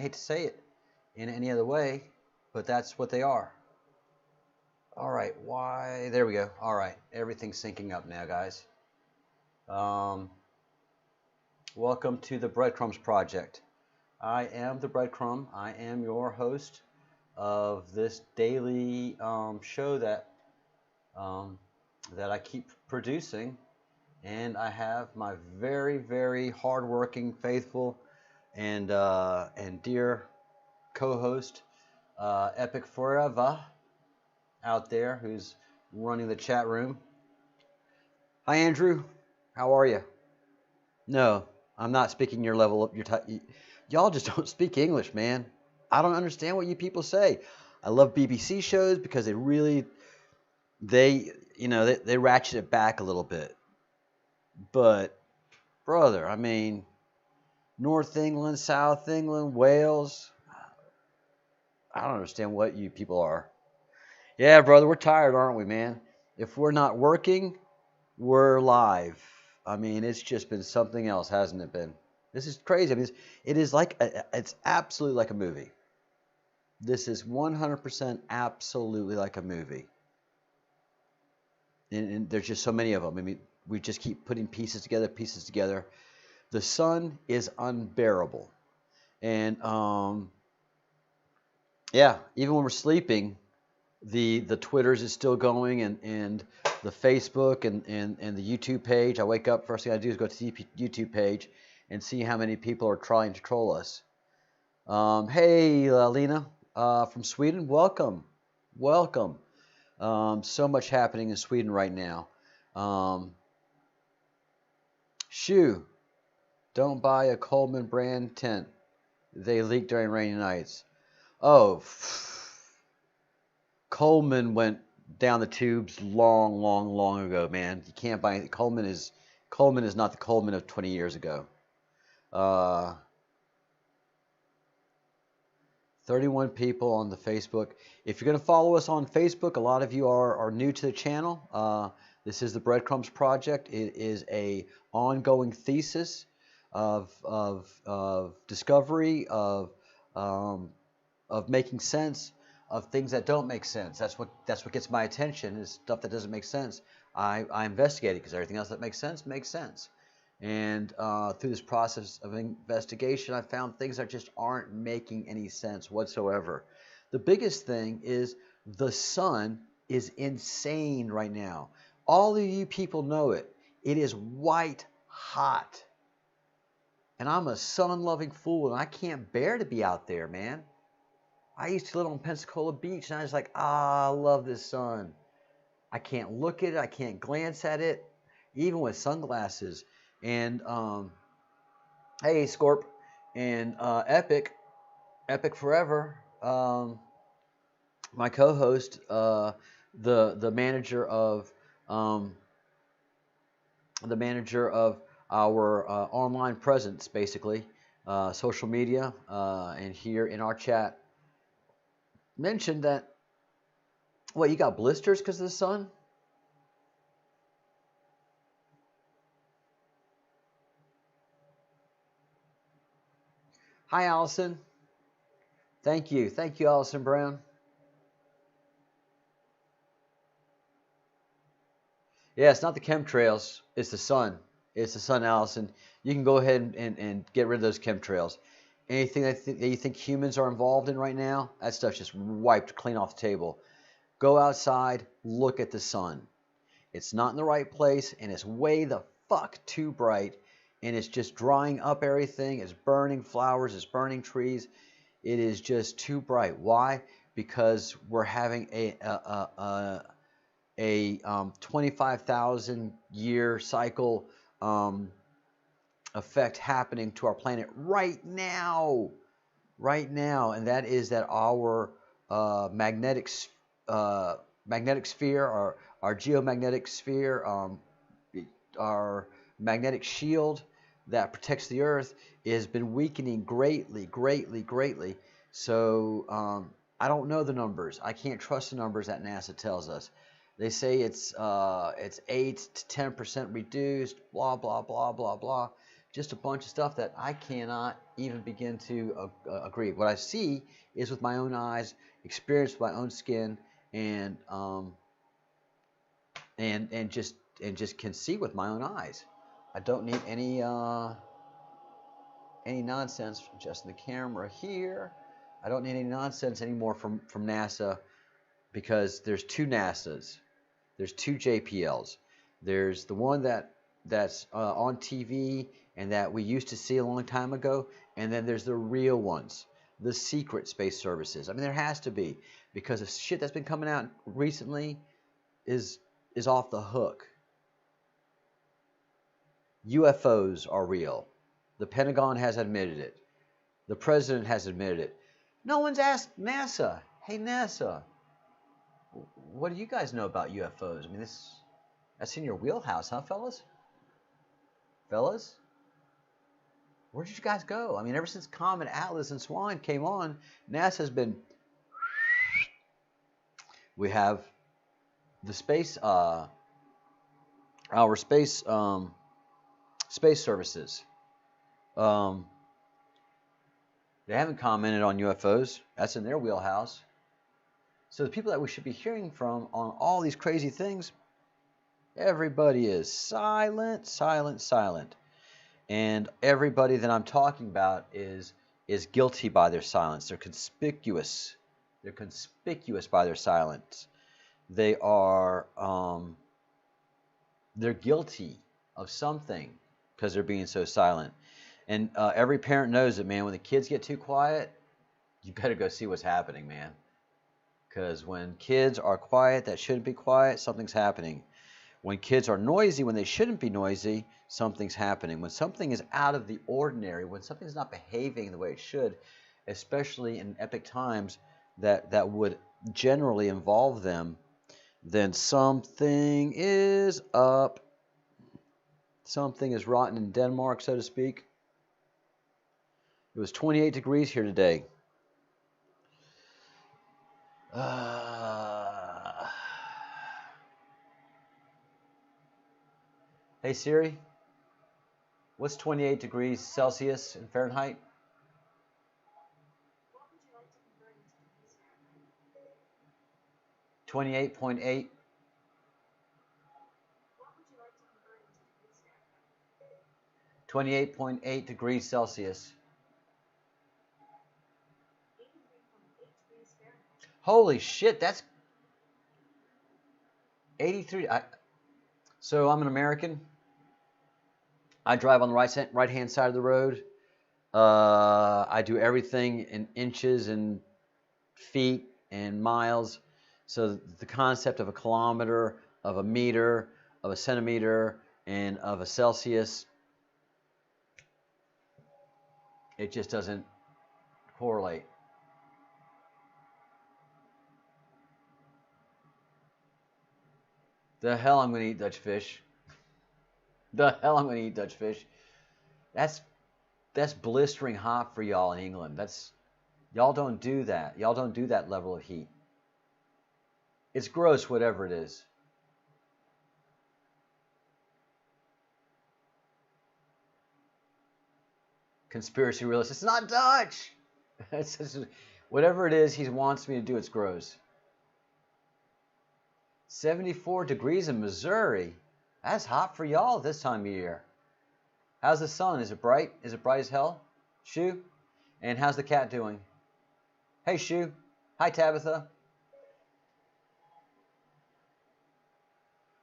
hate to say it in any other way, but that's what they are. All right, why? There we go. All right, everything's syncing up now, guys. Um, Welcome to the Breadcrumbs Project. I am the Breadcrumb. I am your host of this daily show um, that I keep producing, and I have my very, very hardworking, faithful, and dear co-host, Epic Forever, out there who's running the chat room. Hi, Andrew. How are you? No, I'm not speaking your level of y'all just don't speak English, man. I don't understand what you people say. I love BBC shows because they ratchet it back a little bit. But brother, I mean, North England, South England, Wales. I don't understand what you people are. Yeah, brother, we're tired, aren't we, man? If we're not working, we're live. I mean, it's just been something else, hasn't it been? This is crazy. I mean, it is it's absolutely like a movie. This is 100% absolutely like a movie. And there's just so many of them. I mean, we just keep putting pieces together. The sun is unbearable. And yeah, even when we're sleeping, the Twitters is still going, and the Facebook and the YouTube page. I wake up, first thing I do is go to the YouTube page and see how many people are trying to troll us. Hey, Lena from Sweden, welcome. So much happening in Sweden right now. Shoo, don't buy a Coleman brand tent. They leak during rainy nights. Oh, Coleman went down the tubes long ago, man. You can't buy it. Coleman is not the Coleman of 20 years ago. 31 people on the Facebook. If you're going to follow us on Facebook, a lot of you are new to the channel. This is the Breadcrumbs Project. It is a ongoing thesis of discovery, of making sense of things that don't make sense. That's what gets my attention, is stuff that doesn't make sense. I investigate it, because everything else that makes sense makes sense. And through this process of investigation, I found things that just aren't making any sense whatsoever. The biggest thing is the sun is insane right now. All of you people know it. It is white hot. And I'm a sun-loving fool, and I can't bear to be out there, man. I used to live on Pensacola Beach, and I was like, I love this sun. I can't look at it. I can't glance at it, even with sunglasses. And hey, Scorp, and Epic Forever, my co-host, the manager of our online presence, basically, social media, and here in our chat, mentioned that, what, you got blisters because of the sun? Hi, Allison. Thank you, Allison Brown. Yeah, it's not the chemtrails, it's the sun. It's the sun, Allison. You can go ahead and get rid of those chemtrails. Anything that you think humans are involved in right now, that stuff's just wiped clean off the table. Go outside, look at the sun. It's not in the right place, and it's way the fuck too bright, and it's just drying up everything. It's burning flowers, it's burning trees. It is just too bright. Why? Because we're having a 25,000 year cycle effect happening to our planet right now, and that is that our magnetic sphere, our geomagnetic sphere, our magnetic shield that protects the Earth, has been weakening greatly. So I don't know the numbers. I can't trust the numbers that NASA tells us. They say it's 8 to 10% reduced, blah blah blah blah blah. Just a bunch of stuff that I cannot even begin to agree. What I see is with my own eyes, experience with my own skin, and and just can see with my own eyes. I don't need any nonsense from just the camera here. I don't need any nonsense anymore from NASA, because there's two NASAs. There's two JPLs. There's the one that's on TV and that we used to see a long time ago, and then there's the real ones, the secret space services. I mean, there has to be, because the shit that's been coming out recently is off the hook. UFOs are real. The Pentagon has admitted it. The president has admitted it. No one's asked NASA, hey NASA, what do you guys know about UFOs? I mean, that's in your wheelhouse, huh, fellas? Fellas? Where did you guys go? I mean, ever since Comet, Atlas, and Swan came on, NASA's been... We have the space, our space services. They haven't commented on UFOs. That's in their wheelhouse. So the people that we should be hearing from on all these crazy things, everybody is silent, silent, silent. And everybody that I'm talking about is guilty by their silence. They're conspicuous. They're conspicuous by their silence. They are they're guilty of something because they're being so silent. And every parent knows it, man. When the kids get too quiet, you better go see what's happening, man. Because when kids are quiet that shouldn't be quiet, something's happening. When kids are noisy when they shouldn't be noisy, something's happening. When something is out of the ordinary, when something's not behaving the way it should, especially in epic times that would generally involve them, then something is up. Something is rotten in Denmark, so to speak. It was 28 degrees here today. Hey Siri, what's 28 degrees Celsius in Fahrenheit? 28.8. 28.8 degrees Celsius. Holy shit, that's 83. So I'm an American. I drive on the right-hand side of the road. I do everything in inches and feet and miles. So the concept of a kilometer, of a meter, of a centimeter, and of a Celsius, it just doesn't correlate. The hell I'm going to eat Dutch fish. The hell I'm going to eat Dutch fish. That's blistering hot for y'all in England. Y'all don't do that. Y'all don't do that level of heat. It's gross, whatever it is. Conspiracy realist. It's not Dutch. Whatever it is he wants me to do, it's gross. 74 degrees in Missouri. That's hot for y'all this time of year. How's the sun? Is it bright? Is it bright as hell? Shoo? And how's the cat doing? Hey, Shoo. Hi, Tabitha.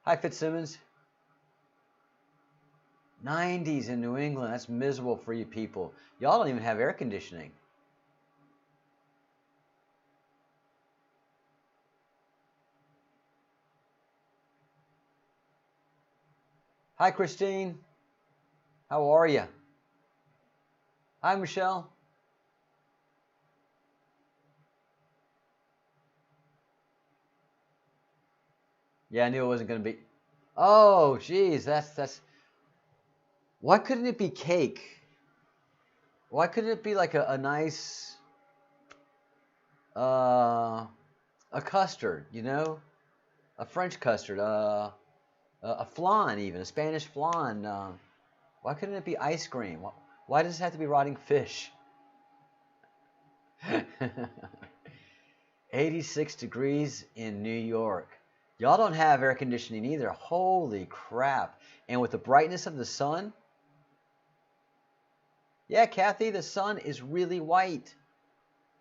Hi, Fitzsimmons. 90s in New England. That's miserable for you people. Y'all don't even have air conditioning. Hi, Christine. How are you? Hi, Michelle. Yeah, I knew it wasn't going to be. Oh, geez, that's. Why couldn't it be cake? Why couldn't it be like a nice, a custard, you know, a French custard, a flan even, a Spanish flan. Why couldn't it be ice cream? Why does it have to be rotting fish? 86 degrees in New York. Y'all don't have air conditioning either. Holy crap. And with the brightness of the sun, yeah, Kathy, the sun is really white.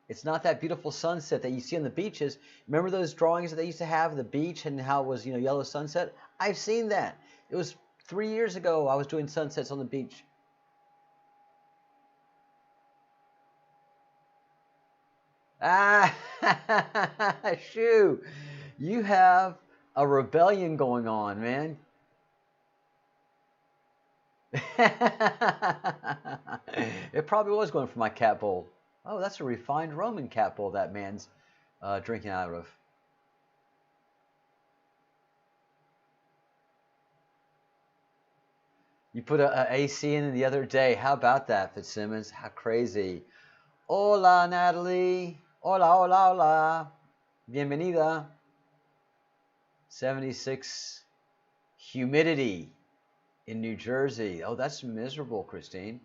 It's not that beautiful sunset that you see on the beaches. Remember those drawings that they used to have of the beach and how it was, yellow sunset? I've seen that. It was 3 years ago I was doing sunsets on the beach. Ah, shoo. You have a rebellion going on, man. It probably was going for my cat bowl. Oh, that's a refined Roman cat bowl that man's drinking out of. You put a AC in the other day. How about that, Fitzsimmons? How crazy. Hola, Natalie. Hola, hola, hola. Bienvenida. 76 humidity in New Jersey. Oh, that's miserable, Christine.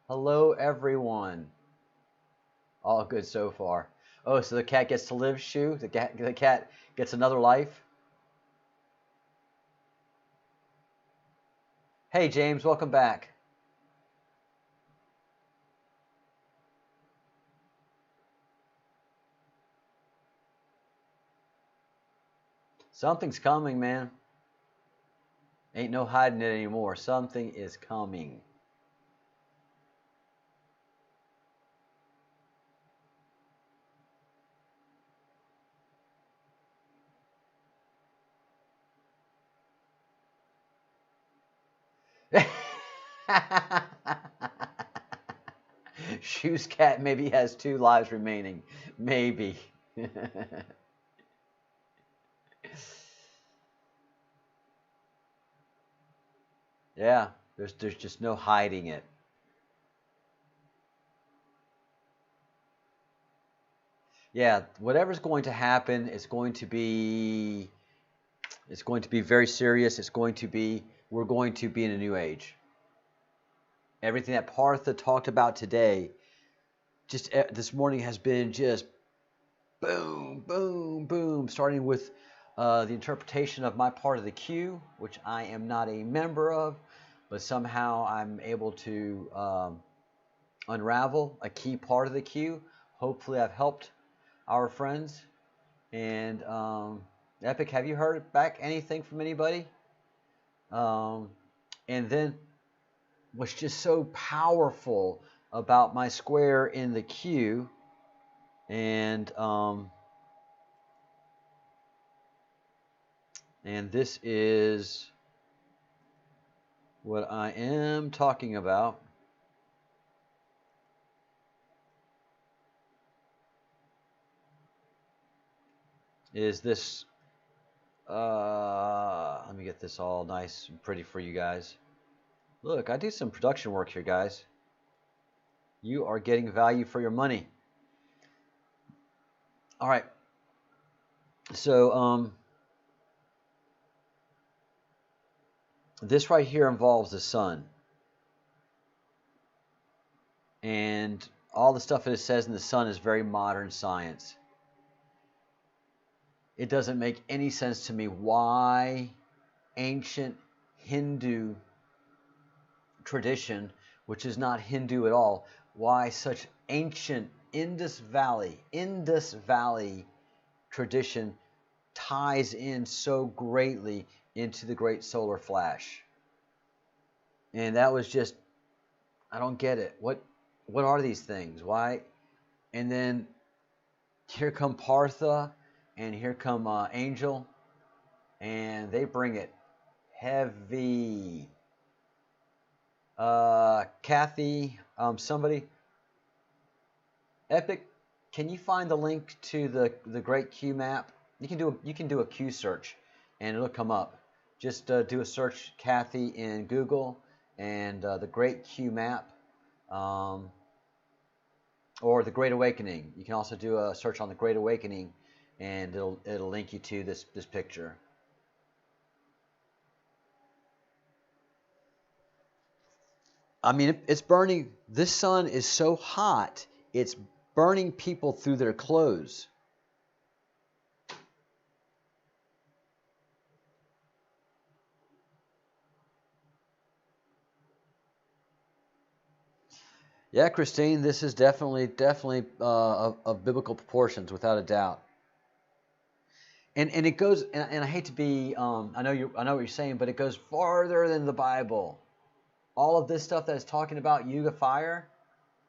Hello, everyone. All good so far. Oh, so the cat gets to live, Shu? The cat gets another life? Hey, James, welcome back. Something's coming, man. Ain't no hiding it anymore. Something is coming. Shu's cat maybe has 2 lives remaining. Maybe. Yeah, there's just no hiding it. Yeah, whatever's going to happen, it's going to be very serious. We're going to be in a new age. Everything that Partha talked about today, just this morning, has been just boom, boom, boom, starting with the interpretation of my part of the queue, which I am not a member of, but somehow I'm able to unravel a key part of the queue. Hopefully I've helped our friends. And Epic, have you heard back anything from anybody? And then what's just so powerful about my square in the queue, and this is what I am talking about. Is this let me get this all nice and pretty for you guys. Look, I do some production work here, guys. You are getting value for your money. All right. So this right here involves the sun. And all the stuff that it says in the sun is very modern science. It doesn't make any sense to me why ancient Hindu tradition, which is not Hindu at all, why such ancient Indus Valley tradition ties in so greatly into the great solar flash. And that was just, I don't get it. What are these things? Why? And then here come Partha and here come Angel, and they bring it heavy. Kathy, somebody, Epic, can you find the link to the Great Q map? You can do a Q search, and it'll come up. Just do a search, Kathy, in Google, and the Great Q map, or the Great Awakening. You can also do a search on the Great Awakening, and it'll link you to this picture. I mean, it's burning. This sun is so hot, it's burning people through their clothes. Yeah, Christine, this is definitely of biblical proportions, without a doubt. And it goes, and I hate to be, I know what you're saying, but it goes farther than the Bible. All of this stuff that is talking about Yuga fire,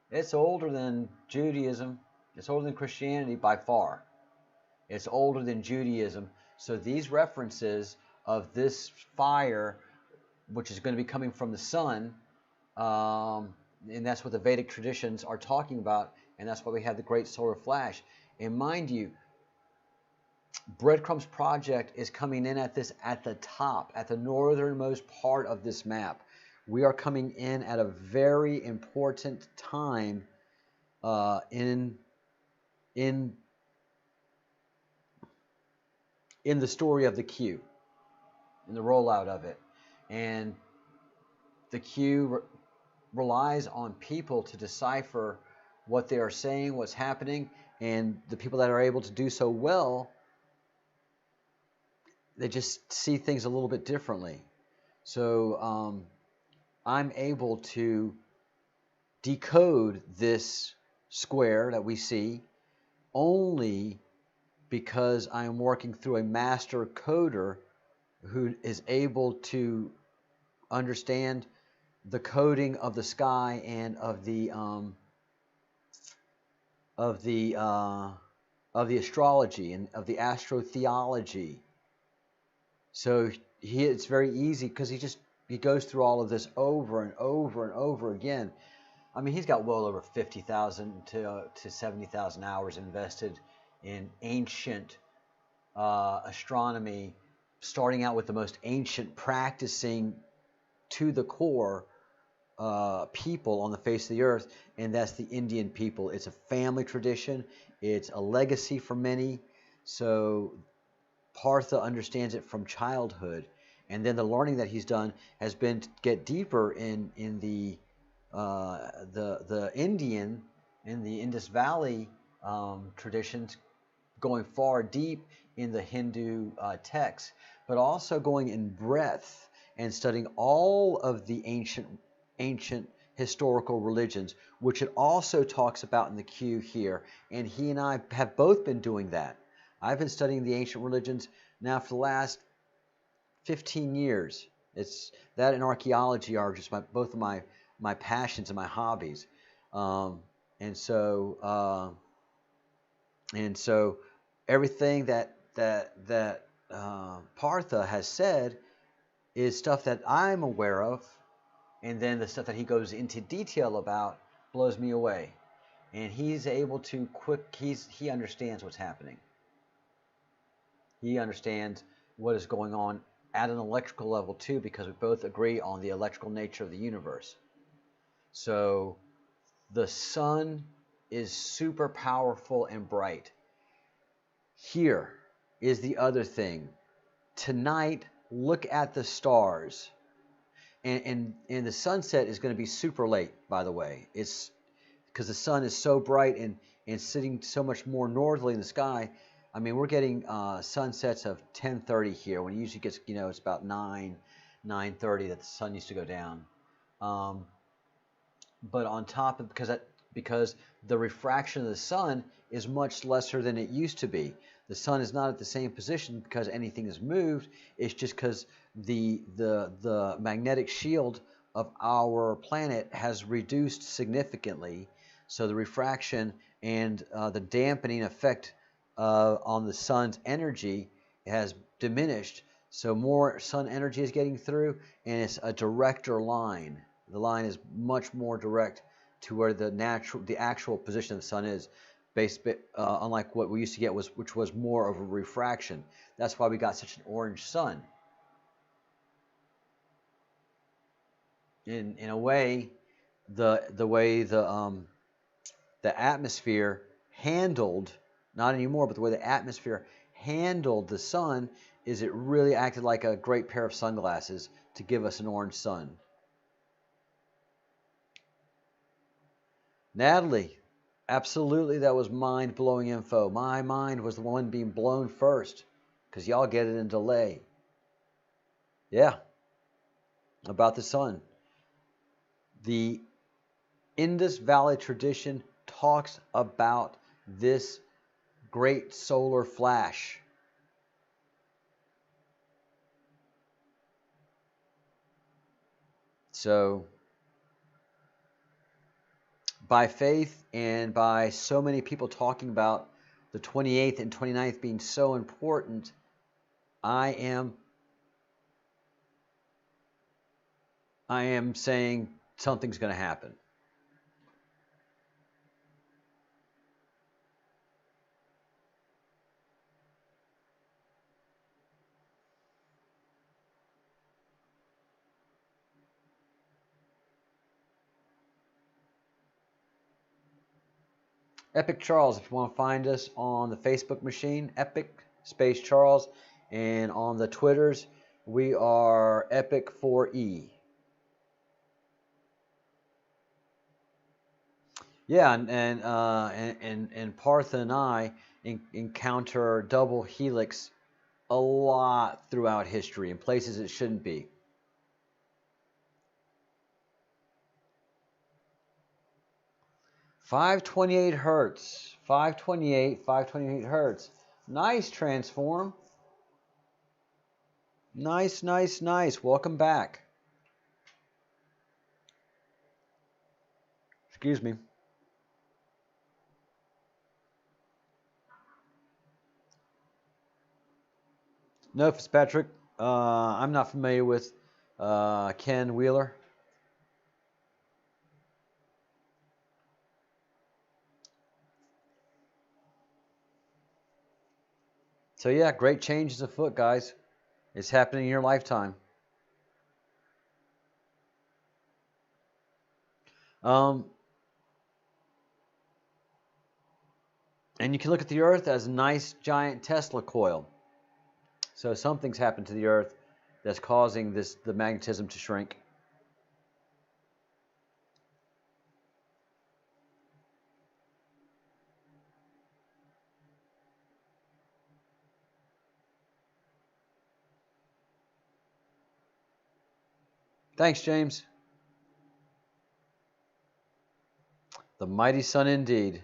it's older than Judaism. It's older than Christianity by far. It's older than Judaism. So these references of this fire, which is going to be coming from the sun, and that's what the Vedic traditions are talking about, and that's why we have the great solar flash. And mind you, Breadcrumbs Project is coming in at the top, at the northernmost part of this map. We are coming in at a very important time in the story of the Q, in the rollout of it. And the Q relies on people to decipher what they are saying, what's happening, and the people that are able to do so well, they just see things a little bit differently. So I'm able to decode this square that we see only because I'm working through a master coder who is able to understand the coding of the sky and of the astrology and of the astrotheology. So it's very easy because he goes through all of this over and over and over again. I mean, he's got well over 50,000 to 70,000 hours invested in ancient astronomy, starting out with the most ancient, practicing to the core people on the face of the earth, and that's the Indian people. It's a family tradition. It's a legacy for many. So Partha understands it from childhood, and then the learning that he's done has been to get deeper in the Indian in the Indus Valley traditions, going far deep in the Hindu texts, but also going in breadth and studying all of the ancient historical religions, which it also talks about in the queue here. And he and I have both been doing that. I've been studying the ancient religions now for the last 15 years. It's that and archaeology are just both of my passions and my hobbies. And so everything that Partha has said is stuff that I'm aware of, and then the stuff that he goes into detail about blows me away. And he's able to he understands what's happening. He understands what is going on at an electrical level too, because we both agree on the electrical nature of the universe. So the sun is super powerful and bright. Here is the other thing. Tonight, look at the stars. And the sunset is going to be super late, by the way. It's because the sun is so bright and sitting so much more northerly in the sky. I mean, we're getting sunsets of 10:30 here, when it usually gets, it's about 9:30 that the sun used to go down. But on top of, because the refraction of the sun is much lesser than it used to be. The sun is not at the same position because anything is moved. It's just because the magnetic shield of our planet has reduced significantly. So the refraction and the dampening effect on the sun's energy has diminished. So more sun energy is getting through, and it's a directer line. The line is much more direct to where the actual position of the sun is, unlike what we used to get, which was more of a refraction. That's why we got such an orange sun. In a way, the way the atmosphere handled, not anymore, but the way the atmosphere handled the sun is it really acted like a great pair of sunglasses to give us an orange sun. Natalie, absolutely, that was mind-blowing info. My mind was the one being blown first because y'all get it in delay. Yeah, about the sun. The Indus Valley tradition talks about this great solar flash. So, by faith and by so many people talking about the 28th and 29th being so important, I am saying something's going to happen. Epic Charles, if you want to find us on the Facebook machine, Epic Space Charles, and on the Twitters, we are Epic4E. Yeah, and Partha and I encounter double helix a lot throughout history in places it shouldn't be. $528 528 hertz. Nice transform. Nice. Welcome back. Excuse me. No, Fitzpatrick. I'm not familiar with Ken Wheeler. So yeah, great changes afoot, guys. It's happening in your lifetime. And you can look at the Earth as a nice giant Tesla coil. So something's happened to the Earth that's causing the magnetism to shrink. Thanks, James. The mighty sun indeed.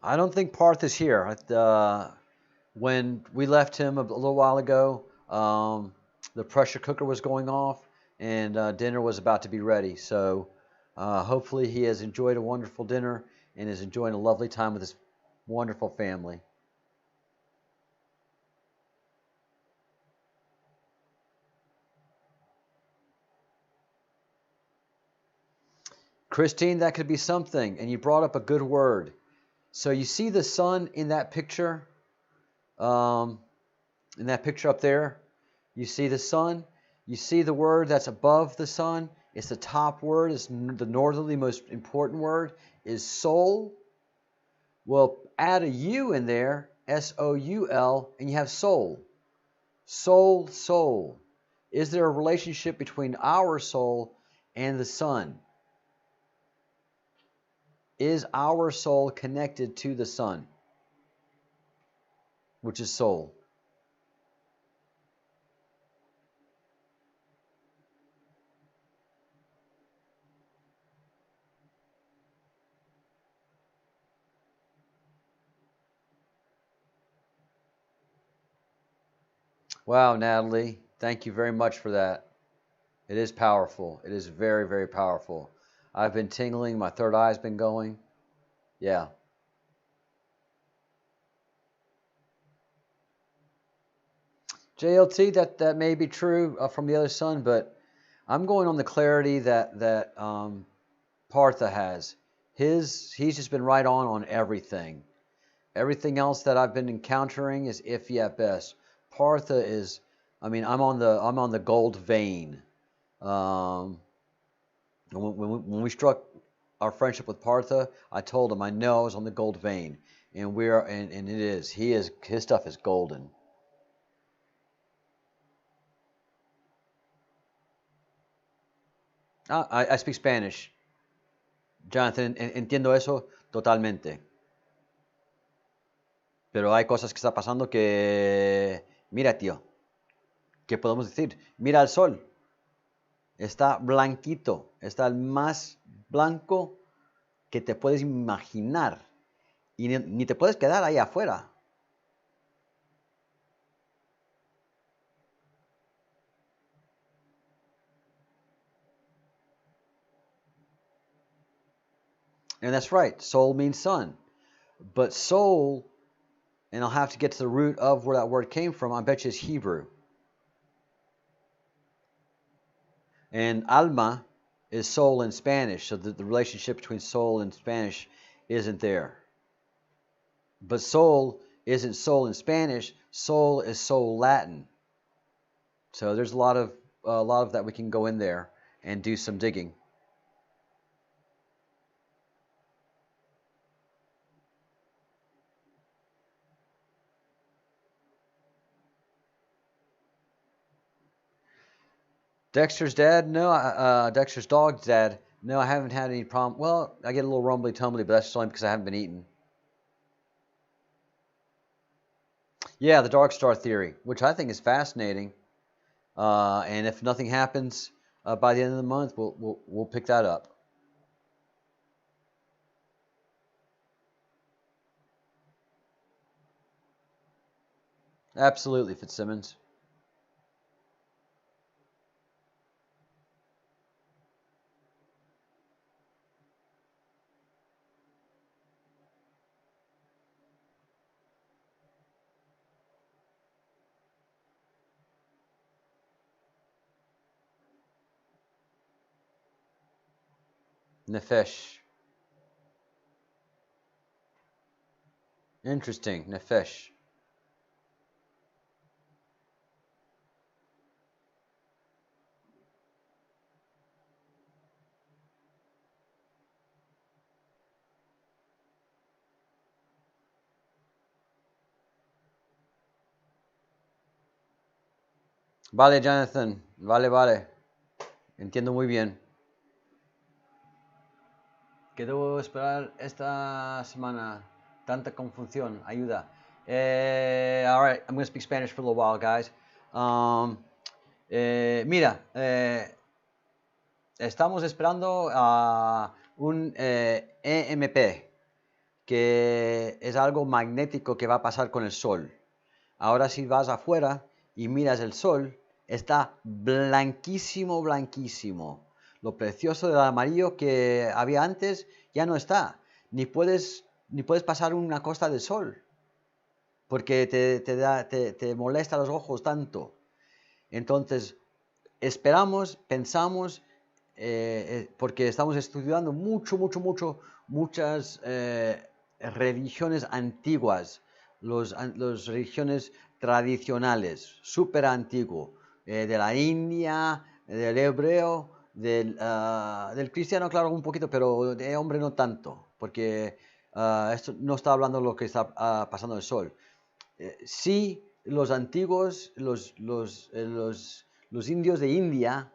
I don't think Parth is here. When we left him a little while ago, the pressure cooker was going off and dinner was about to be ready. So hopefully he has enjoyed a wonderful dinner and is enjoying a lovely time with his wonderful family. Christine, that could be something. And you brought up a good word. So you see the sun in that picture? In that picture up there? You see the sun? You see the word that's above the sun? It's the top word. It's the northerly most important word is soul. Well, add a U in there, S-O-U-L, and you have soul. Soul, soul. Is there a relationship between our soul and the sun? Is our soul connected to the sun, which is soul? Wow, Natalie, thank you very much for that. It is powerful. It is very, very powerful. I've been tingling. My third eye's been going. Yeah. JLT, that may be true from the other sun, but I'm going on the clarity that Partha has. He's just been right on everything. Everything else that I've been encountering is iffy at best. Partha is, I mean, I'm on the gold vein. When we struck our friendship with Partha, I told him I know I was on the gold vein, and it is. His stuff is golden. I speak Spanish. Jonathan, entiendo eso totalmente. Pero hay cosas que está pasando que... Mira, tío, ¿qué podemos decir? Mira el sol. Está blanquito. Está el más blanco que te puedes imaginar. Y ni te puedes quedar ahí afuera. And that's right. Soul means sun. But soul, and I'll have to get to the root of where that word came from, I bet you it's Hebrew. And alma is soul in Spanish, so the relationship between soul and Spanish isn't there. But soul isn't soul in Spanish. Soul is soul Latin. So there's a lot of that we can go in there and do some digging. Dexter's dad? No. Dexter's dog's dad? No, I haven't had any problem. Well, I get a little rumbly tumbly, but that's only because I haven't been eating. Yeah, the dark star theory, which I think is fascinating. And if nothing happens by the end of the month, we'll pick that up. Absolutely, Fitzsimmons. Nefesh. Interesting, Nefesh. Vale, Jonathan. Vale. Entiendo muy bien. ¿Qué debo esperar esta semana? Tanta confusión. Ayuda. All right, I'm going to speak Spanish for a little while, guys. Mira, estamos esperando a un EMP, que es algo magnético que va a pasar con el Sol. Ahora si vas afuera y miras el Sol, está blanquísimo, blanquísimo. Lo precioso del amarillo que había antes ya no está. Ni puedes pasar una costa del Sol, porque te molesta los ojos tanto. Entonces, esperamos, pensamos, porque estamos estudiando muchas religiones antiguas, las religiones tradicionales, súper antiguo, de la India, del hebreo, del cristiano, claro, un poquito, pero de hombre no tanto, porque esto no está hablando de lo que está pasando el sol. Sí, los antiguos, los indios de India,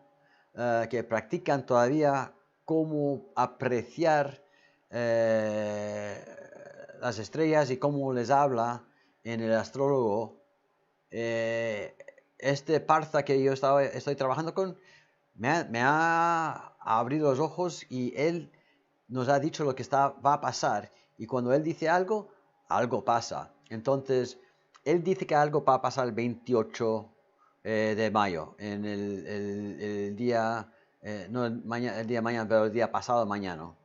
que practican todavía cómo apreciar las estrellas y cómo les habla en el astrólogo. Este Partha que yo estoy trabajando con me ha abrido los ojos y él nos ha dicho lo que va a pasar, y cuando él dice algo, algo pasa. Entonces, él dice que algo va a pasar el 28 de mayo, en el día, no el día mañana, pero el día pasado mañana.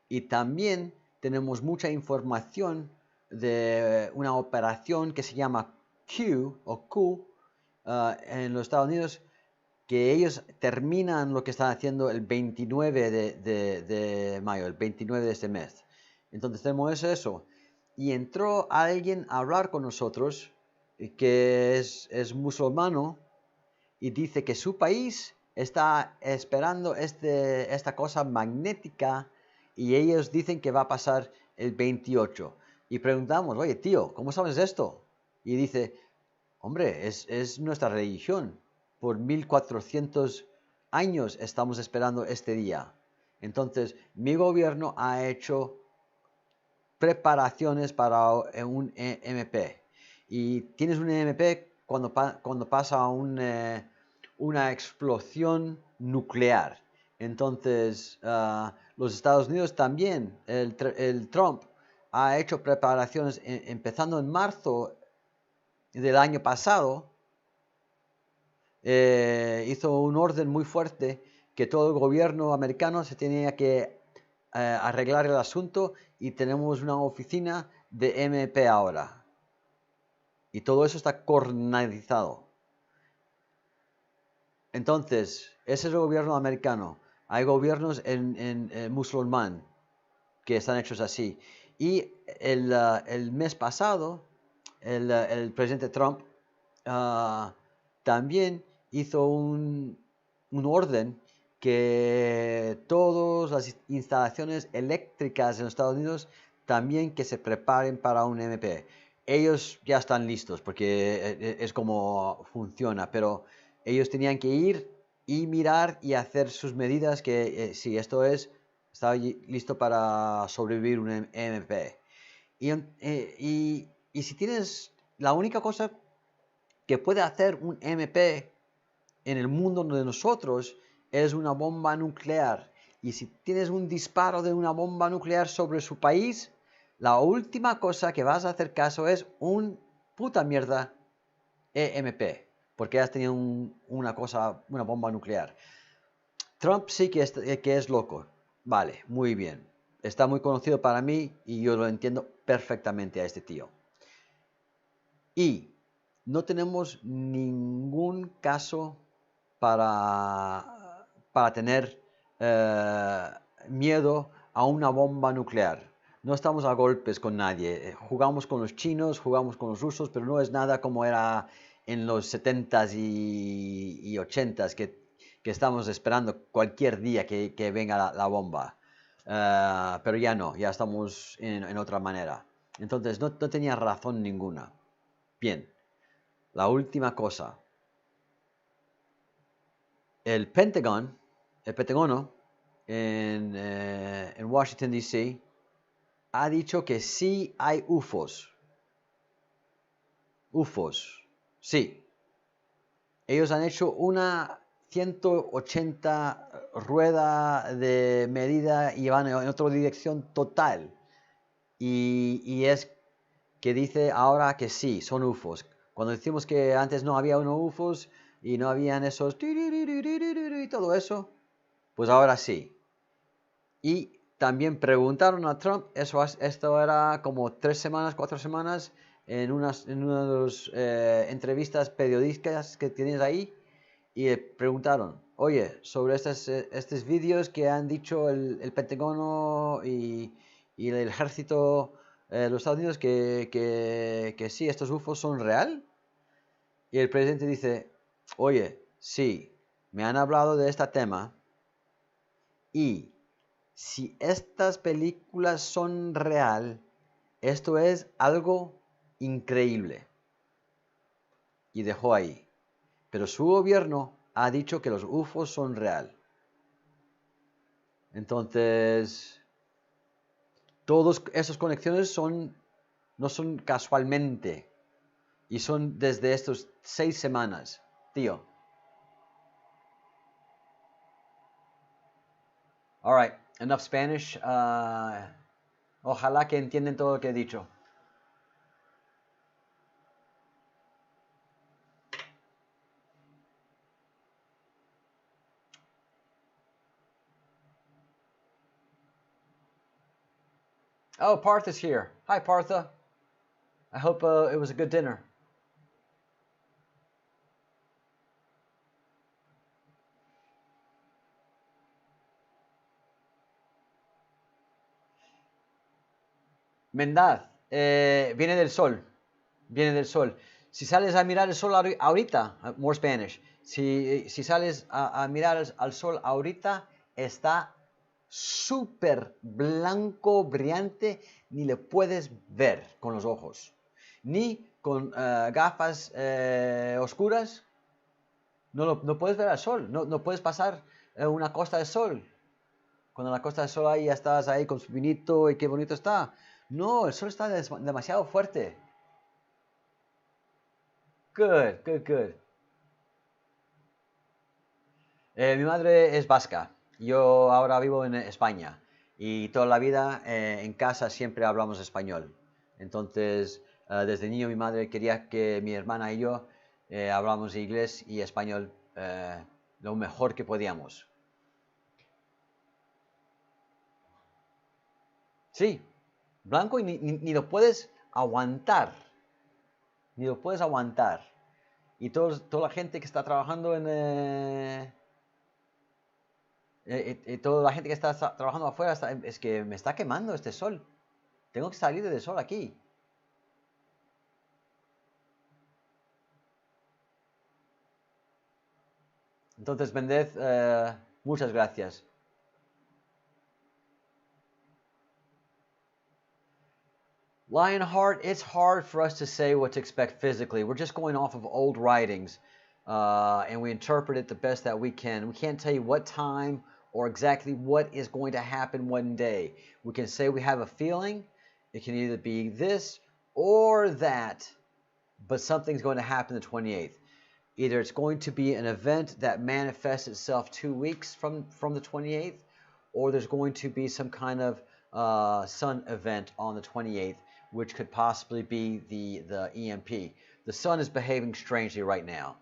Y también tenemos mucha información de una operación que se llama Q en los Estados Unidos, que ellos terminan lo que están haciendo el 29 de mayo, el 29 de este mes. Entonces tenemos eso. Y entró alguien a hablar con nosotros, que es musulmano, y dice que su país está esperando esta cosa magnética, y ellos dicen que va a pasar el 28. Y preguntamos, oye tío, ¿cómo sabes esto? Y dice, hombre, es nuestra religión. Por 1400 años estamos esperando este día. Entonces, mi gobierno ha hecho preparaciones para un EMP. Y tienes un EMP cuando pasa una explosión nuclear. Entonces, los Estados Unidos también, el Trump, ha hecho preparaciones empezando en marzo del año pasado. Hizo un orden muy fuerte que todo el gobierno americano se tenía que arreglar el asunto y tenemos una oficina de MP ahora. Y todo eso está coordinado. Entonces, ese es el gobierno americano. Hay gobiernos en musulmán que están hechos así. Y el mes pasado, el presidente Trump también hizo un orden que todas las instalaciones eléctricas en los Estados Unidos también que se preparen para un MP. Ellos ya están listos porque es como funciona, pero ellos tenían que ir y mirar y hacer sus medidas que si esto está listo para sobrevivir un MP. Y si tienes la única cosa que puede hacer un MP en el mundo de nosotros es una bomba nuclear. Y si tienes un disparo de una bomba nuclear sobre su país, la última cosa que vas a hacer caso es un puta mierda EMP, porque has tenido una bomba nuclear. Trump sí que es loco. Vale, muy bien. Está muy conocido para mí y yo lo entiendo perfectamente a este tío. Y no tenemos ningún caso para tener miedo a una bomba nuclear. No estamos a golpes con nadie. Jugamos con los chinos, jugamos con los rusos, pero no es nada como era en los 70s y 80s, que estamos esperando cualquier día que venga la bomba. Pero ya no, ya estamos en otra manera. Entonces no tenía razón ninguna. Bien, la última cosa. El Pentágono en Washington, D.C., ha dicho que sí hay UFOs. UFOs, sí. Ellos han hecho una 180 rueda de medida y van en otra dirección total. Y es que dice ahora que sí, son UFOs. Cuando decimos que antes no había unos UFOs y no habían esos y todo eso, pues ahora sí. Y también preguntaron a Trump, esto era como 3 semanas, 4 semanas, en una de las entrevistas periodísticas que tienes ahí, y le preguntaron, oye, sobre estos vídeos que han dicho el Pentágono y el ejército de los Estados Unidos que sí, estos UFOs son real. Y el presidente dice, oye, sí, me han hablado de este tema y si estas películas son real, esto es algo increíble. Y dejó ahí. Pero su gobierno ha dicho que los UFOs son real. Entonces, todas esas conexiones no son casualmente. Y son desde estos 6 semanas. Tío. All right, enough Spanish. Ojalá que entiendan todo lo que he dicho. Oh, Partha's here. Hi, Partha. I hope it was a good dinner. Mendaz, viene del sol. Viene del sol. Si sales a mirar el sol ahorita, more Spanish. Si sales a mirar al sol ahorita, está súper blanco, brillante, ni le puedes ver con los ojos. Ni con gafas oscuras, no puedes ver el sol, no puedes pasar una costa de sol. Cuando en la costa del sol ahí ya estás ahí con su vinito y qué bonito está. No, el sol está demasiado fuerte. Good, good, good. Mi madre es vasca. Yo ahora vivo en España y toda la vida en casa siempre hablamos español. Entonces, desde niño mi madre quería que mi hermana y yo hablamos inglés y español lo mejor que podíamos. Sí, blanco y ni lo puedes aguantar. Ni lo puedes aguantar. Y toda la gente que está trabajando toda la gente que está trabajando afuera es que me está quemando este sol. Tengo que salir del sol aquí. Entonces, Mendez, muchas gracias. Lionheart, it's hard for us to say what to expect physically. We're just going off of old writings, and we interpret it the best that we can. We can't tell you what time or exactly what is going to happen one day. We can say we have a feeling. It can either be this or that, but something's going to happen the 28th. Either it's going to be an event that manifests itself 2 weeks from the 28th, or there's going to be some kind of sun event on the 28th, which could possibly be the EMP. The sun is behaving strangely right now.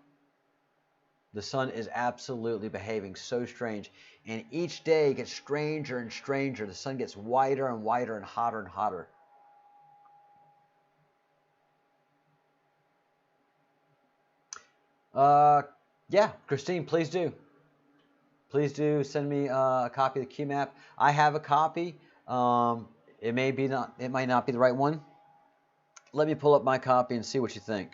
The sun is absolutely behaving so strange, and each day gets stranger and stranger. The sun gets wider and wider and hotter and hotter. Yeah, Christine, please do. Please do send me a copy of the Q map. I have a copy. It might not be the right one. Let me pull up my copy and see what you think.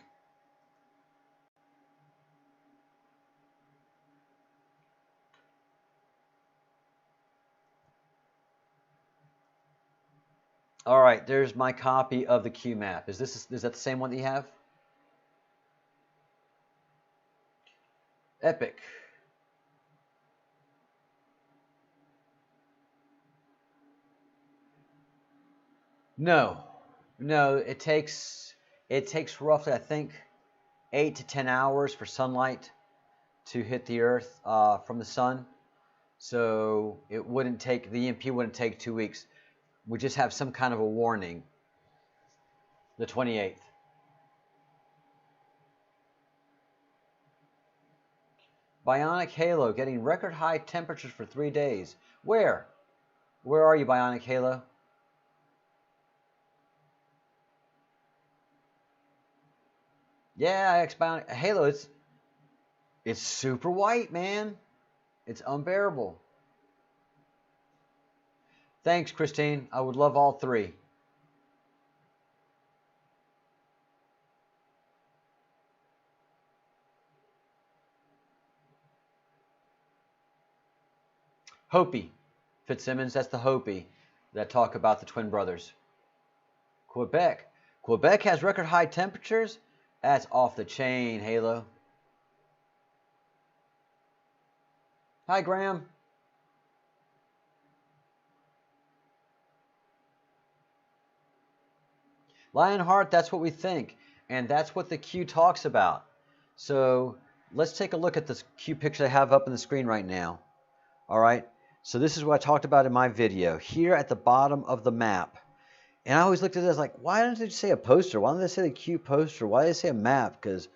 All right, there's my copy of the Q map. Is that the same one that you have? Epic. No, it takes roughly, I think, 8 to 10 hours for sunlight to hit the Earth from the sun. So the EMP wouldn't take 2 weeks. We just have some kind of a warning. The 28th. Bionic Halo getting record high temperatures for 3 days. Where? Where are you, Bionic Halo? Yeah, Bionic Halo, it's super white, man. It's unbearable. Thanks, Christine. I would love all three. Hopi. Fitzsimmons, that's the Hopi that talk about the twin brothers. Quebec. Quebec has record high temperatures? That's off the chain, Halo. Hi, Graham. Lionheart, that's what we think. And that's what the Q talks about. So let's take a look at this Q picture I have up on the screen right now. All right. So this is what I talked about in my video. Here at the bottom of the map. And I always looked at this like, why don't they say a poster? Why don't they say the Q poster? Why do they say a map? Because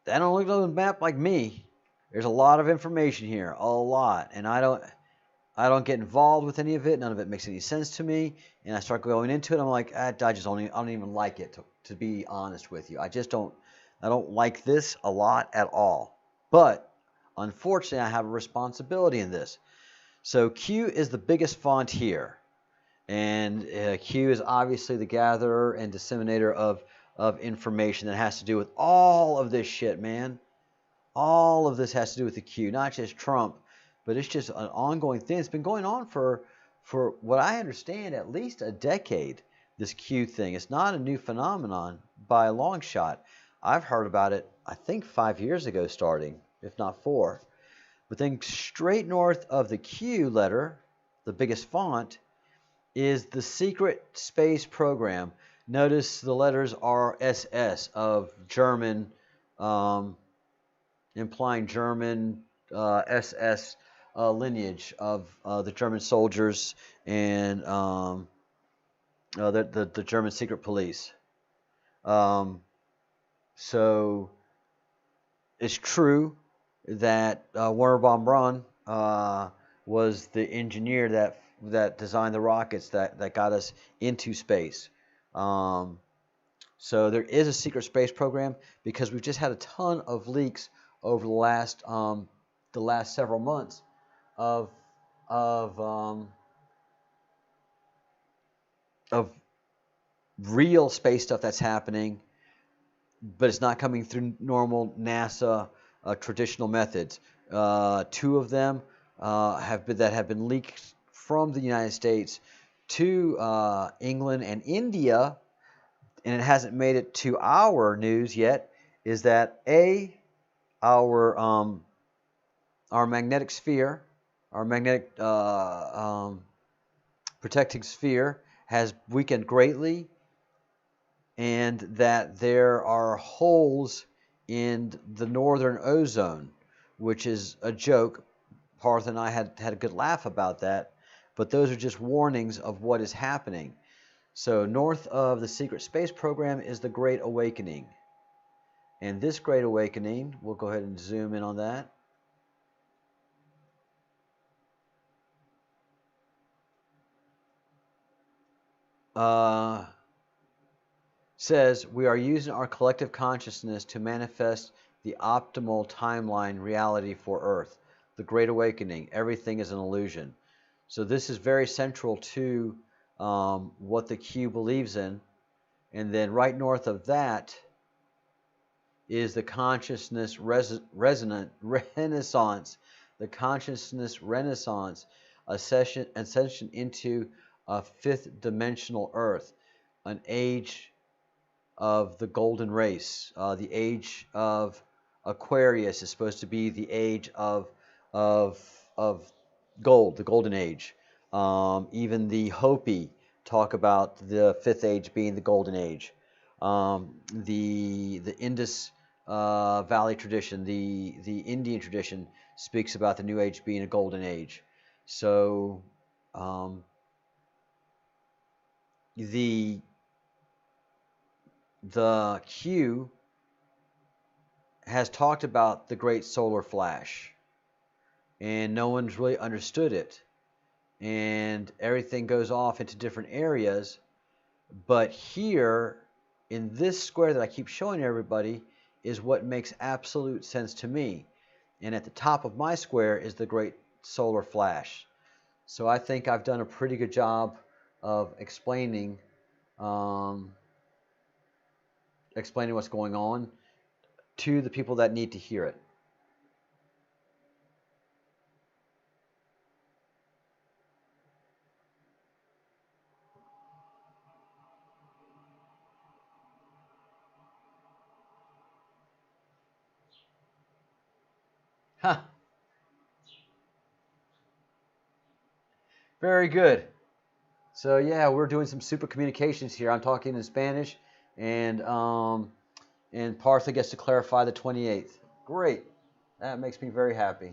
they don't look at a map like me. There's a lot of information here. A lot. And I don't get involved with any of it. None of it makes any sense to me. And I start going into it. I'm like, I don't even like it, to be honest with you. I don't like this a lot at all. But unfortunately, I have a responsibility in this. So Q is the biggest font here. And Q is obviously the gatherer and disseminator of information that has to do with all of this shit, man. All of this has to do with the Q, not just Trump, but it's just an ongoing thing. It's been going on for what I understand, at least a decade, this Q thing. It's not a new phenomenon by a long shot. I've heard about it I think 5 years ago starting, if not 4. But then straight north of the Q letter, the biggest font, is the secret space program. Notice the letters are SS of German, implying German SS lineage of the German soldiers and the German secret police. So it's true that Werner von Braun was the engineer that designed the rockets that got us into space. So there is a secret space program because we've just had a ton of leaks over the last several months of real space stuff that's happening, but it's not coming through normal NASA traditional methods. 2 of them have been leaked from the United States to England and India, and it hasn't made it to our news yet. Is that our magnetic sphere, our magnetic protecting sphere has weakened greatly, and that there are holes in the northern ozone, which is a joke. Parth and I had a good laugh about that, but those are just warnings of what is happening. So north of the secret space program is the Great Awakening. And this Great Awakening, we'll go ahead and zoom in on that. Says we are using our collective consciousness to manifest the optimal timeline reality for Earth. The Great Awakening. Everything is an illusion. So this is very central to what the Q believes in. And then right north of that is the consciousness renaissance. The consciousness renaissance, ascension into a 5th dimensional Earth, an age of the golden race. The age of Aquarius is supposed to be the age of gold, the golden age. Even the Hopi talk about the 5th age being the golden age. The Indus Valley tradition, the Indian tradition, speaks about the New Age being a golden age. So the Q has talked about the great solar flash, and no one's really understood it, and everything goes off into different areas. But here in this square that I keep showing everybody is what makes absolute sense to me, and at the top of my square is the great solar flash. So I think I've done a pretty good job of explaining what's going on to the people that need to hear it. Huh. Very good. So yeah, we're doing some super communications here. I'm talking in Spanish, and Partha gets to clarify the 28th. Great. That makes me very happy.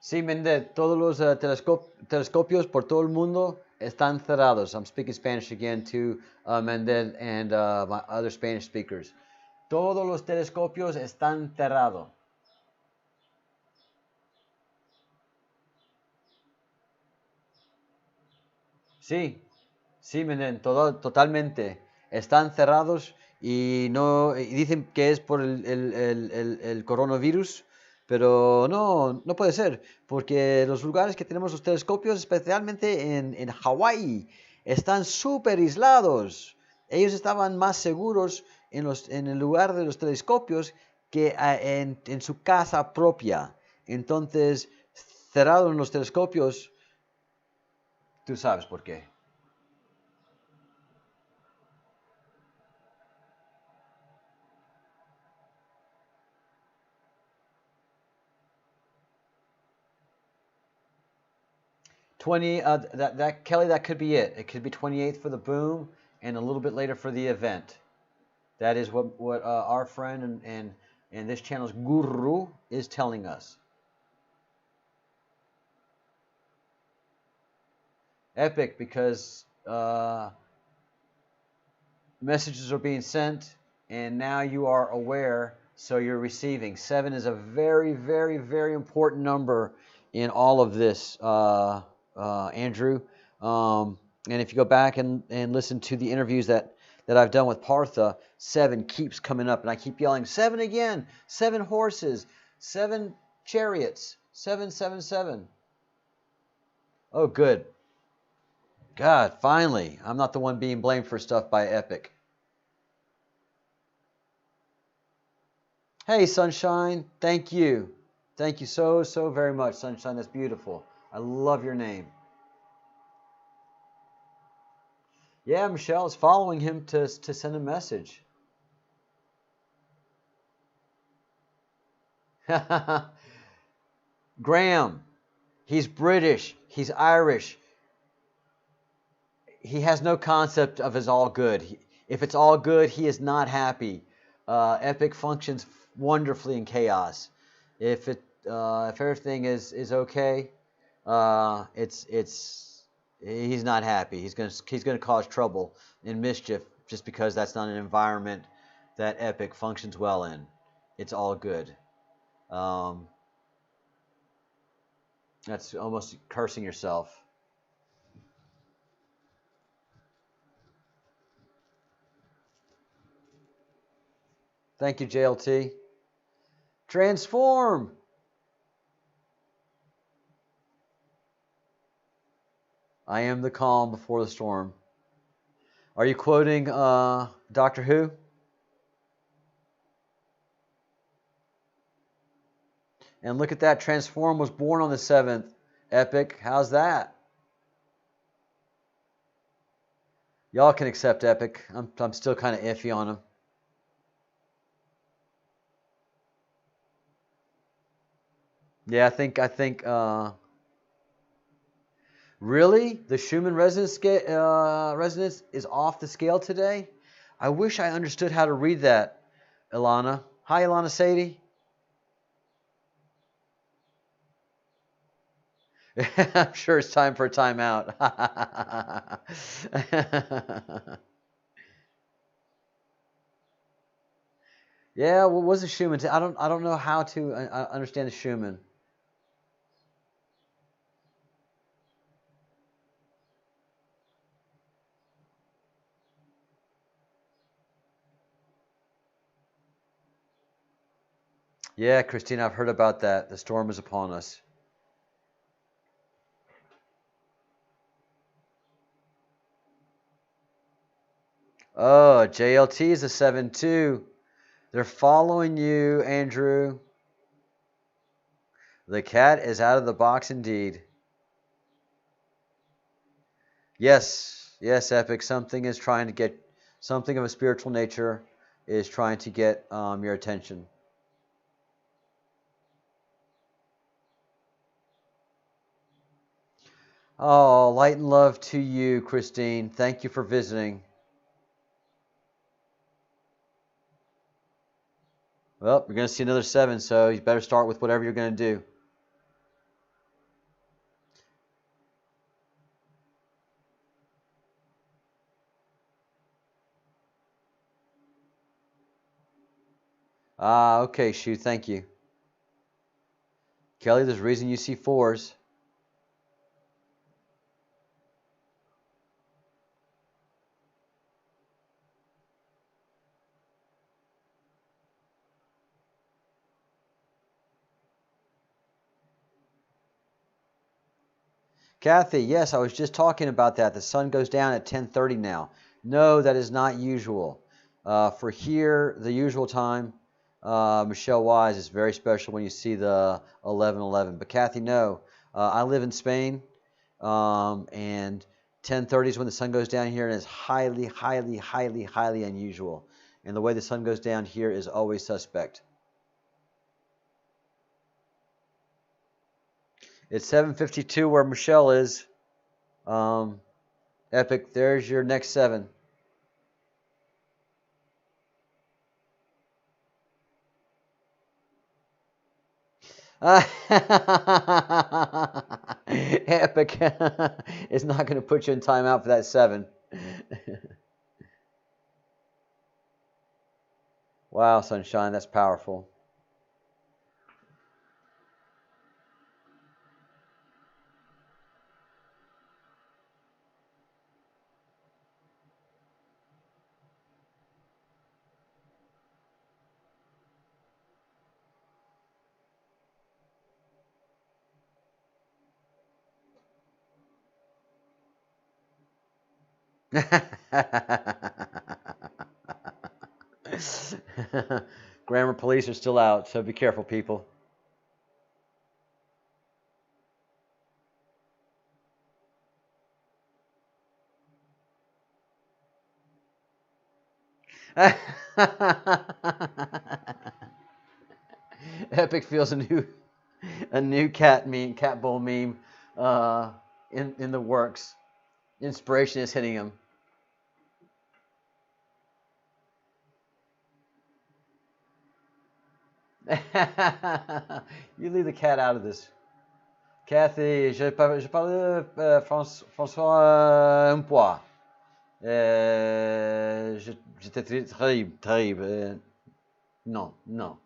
Sí, Mendel, todos los telescopios por todo el mundo están cerrados. I'm speaking Spanish again to Mendel and my other Spanish speakers. Todos los telescopios están cerrados. Sí, sí, Mendel, totalmente. Están cerrados y no y dicen que es por el coronavirus. Pero no puede ser, porque los lugares que tenemos los telescopios, especialmente en Hawái, están súper aislados. Ellos estaban más seguros en el lugar de los telescopios que en su casa propia. Entonces, cerraron los telescopios. Tú sabes por qué. That Kelly, that could be it. It could be 28th for the boom and a little bit later for the event. That is what our friend and this channel's guru is telling us. Epic, because messages are being sent and now you are aware, so you're receiving. 7 is a very, very, very important number in all of this, Andrew. And if you go back and listen to the interviews that I've done with Partha, 7 keeps coming up, and I keep yelling, 7 again, 7 horses, 7 chariots, 777. Oh, good. God, finally, I'm not the one being blamed for stuff by Epic. Hey, Sunshine, thank you. Thank you so, so very much, Sunshine. That's beautiful. I love your name. Yeah, Michelle is following him to send a message. Graham, he's British, he's Irish. He has no concept of it's all good. If it's all good, he is not happy. Epic functions wonderfully in chaos. If everything is okay, he's not happy. He's gonna cause trouble and mischief just because that's not an environment that Epic functions well in. It's all good. That's almost cursing yourself. Thank you, JLT. Transform. I am the calm before the storm. Are you quoting Doctor Who? And look at that. Transform was born on the 7th. Epic. How's that? Y'all can accept Epic. I'm still kind of iffy on him. Yeah, I think really the Schumann resonance is off the scale today. I wish I understood how to read that, Ilana. Hi, Ilana Sadie. I'm sure it's time for a timeout. Yeah, what was the Schumann? I don't know how to understand the Schumann. Yeah, Christine, I've heard about that. The storm is upon us. Oh, JLT is a 7-2. They're following you, Andrew. The cat is out of the box indeed. Yes, Epic. Something is trying to get, something of a spiritual nature is trying to get your attention. Oh, light and love to you, Christine. Thank you for visiting. Well, you're going to see another 7, so you better start with whatever you're going to do. Ah, okay, Shu, thank you. Kelly, there's a reason you see 4s. Kathy, yes, I was just talking about that. The sun goes down at 10:30 now. No, that is not usual. For here, the usual time, Michelle Wise, is very special when you see the 11:11. But Kathy, no. I live in Spain, and 10:30 is when the sun goes down here, and it's highly, highly, highly, highly unusual. And the way the sun goes down here is always suspect. It's 7:52 where Michelle is. Epic, there's your next 7. Epic. It's not going to put you in timeout for that 7. Wow, Sunshine, that's powerful. Grammar police are still out, so be careful, people. Epic feels a new cat bowl meme in the works. Inspiration is hitting him. You leave the cat out of this. Kathy, je parle François Empois. J'étais terrible, terrible. Non, non.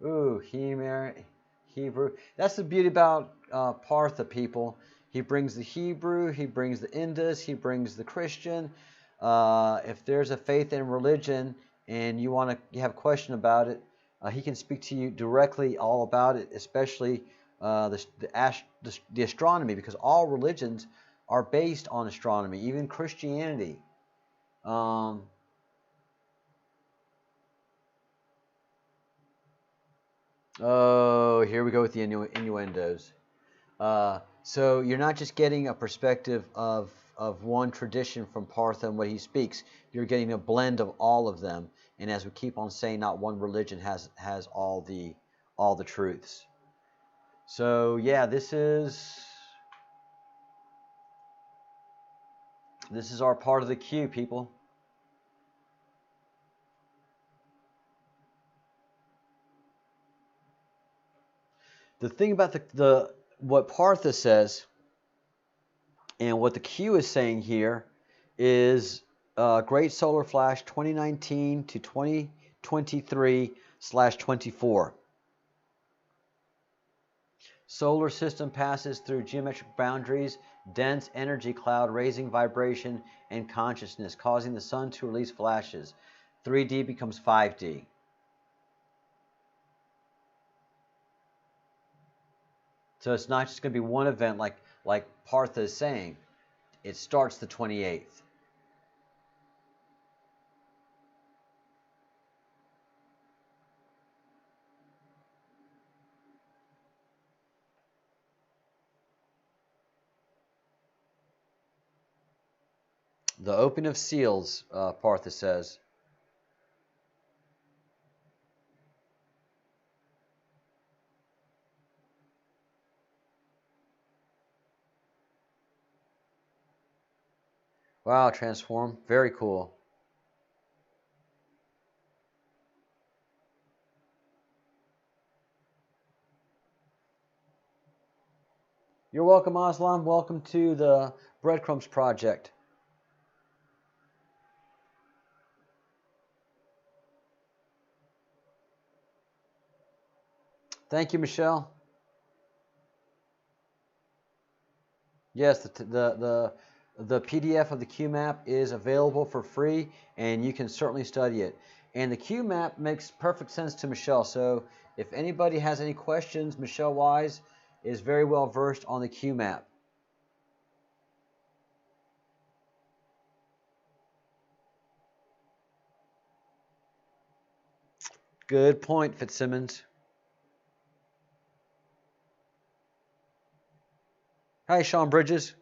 Ooh, Hebrew. That's the beauty about Partha, people. He brings the Hebrew, he brings the Indus, he brings the Christian. If there's a faith in religion and you have a question about it, he can speak to you directly all about it, especially the astronomy, because all religions are based on astronomy, even Christianity. Oh, here we go with the innuendos. So you're not just getting a perspective of one tradition from Partha and what he speaks. You're getting a blend of all of them. And as we keep on saying, not one religion has all the truths. So yeah, this is our part of the queue, people. The thing about what Partha says and what the Q is saying here is Great Solar Flash 2019 to 2023/24. Solar system passes through geometric boundaries, dense energy cloud raising vibration and consciousness, causing the sun to release flashes. 3D becomes 5D. So it's not just going to be one event like Partha is saying. It starts the 28th. The opening of seals, Partha says. Wow, transform. Very cool. You're welcome, Aslam. Welcome to the Breadcrumbs Project. Thank you, Michelle. Yes, the PDF of the QMAP is available for free, and you can certainly study it. And the QMAP makes perfect sense to Michelle. So if anybody has any questions, Michelle Wise is very well versed on the QMAP. Good point, Fitzsimmons. Hi, Sean Bridges.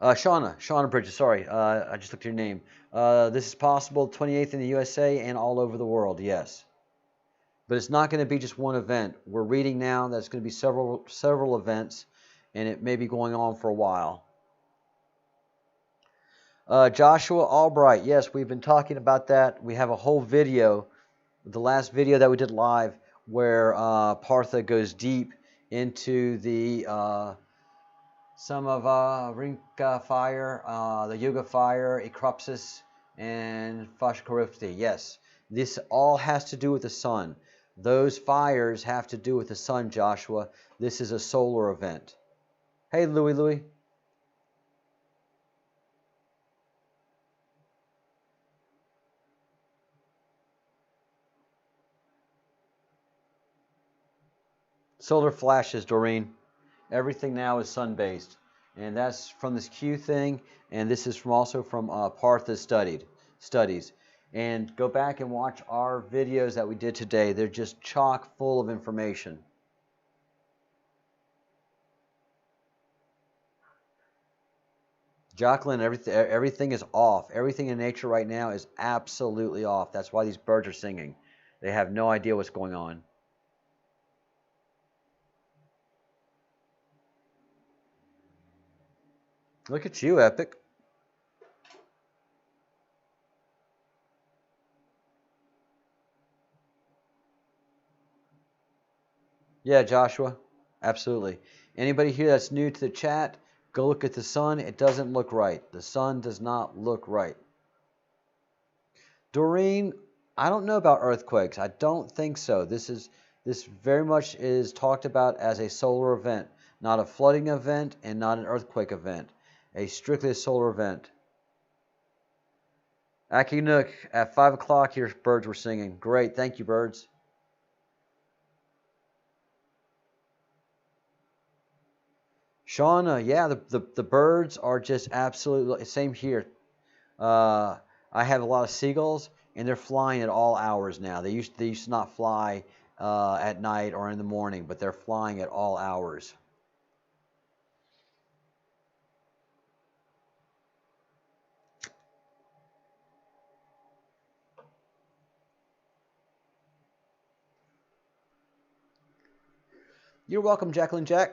Shauna Bridges, sorry. I just looked at your name. This is possible 28th in the USA and all over the world, yes. But it's not going to be just one event. We're reading now that it's going to be several events, and it may be going on for a while. Joshua Albright, yes, we've been talking about that. We have a whole video, the last video that we did live, where Partha goes deep into the some of Rinka fire, the Yuga fire, Ecropsis, and Fashkarifti. Yes, this all has to do with the sun. Those fires have to do with the sun, Joshua. This is a solar event. Hey, Louie. Solar flashes, Doreen. Everything now is sun-based. And that's from this Q thing, and this is also from Partha's studies. And go back and watch our videos that we did today. They're just chock full of information. Jacqueline, everything is off. Everything in nature right now is absolutely off. That's why these birds are singing. They have no idea what's going on. Look at you, Epic. Yeah, Joshua, absolutely. Anybody here that's new to the chat, go look at the sun. It doesn't look right. The sun does not look right. Doreen, I don't know about earthquakes. I don't think so. This very much is talked about as a solar event, not a flooding event and not an earthquake event. Strictly a solar event. Aki Nook, at 5 o'clock here, birds were singing. Great, thank you, birds. Shauna, yeah, the birds are just absolutely same here. I have a lot of seagulls, and they're flying at all hours now. They used to not fly at night or in the morning, but they're flying at all hours. You're welcome, Jacqueline Jack.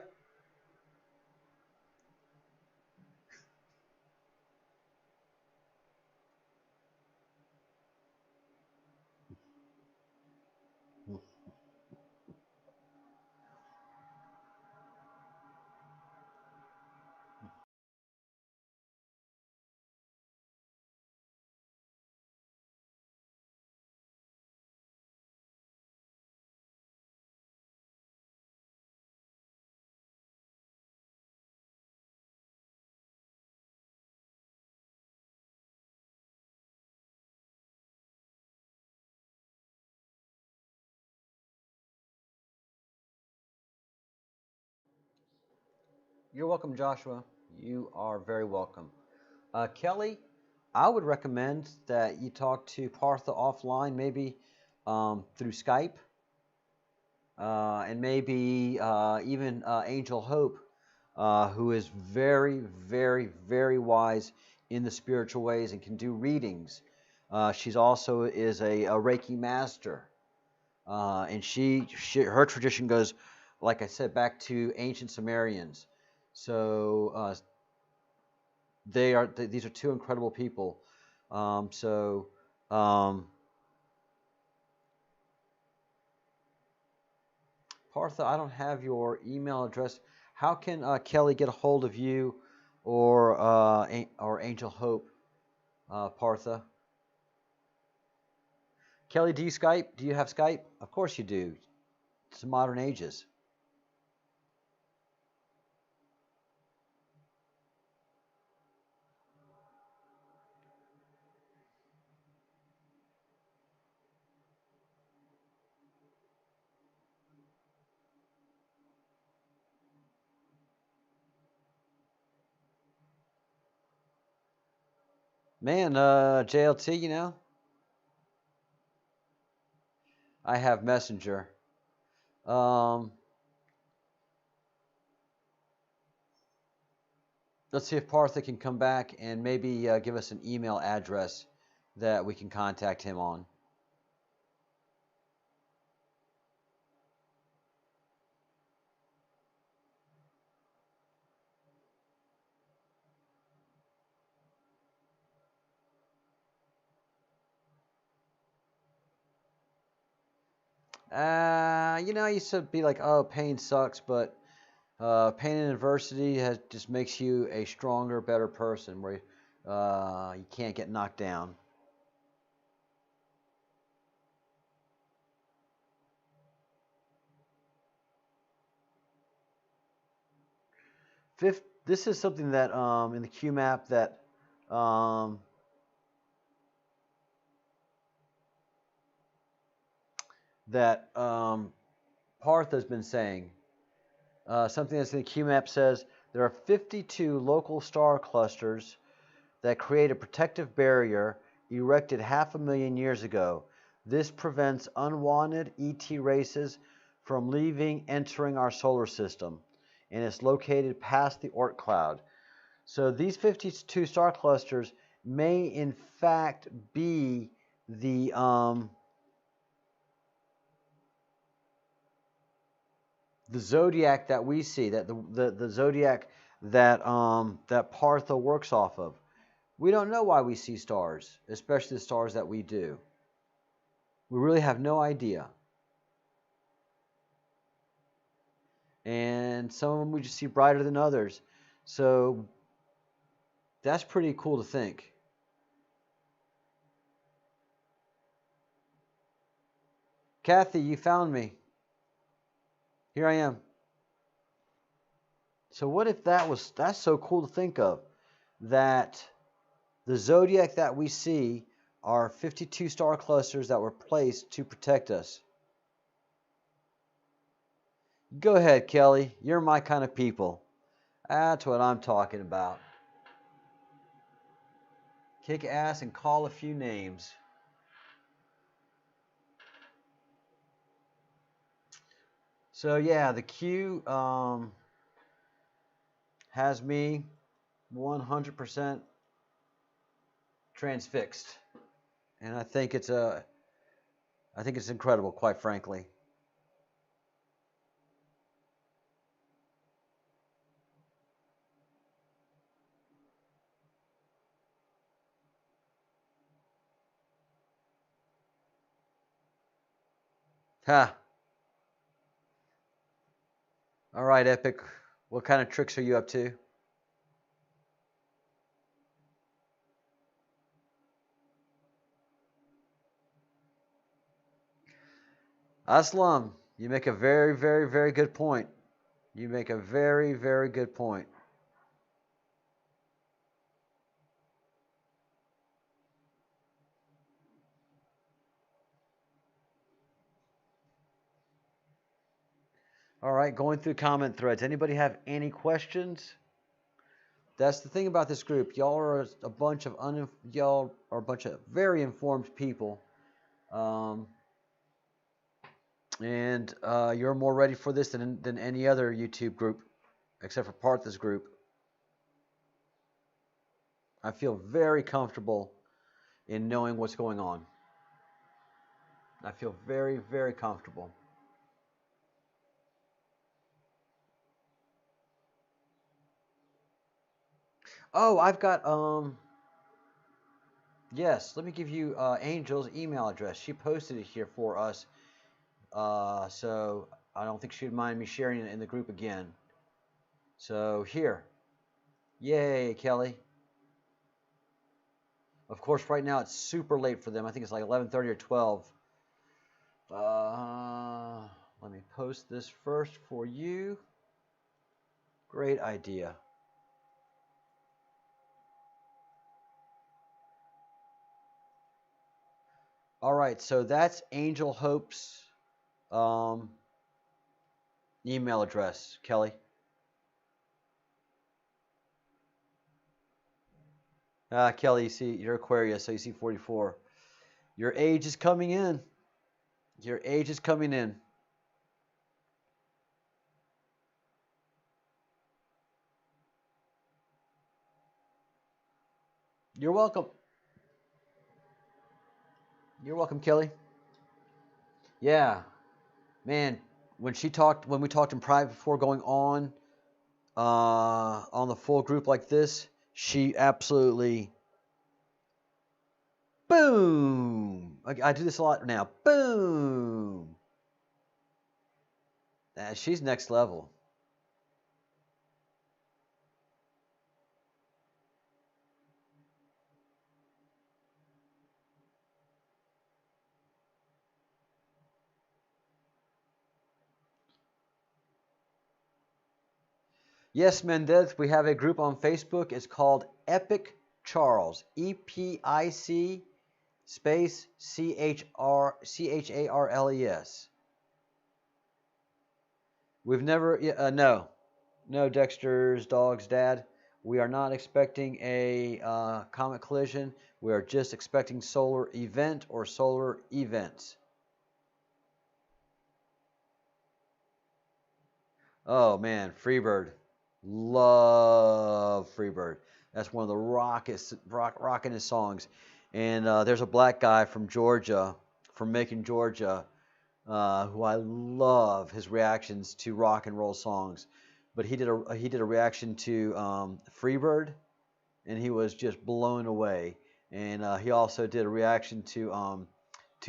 You're welcome, Joshua. You are very welcome. Kelly, I would recommend that you talk to Partha offline, maybe through Skype, and maybe even Angel Hope, who is very, very, very wise in the spiritual ways and can do readings. She's also is a Reiki master, and her tradition goes, like I said, back to ancient Sumerians. So these are two incredible people. Partha, I don't have your email address. How can Kelly get a hold of you or Angel Hope, Partha? Kelly, do you Skype? Do you have Skype? Of course you do. It's the modern ages. Man, JLT, you know, I have Messenger. Um, let's see if Partha can come back and maybe give us an email address that we can contact him on. You know, I used to be like, oh, pain sucks, but pain and adversity just makes you a stronger, better person where you can't get knocked down. This is something that in the Q map that um, Parth has been saying. Something that's in the Q map says there are 52 local star clusters that create a protective barrier erected 500,000 years ago. This prevents unwanted ET races from entering our solar system, and it's located past the Oort cloud. So these 52 star clusters may in fact be the zodiac that we see, that the zodiac that Partha works off of. We don't know why we see stars, especially the stars that we do. We really have no idea. And some of them we just see brighter than others. So that's pretty cool to think. Kathy, you found me. Here I am. So what if that's so cool to think of, that the zodiac that we see are 52 star clusters that were placed to protect us. Go ahead, Kelly. You're my kind of people. That's what I'm talking about. Kick ass and call a few names. So yeah, the Q has me 100% transfixed, and I think it's incredible, quite frankly. Ha! All right, Epic. What kind of tricks are you up to? Aslam, you make a very, very, very good point. You make a very, very good point. All right, going through comment threads. Anybody have any questions? That's the thing about this group. Y'all are a bunch of very informed people, and you're more ready for this than any other YouTube group, except for Partha's group. I feel very comfortable in knowing what's going on. I feel very, very comfortable. Oh, I've got yes, let me give you Angel's email address. She posted it here for us. So I don't think she'd mind me sharing it in the group again. So here. Yay, Kelly. Of course, right now it's super late for them. I think it's like 11:30 or 12. Let me post this first for you. Great idea. All right, so that's Angel Hope's email address, Kelly. Kelly, you see, you're Aquarius, so you see 44. Your age is coming in. Your age is coming in. You're welcome. You're welcome, Kelly. Yeah, man. When we talked in private before going on the full group like this, she absolutely boom. I do this a lot now. Boom. She's next level. Yes, Mendez, we have a group on Facebook. It's called Epic Charles. EPIC space CHARLES. We've never, no, Dexter's dog's dad. We are not expecting a comet collision. We are just expecting solar event or solar events. Oh man, Freebird. Love Freebird. That's one of the rockinest songs. And there's a black guy from Georgia, from Macon, Georgia, who I love his reactions to rock and roll songs. But he did a reaction to Freebird, and he was just blown away. And he also did a reaction to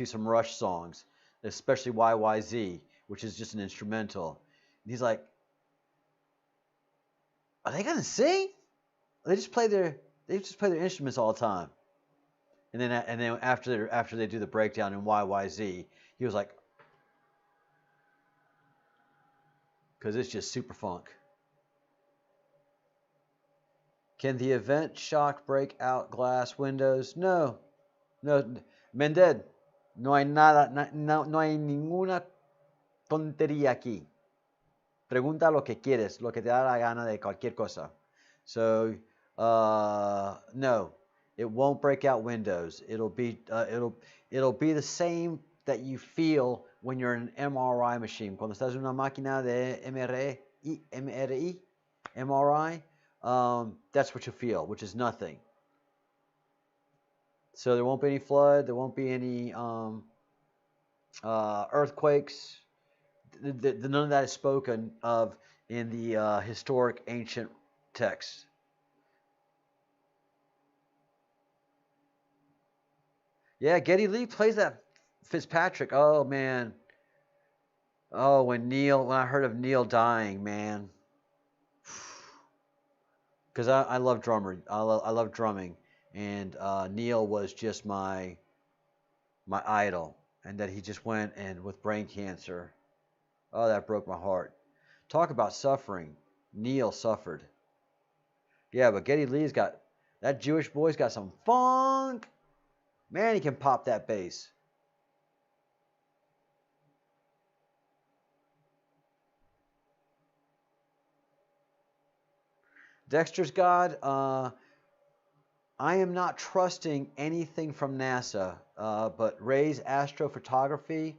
some Rush songs, especially YYZ, which is just an instrumental. And he's like, "Are they gonna sing? They just play their instruments all the time." And then after they do the breakdown in YYZ, he was like, "Because it's just super funk." Can the event shock break out glass windows? No, Mended, no hay nada, no hay ninguna tontería aquí. Pregunta lo que quieres, lo que te da la gana de cualquier cosa. So, no, it won't break out windows. It'll be the same that you feel when you're in an MRI machine. Cuando estás en una máquina de MRI, that's what you feel, which is nothing. So there won't be any flood. There won't be any earthquakes. None of that is spoken of in the historic ancient texts. Yeah, Geddy Lee plays that Fitzpatrick. Oh man. Oh, when I heard of Neil dying, man. Because I love drummer. I love drumming, and Neil was just my idol, and that he just went and with brain cancer. Oh, that broke my heart. Talk about suffering. Neil suffered. Yeah, but Geddy Lee's got that Jewish boy's got some funk. Man, he can pop that bass. Dexter's God. I am not trusting anything from NASA, but Ray's astrophotography.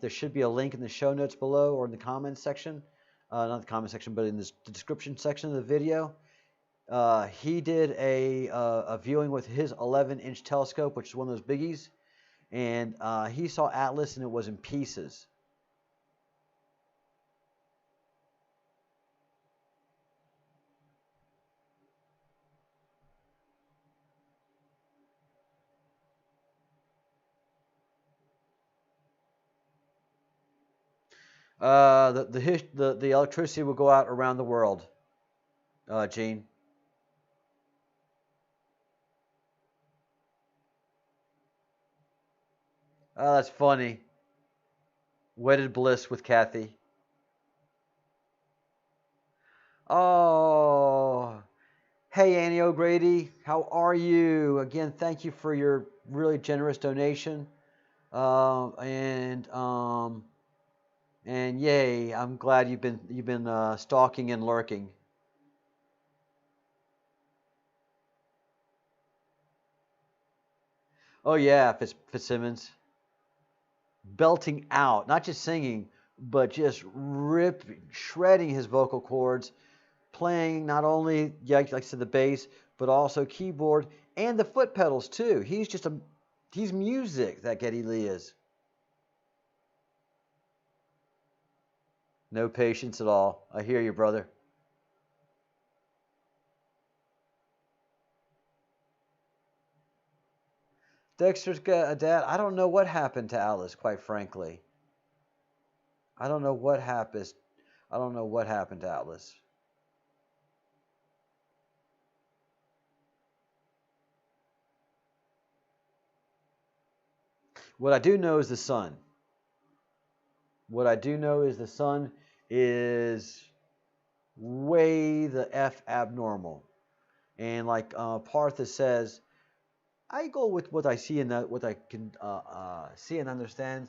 There should be a link in the show notes below or in the comments section. Not the comment section, but in the description section of the video. He did a viewing with his 11-inch telescope, which is one of those biggies, and he saw Atlas, and it was in pieces. The electricity will go out around the world, Gene. Oh, that's funny. Wedded bliss with Kathy. Oh, hey Annie O'Grady, how are you? Again, thank you for your really generous donation. And yay, I'm glad you've been stalking and lurking. Oh yeah, Fitzsimmons belting out, not just singing, but just shredding his vocal cords, playing not only, yeah, like I said, the bass, but also keyboard and the foot pedals too. He's music, that Geddy Lee is. No patience at all. I hear you, brother. Dexter's got a dad. I don't know what happened to Alice, quite frankly. I don't know what happened. I don't know what happened to Atlas. What I do know is the sun. What I do know is the sun is way the F abnormal. And like Partha says, I go with what I see and what I can see and understand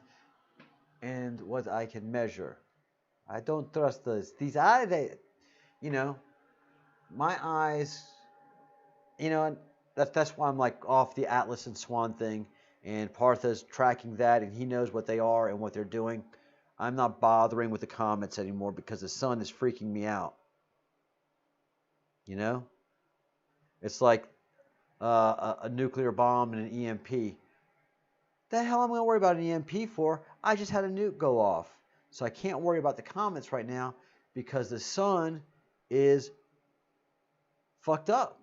and what I can measure. I don't trust these eyes. You know, my eyes. That's why I'm like off the Atlas and Swan thing, and Partha's tracking that, and he knows what they are and what they're doing. I'm not bothering with the comments anymore because the sun is freaking me out. You know, it's like a nuclear bomb and an EMP. The hell am I gonna worry about an EMP for? I just had a nuke go off, so I can't worry about the comments right now because the sun is fucked up.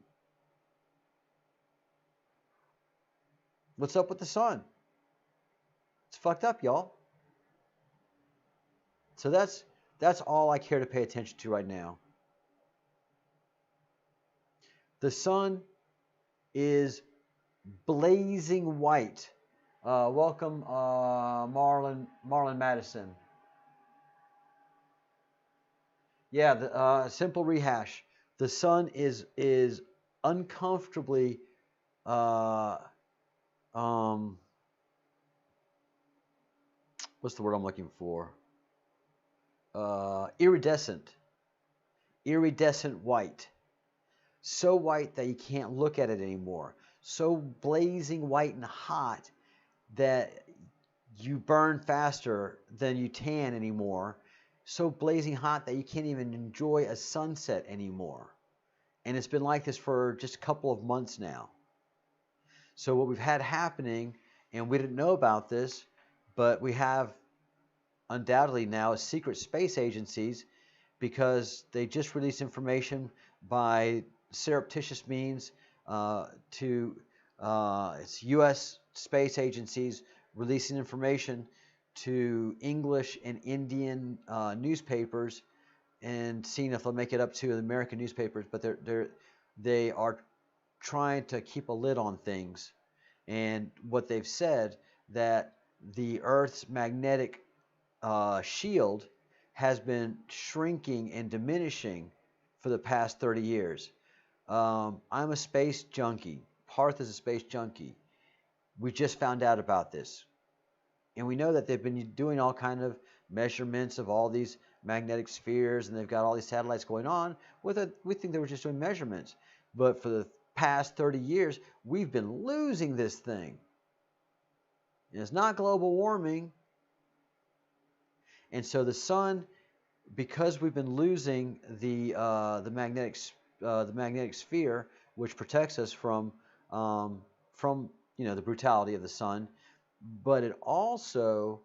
What's up with the sun? It's fucked up, y'all. So that's all I care to pay attention to right now. The sun is blazing white. Welcome, Marlon Madison. Yeah, the simple rehash. The sun is uncomfortably uh, um, what's the word I'm looking for? Iridescent, iridescent white. So white that you can't look at it anymore. So blazing white and hot that you burn faster than you tan anymore. So blazing hot that you can't even enjoy a sunset anymore. And it's been like this for just a couple of months now. So what we've had happening, and we didn't know about this, but we have undoubtedly now is secret space agencies because they just released information by surreptitious means to it's U.S. space agencies releasing information to English and Indian newspapers and seeing if they'll make it up to the American newspapers. But they are trying to keep a lid on things. And what they've said that the Earth's magnetic shield has been shrinking and diminishing for the past 30 years. I'm a space junkie. Parth is a space junkie. We just found out about this. And we know that they've been doing all kind of measurements of all these magnetic spheres, and they've got all these satellites going on. We think they were just doing measurements. But for the past 30 years, we've been losing this thing. And it's not global warming. And so the sun, because we've been losing the magnetic sphere, which protects us from the brutality of the sun, but it also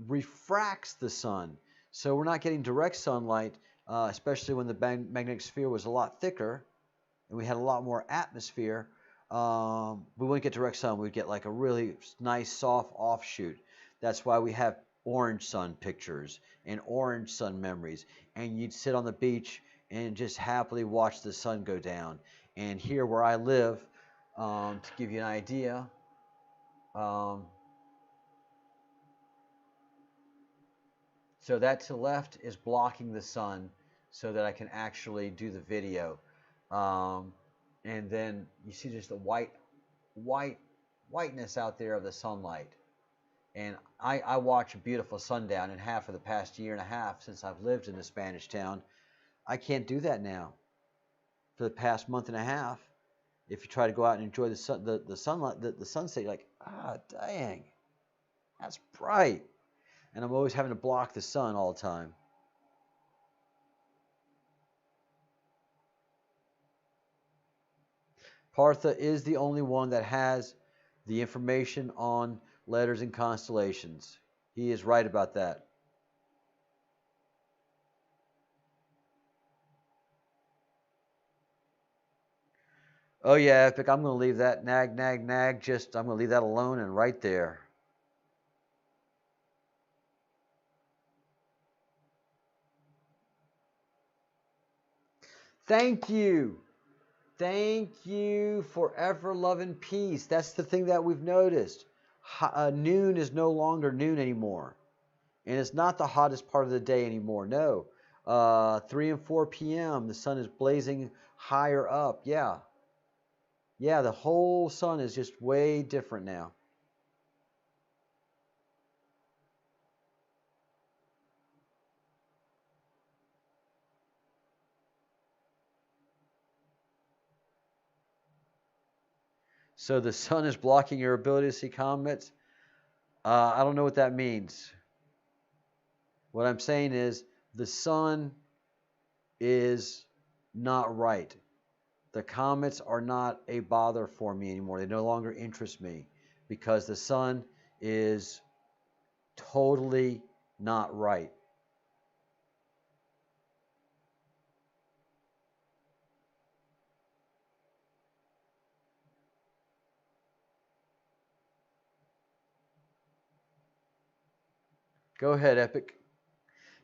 refracts the sun. So we're not getting direct sunlight, especially when the magnetic sphere was a lot thicker and we had a lot more atmosphere. We wouldn't get direct sun. We'd get like a really nice soft offshoot. That's why we have orange sun pictures and orange sun memories. And you'd sit on the beach and just happily watch the sun go down. And here where I live, to give you an idea, so that to the left is blocking the sun so that I can actually do the video. And then you see just the whiteness out there of the sunlight. And I watch a beautiful sundown in half of the past year and a half since I've lived in the Spanish town. I can't do that now. For the past month and a half, if you try to go out and enjoy the sunlight, the sunset, you're like, Ah, dang. That's bright. And I'm always having to block the sun all the time. Partha is the only one that has the information on letters and constellations. He is right about that. Oh yeah, Epic, I'm going to leave that nag, nag, nag, I'm going to leave that alone and right there. Thank you. Thank you for ever love and peace. That's the thing that we've noticed. Noon is no longer noon anymore. And it's not the hottest part of the day anymore. No. 3 and 4 p.m., the sun is blazing higher up. Yeah. Yeah, the whole sun is just way different now. So the sun is blocking your ability to see comets. I don't know what that means. What I'm saying is the sun is not right. The comets are not a bother for me anymore. They no longer interest me because the sun is totally not right. Go ahead, Epic.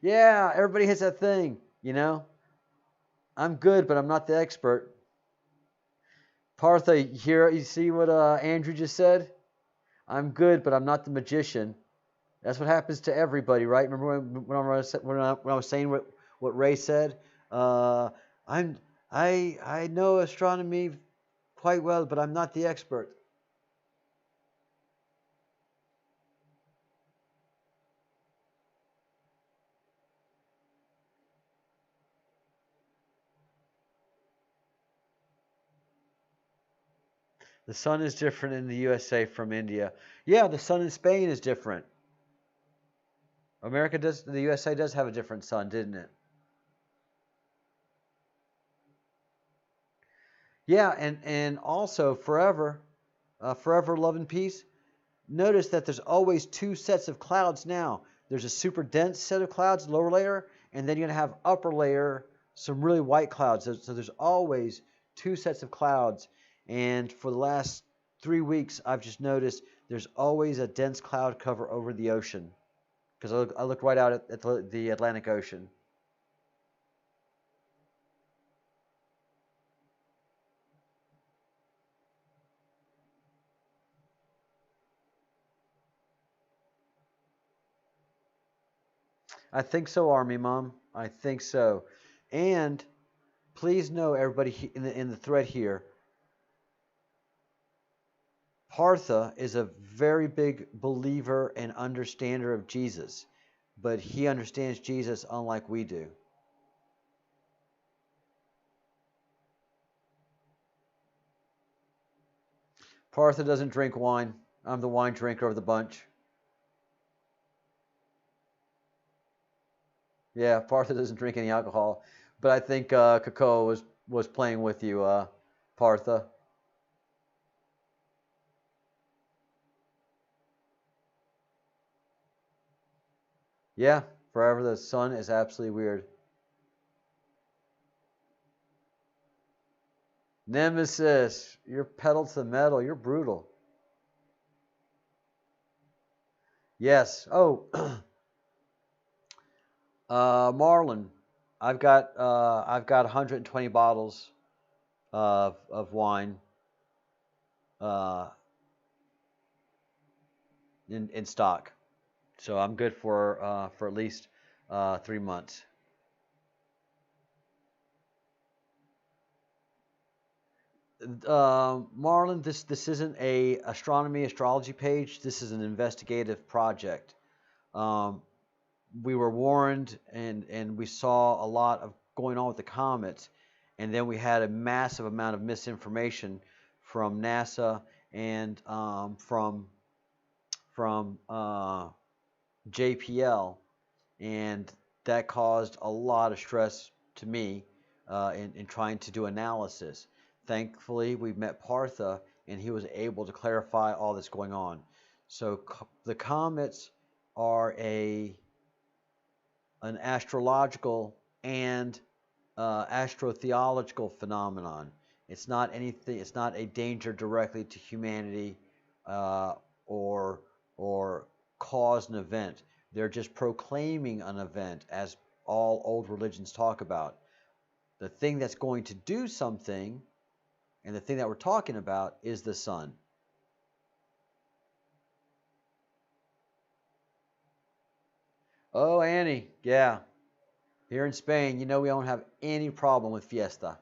Yeah, everybody hits that thing, you know? I'm good, but I'm not the expert. Partha, here, you see what Andrew just said? I'm good, but I'm not the magician. That's what happens to everybody, right? Remember when I was saying what Ray said? I know astronomy quite well, but I'm not the expert. The sun is different in the USA from India. Yeah, the sun in Spain is different. The USA does have a different sun, didn't it? Yeah, and also forever love and peace. Notice that there's always two sets of clouds now. There's a super dense set of clouds, lower layer, and then you're gonna have upper layer, some really white clouds. So there's always two sets of clouds. And for the last 3 weeks, I've just noticed there's always a dense cloud cover over the ocean. Because I look right out at the Atlantic Ocean. I think so, Army Mom. I think so. And please know, everybody in the thread here, Partha is a very big believer and understander of Jesus, but he understands Jesus unlike we do. Partha doesn't drink wine. I'm the wine drinker of the bunch. Yeah, Partha doesn't drink any alcohol, but I think Kakao was playing with you, Partha. Yeah, forever the sun is absolutely weird. Nemesis, you're pedal to the metal. You're brutal. Yes. Oh, Marlon, I've got 120 bottles of wine uh, in stock, so I'm good for at least 3 months. Marlon, this isn't a astronomy astrology page. This is an investigative project. Um, we were warned, and we saw a lot of going on with the comets, and then we had a massive amount of misinformation from NASA and from JPL, and that caused a lot of stress to me in trying to do analysis. Thankfully, we met Partha, and he was able to clarify all that's going on. So the comets are an astrological and astrotheological phenomenon. It's not anything. It's not a danger directly to humanity, uh, or or cause an event. They're just proclaiming an event, as all old religions talk about. The thing that's going to do something, and the thing that we're talking about, is the sun. Oh, Annie, yeah. Here in Spain, we don't have any problem with fiesta.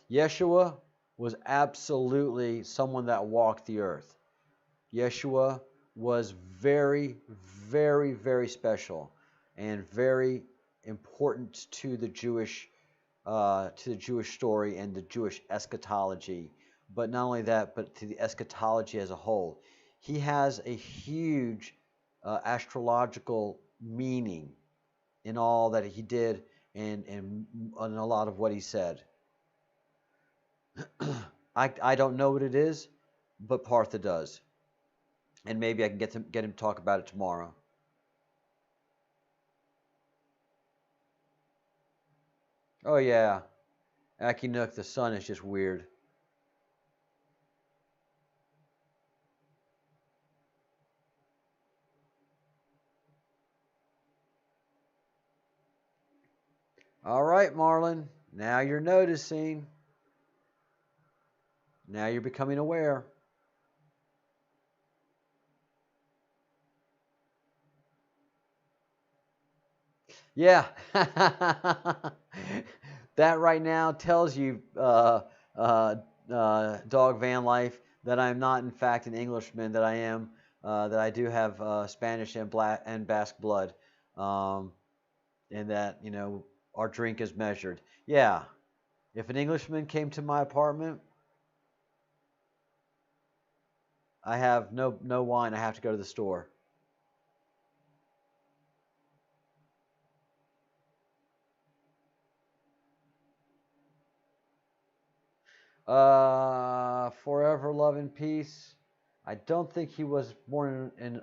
Yeshua was absolutely someone that walked the earth. Yeshua was very, very, very special and very important to the Jewish story and the Jewish eschatology. But not only that, but to the eschatology as a whole. He has a huge astrological meaning in all that he did and in a lot of what he said. I don't know what it is, but Partha does, and maybe I can get him to talk about it tomorrow. Oh yeah, Akinook, the sun is just weird. All right, Marlon. Now you're noticing. Now you're becoming aware. Yeah. That right now tells you, Dog Van Life, that I'm not, in fact, an Englishman, that I do have Spanish and Basque blood, um, and that, our drink is measured. Yeah. If an Englishman came to my apartment, I have no wine. I have to go to the store. Forever love and peace. I don't think he was born in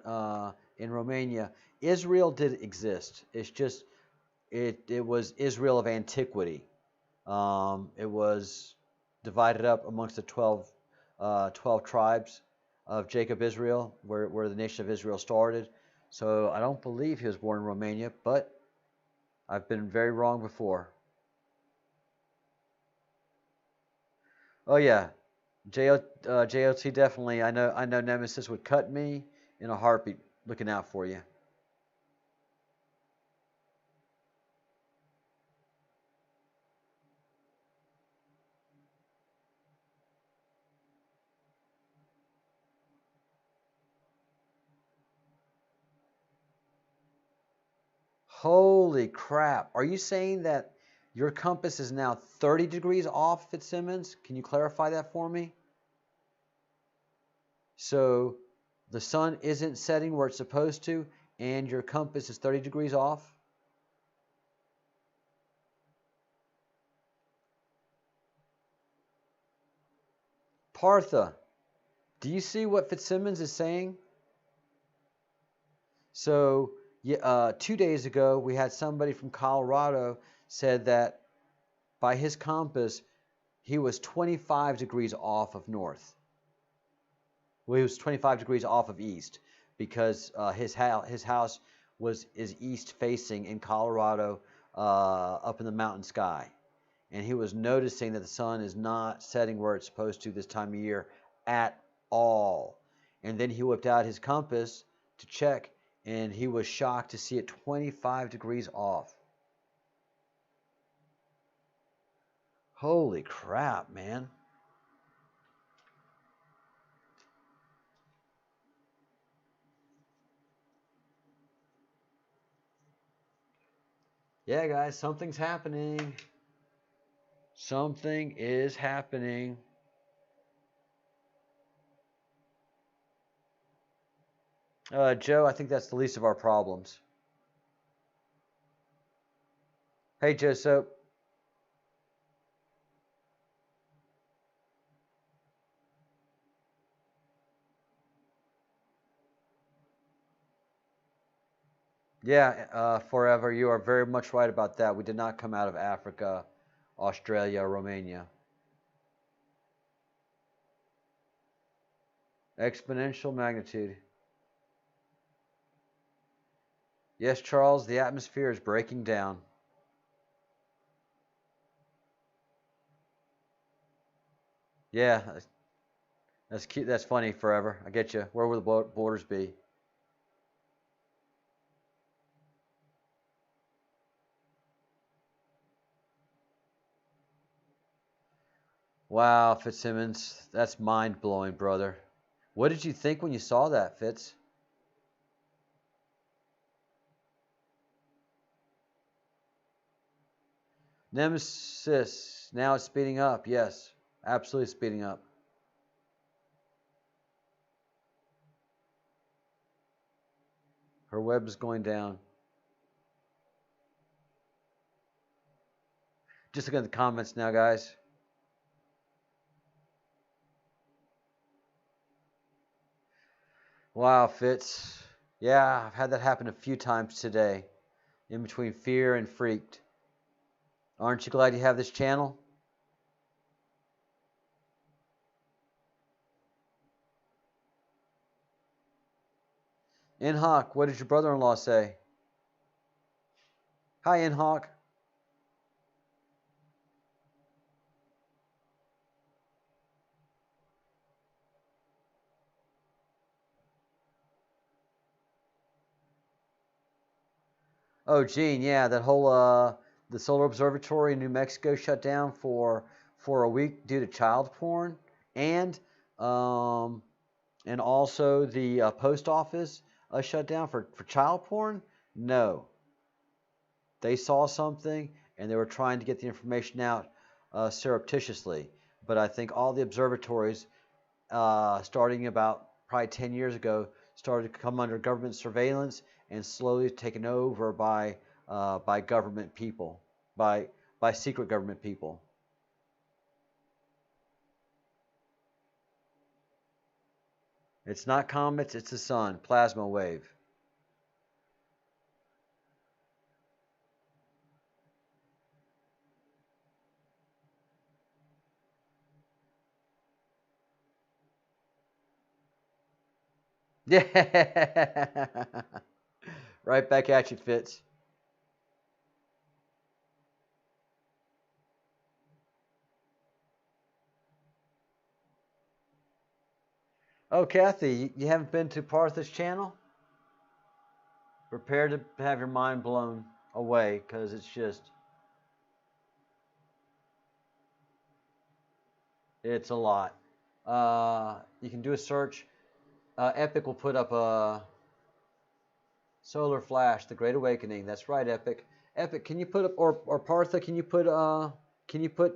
Romania. Israel did exist. It's just it was Israel of antiquity. It was divided up amongst the 12 tribes of Jacob Israel, where the nation of Israel started. So I don't believe he was born in Romania, but I've been very wrong before. Oh yeah, JOT definitely. I know Nemesis would cut me in a heartbeat, looking out for you. Holy crap! Are you saying that your compass is now 30 degrees off, Fitzsimmons? Can you clarify that for me? So the sun isn't setting where it's supposed to, and your compass is 30 degrees off? Partha, do you see what Fitzsimmons is saying? So, yeah, 2 days ago, we had somebody from Colorado said that by his compass, he was 25 degrees off of north. Well, he was 25 degrees off of east because his house is east facing in Colorado, up in the mountain sky, and he was noticing that the sun is not setting where it's supposed to this time of year at all. And then he whipped out his compass to check, and he was shocked to see it 25 degrees off. Holy crap, man. Yeah, guys, something's happening. Something is happening. Joe, I think that's the least of our problems. Hey, Joe Soap. Yeah, forever. You are very much right about that. We did not come out of Africa, Australia, or Romania. Exponential magnitude. Yes, Charles, the atmosphere is breaking down. Yeah, that's cute. That's funny. Forever. I get you. Where will the borders be? Wow, Fitzsimmons, that's mind blowing, brother. What did you think when you saw that, Fitz? Nemesis. Now it's speeding up. Yes, absolutely speeding up. Her web is going down. Just look at the comments now, guys. Wow, Fitz. Yeah, I've had that happen a few times today, in between fear and freaked. Aren't you glad you have this channel? Inhawk, what did your brother-in-law say? Hi, Inhawk. Oh, Gene, yeah, that whole the solar observatory in New Mexico shut down for a week due to child porn, and um, and also the post office shut down for child porn. No, they saw something and they were trying to get the information out surreptitiously. But I think all the observatories, starting about probably 10 years ago, started to come under government surveillance and slowly taken over by government people, by secret government people. It's not comets, it's the sun, plasma wave. Yeah, right back at you, Fitz. Oh, Kathy, you haven't been to Partha's channel? Prepare to have your mind blown away because it's a lot. You can do a search. Epic will put up a Solar Flash, The Great Awakening. That's right, Epic. Epic, can you put up, or Partha, can you put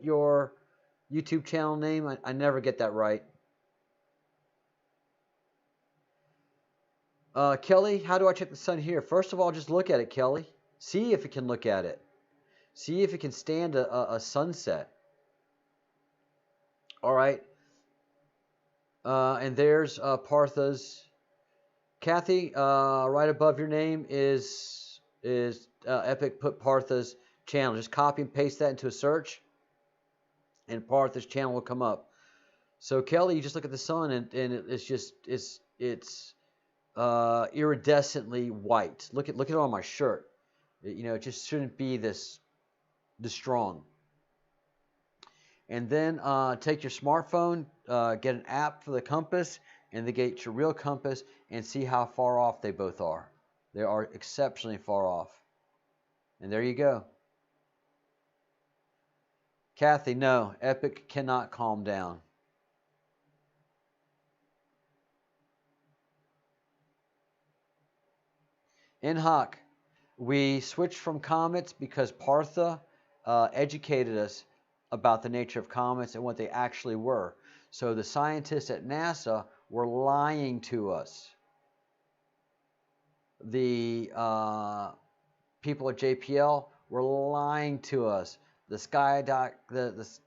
your YouTube channel name? I never get that right. Kelly, how do I check the sun here? First of all, just look at it, Kelly. See if it can look at it. See if it can stand a sunset. All right. And there's Partha's. Kathy, right above your name is Epic put Partha's channel. Just copy and paste that into a search, and Partha's channel will come up. So Kelly, you just look at the sun, and it's just it's iridescently white. Look at it on my shirt. It just shouldn't be this strong. And then take your smartphone, get an app for the compass, and then get your real compass and see how far off they both are. They are exceptionally far off. And there you go. Kathy, no, Epic cannot calm down. Inhawk, We switched from comets because Partha educated us about the nature of comets and what they actually were. So the scientists at NASA were lying to us. The people at JPL were lying to us. The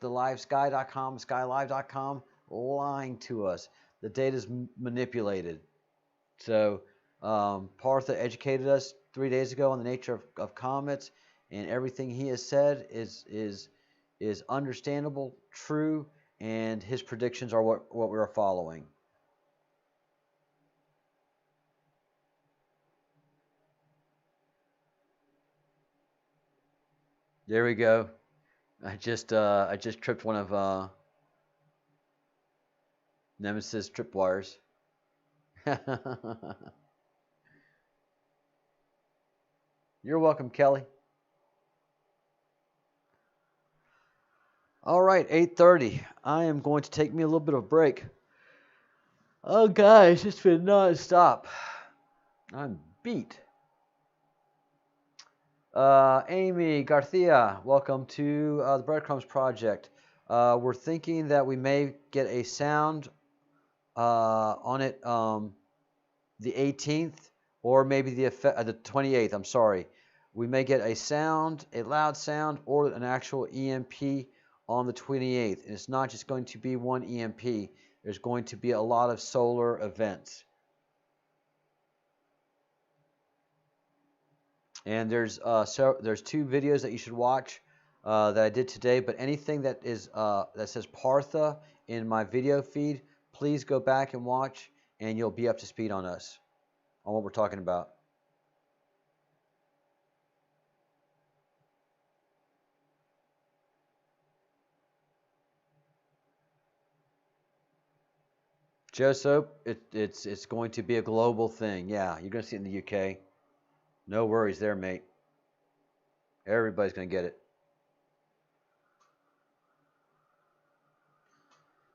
livesky.com, skylive.com, lying to us. The data is manipulated. So Partha educated us 3 days ago on the nature of comets, and everything he has said is understandable, true, and his predictions are what we are following. There we go. I just tripped one of Nemesis tripwires. You're welcome, Kelly. All right, 8:30. I am going to take me a little bit of a break. Oh, guys, it's been non-stop. I'm beat. Amy Garcia, welcome to the Breadcrumbs Project. We're thinking that we may get a sound on it the 18th or maybe the 28th. I'm sorry. We may get a sound, a loud sound, or an actual EMP on the 28th. And it's not just going to be one EMP. There's going to be a lot of solar events. And there's two videos that you should watch that I did today. But anything that is that says Partha in my video feed, please go back and watch, and you'll be up to speed on us, on what we're talking about. Joseph, it's going to be a global thing. Yeah, you're going to see it in the UK. No worries there, mate. Everybody's going to get it.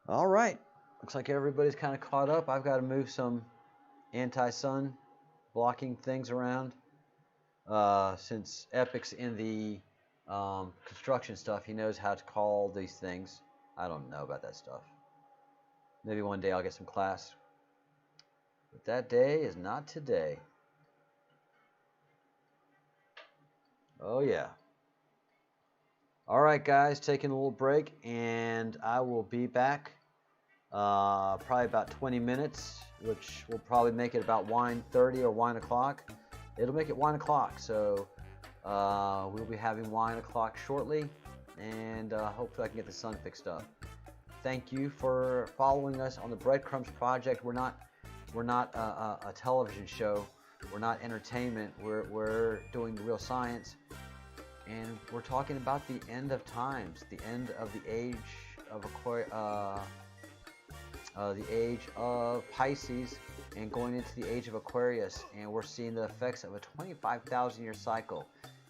All right. Looks like everybody's kind of caught up. I've got to move some anti-sun blocking things around. Since Epic's in the construction stuff, he knows how to call these things. I don't know about that stuff. Maybe one day I'll get some class. But that day is not today. Oh, yeah. All right, guys, taking a little break, and I will be back probably about 20 minutes, which will probably make it about 1:30 or 1 o'clock. It'll make it 1 o'clock, so we'll be having 1 o'clock shortly, and hopefully I can get the sun fixed up. Thank you for following us on the Breadcrumbs Project. We're not a television show. We're not entertainment. We're doing real science, and we're talking about the end of times, the end of the age of the age of Pisces, and going into the age of Aquarius. And we're seeing the effects of a 25,000-year cycle.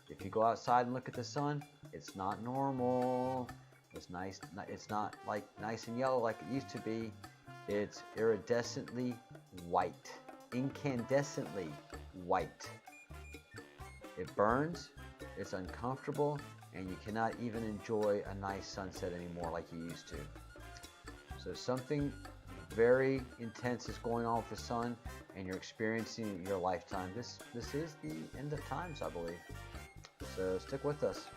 If you go outside and look at the sun, it's not normal. It's nice. It's not like nice and yellow like it used to be. It's iridescently white, incandescently white. It burns, it's uncomfortable, and you cannot even enjoy a nice sunset anymore like you used to. So something very intense is going on with the sun, and you're experiencing it in your lifetime. This is the end of times, I believe. So stick with us.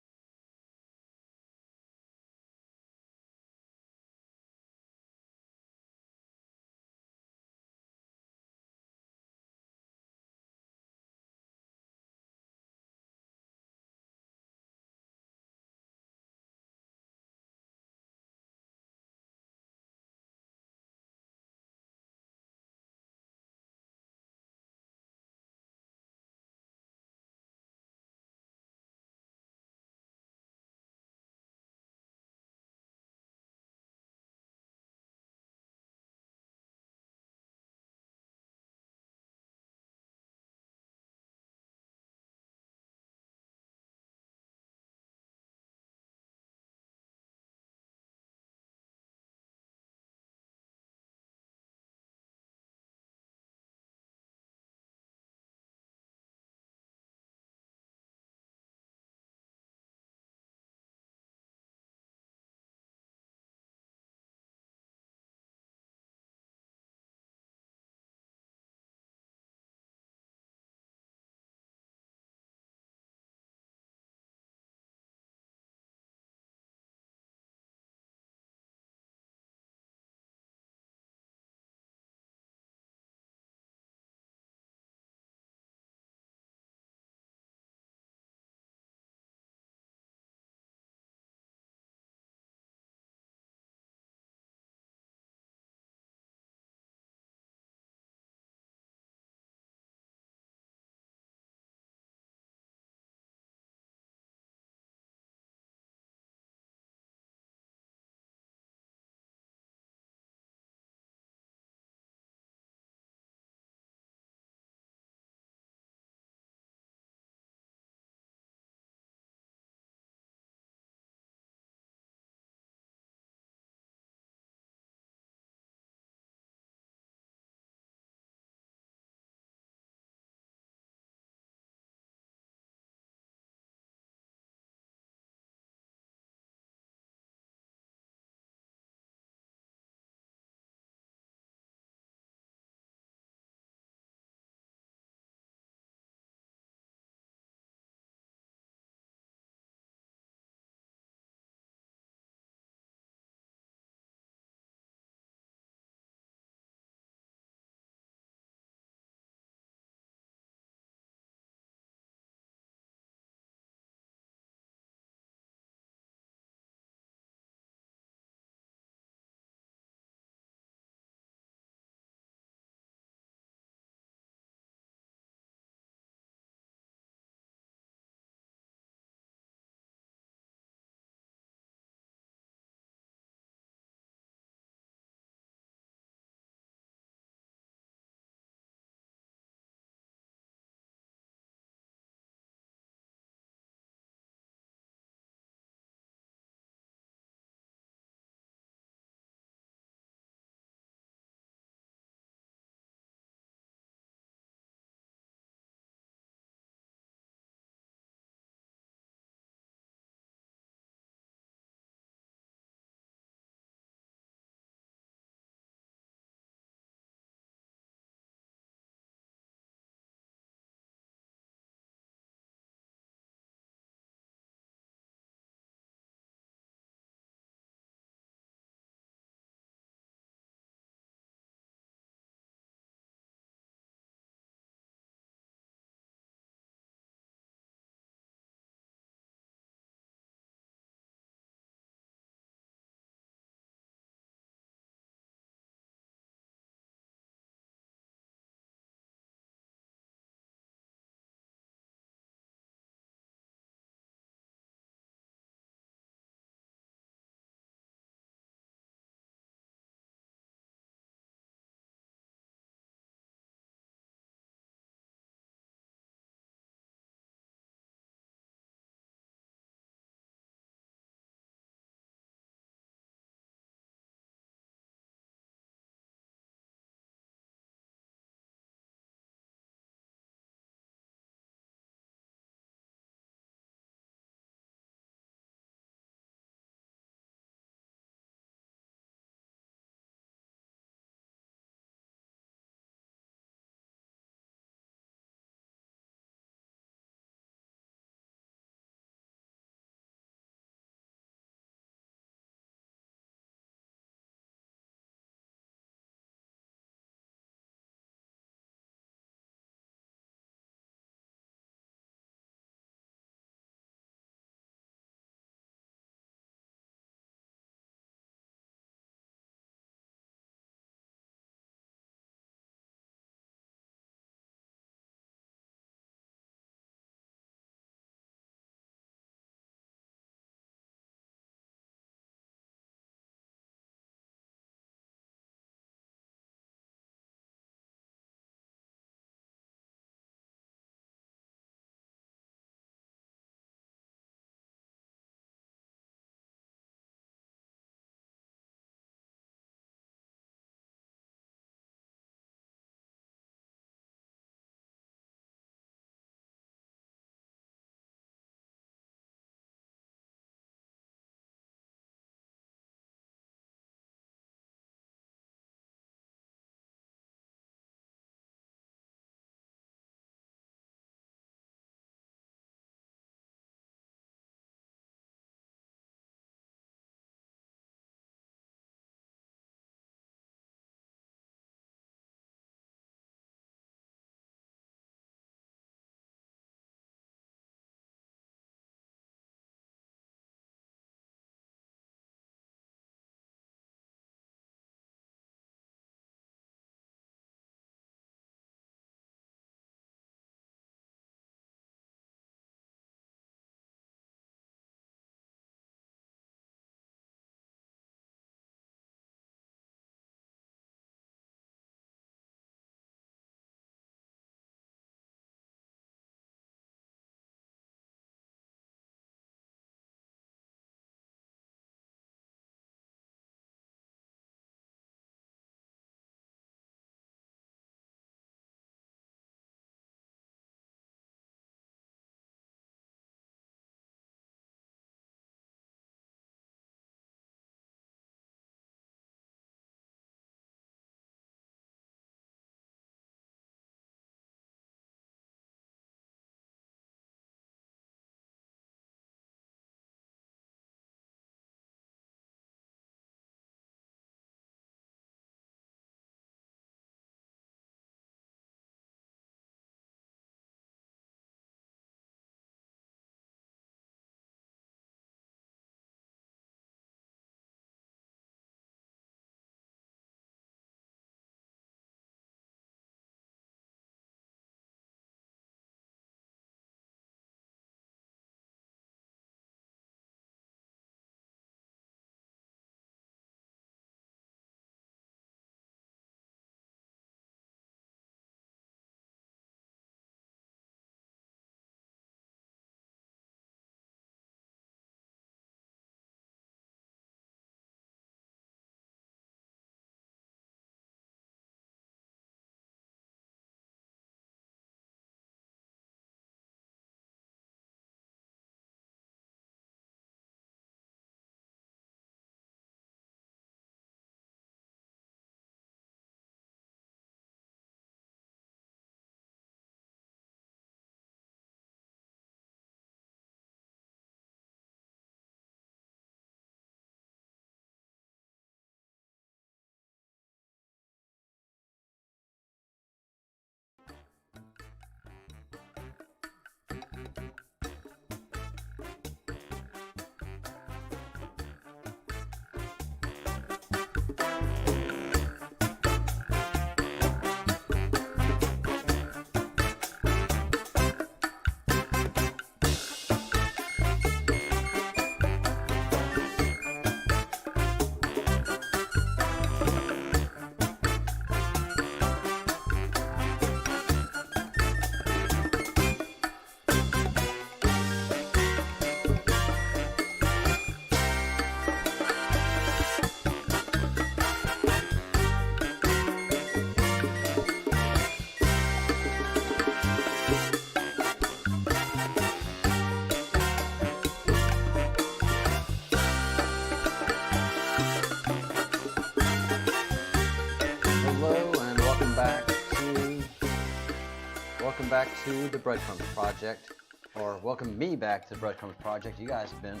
back to the Breadcrumbs Project, or welcome me back to the Breadcrumbs Project. You guys have been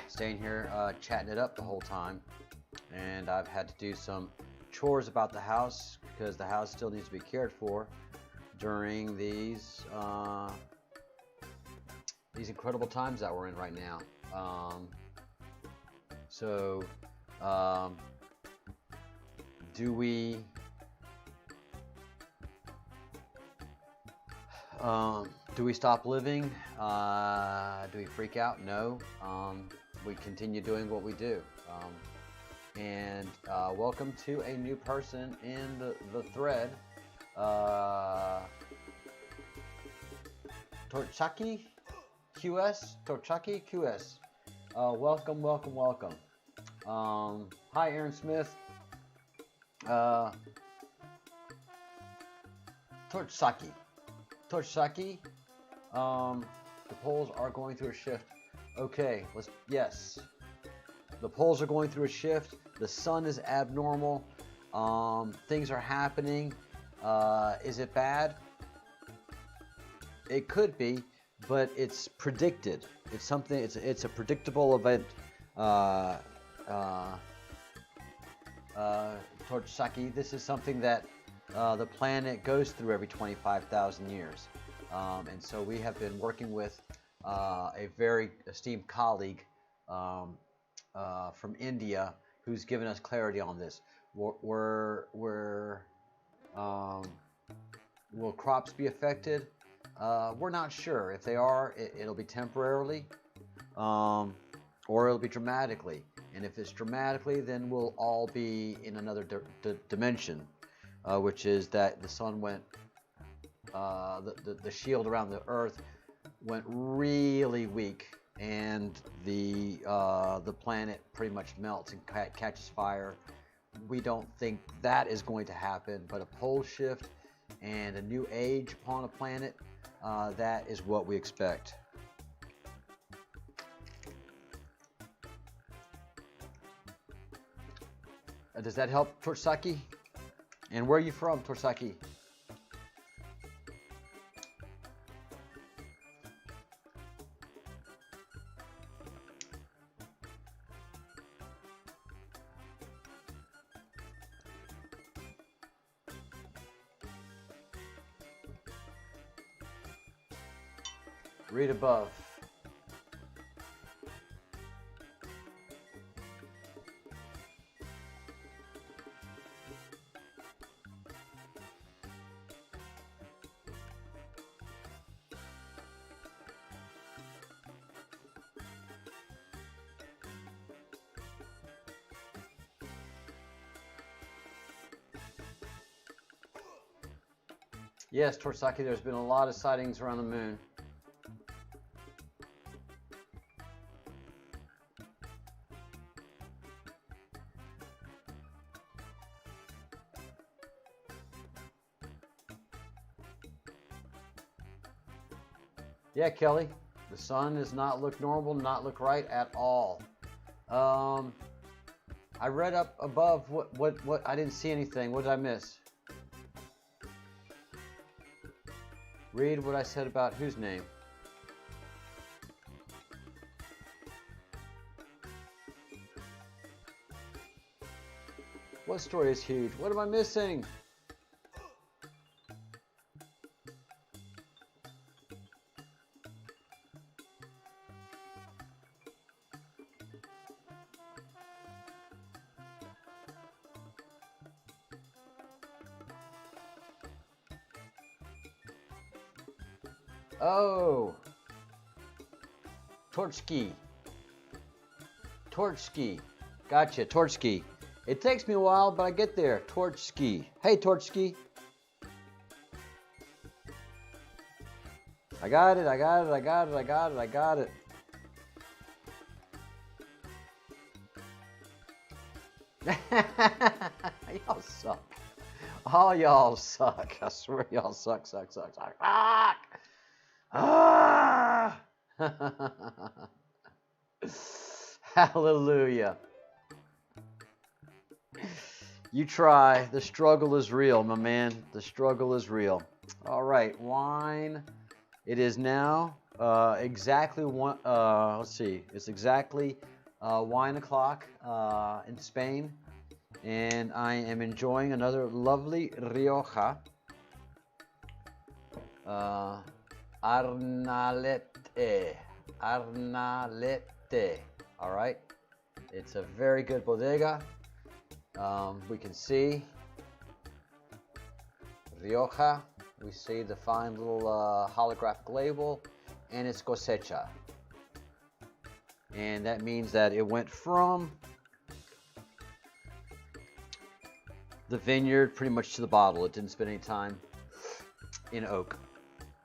staying here chatting it up the whole time, and I've had to do some chores about the house because the house still needs to be cared for during these incredible times that we're in right now. Do we stop living? Do we freak out? No. We continue doing what we do. And welcome to a new person in the thread. Torchaki QS? Torchaki QS. Welcome. Hi, Aaron Smith. Torchaki. The polls are going through a shift. Okay, yes. The polls are going through a shift. The sun is abnormal. Things are happening. Is it bad? It could be, but it's predicted. It's something. It's a predictable event. Torchsaki, this is something that the planet goes through every 25,000 years. And so we have been working with a very esteemed colleague from India who's given us clarity on this. Will crops be affected? We're not sure. If they are, it'll be temporarily, or it'll be dramatically. And if it's dramatically, then we'll all be in another dimension, which is that the sun went, the shield around the Earth went really weak, and the planet pretty much melts and catches fire. We don't think that is going to happen, but a pole shift and a new age upon a planet, that is what we expect. Does that help, Torsaki? And where are you from, Torsaki? Read above. Yes, Torsaki, there's been a lot of sightings around the moon. Yeah, Kelly, the sun does not look normal, not look right at all. I read up above what I didn't see anything. What did I miss? Read what I said about whose name? What story is huge? What am I missing? Oh, Torchski. Gotcha, Torchski. It takes me a while, but I get there. Torchski. Hey, Torchski. I got it. Y'all suck. All y'all suck. I swear y'all suck. Ah! Ah! Hallelujah. You try. The struggle is real, my man. The struggle is real. All right, wine. It is now exactly one. Let's see. It's exactly wine o'clock in Spain, and I am enjoying another lovely Rioja. Arnalete. Arnalete. All right. It's a very good bodega. We can see Rioja. We see the fine little holographic label, and it's cosecha. And that means that it went from the vineyard pretty much to the bottle. It didn't spend any time in oak.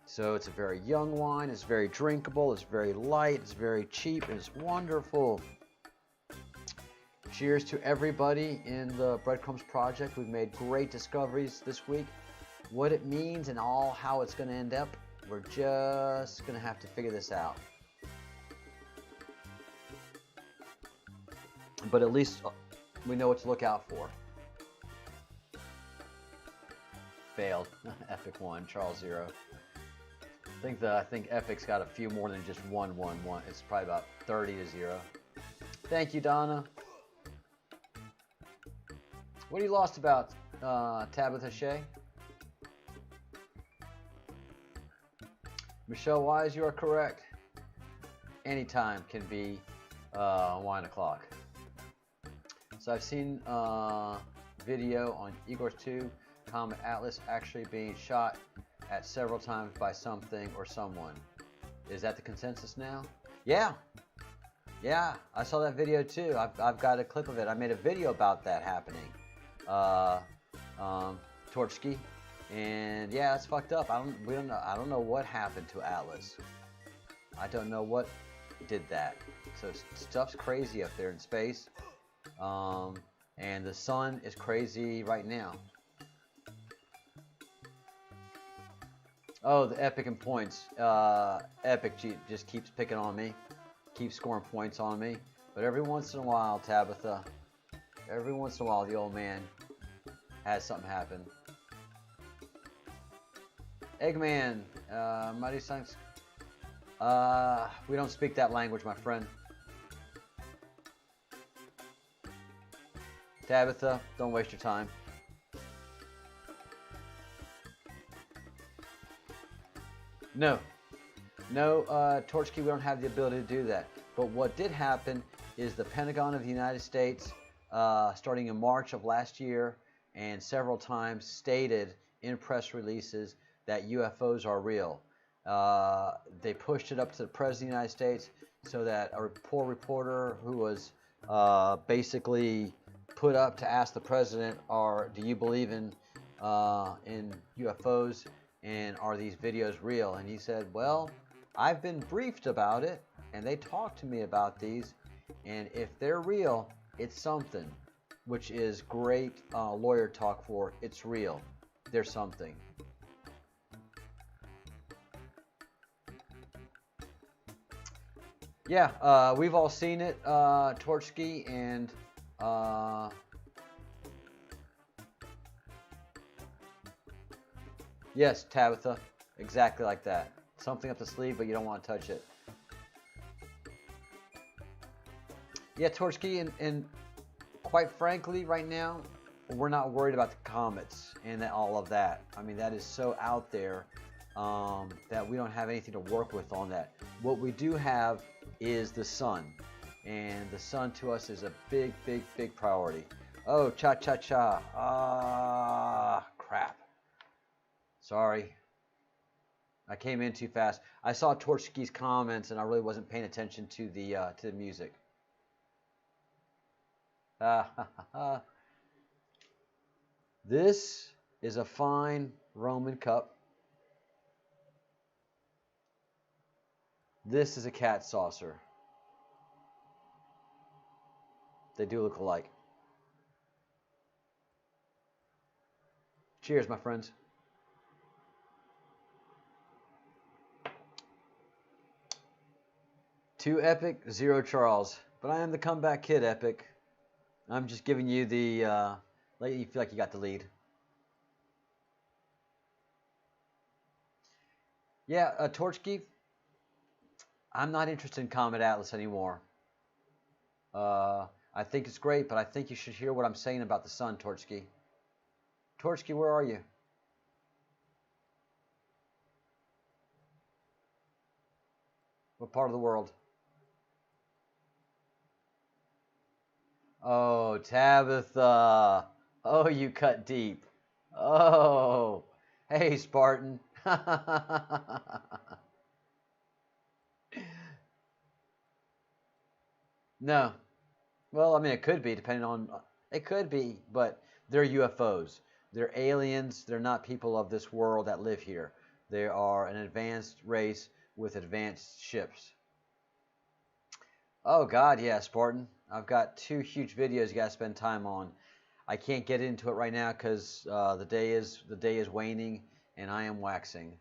So it's a very young wine. It's very drinkable. It's very light. It's very cheap. It's wonderful. Cheers to everybody in the Breadcrumbs Project. We've made great discoveries this week. What it means and all how it's going to end up, we're just going to have to figure this out. But at least we know what to look out for. Failed. Epic 1, Charles 0. I think Epic's got a few more than just 1, 1, 1. It's probably about 30 to 0. Thank you, Donna. What are you lost about, Tabitha Shea? Michelle Wise, you are correct. Anytime can be wine o'clock. So I've seen video on Igor's 2 Comet Atlas actually being shot at several times by something or someone. Is that the consensus now? Yeah. Yeah, I saw that video too. I've got a clip of it. I made a video about that happening. Torchki. And yeah, it's fucked up. I don't know what happened to Atlas. I don't know what did that. So stuff's crazy up there in space. And the sun is crazy right now. Oh, the Epic and points. Epic just keeps picking on me. Keeps scoring points on me. But every once in a while, Tabitha, every once in a while, the old man has something happen. Eggman, Mighty Science. We don't speak that language, my friend. Tabitha, don't waste your time. No, Torchkey, we don't have the ability to do that. But what did happen is the Pentagon of the United States, starting in March of last year, and several times stated in press releases that UFOs are real. They pushed it up to the President of the United States so that a poor reporter who was basically put up to ask the President, do you believe in UFOs, and are these videos real? And he said, well, I've been briefed about it, and they talked to me about these, and if they're real, it's something, which is great lawyer talk for it's real. There's something. Yeah, we've all seen it, Torchki, and yes, Tabitha, exactly like that. Something up the sleeve, but you don't want to touch it. Yeah, Torchki, and quite frankly, right now, we're not worried about the comets and all of that. I mean, that is so out there that we don't have anything to work with on that. What we do have is the sun, and the sun to us is a big, big, big priority. Oh, cha-cha-cha. Ah, crap. Sorry. I came in too fast. I saw Torchki's comments, and I really wasn't paying attention to the music. This is a fine Roman cup. This is a cat saucer. They do look alike. Cheers, my friends. Two Epic, 0 Charles. But I am the comeback kid, Epic. I'm just giving you the, let you feel like you got the lead. Yeah, Torchkey, I'm not interested in Comet Atlas anymore. I think it's great, but I think you should hear what I'm saying about the sun, Torchkey. Torchkey, where are you? What part of the world? Oh, Tabitha. Oh, you cut deep. Oh, hey, Spartan. No. Well, I mean, it could be, depending on. It could be, but they're UFOs. They're aliens. They're not people of this world that live here. They are an advanced race with advanced ships. Oh God, yeah, Spartan. I've got two huge videos you gotta spend time on. I can't get into it right now because the day is waning and I am waxing.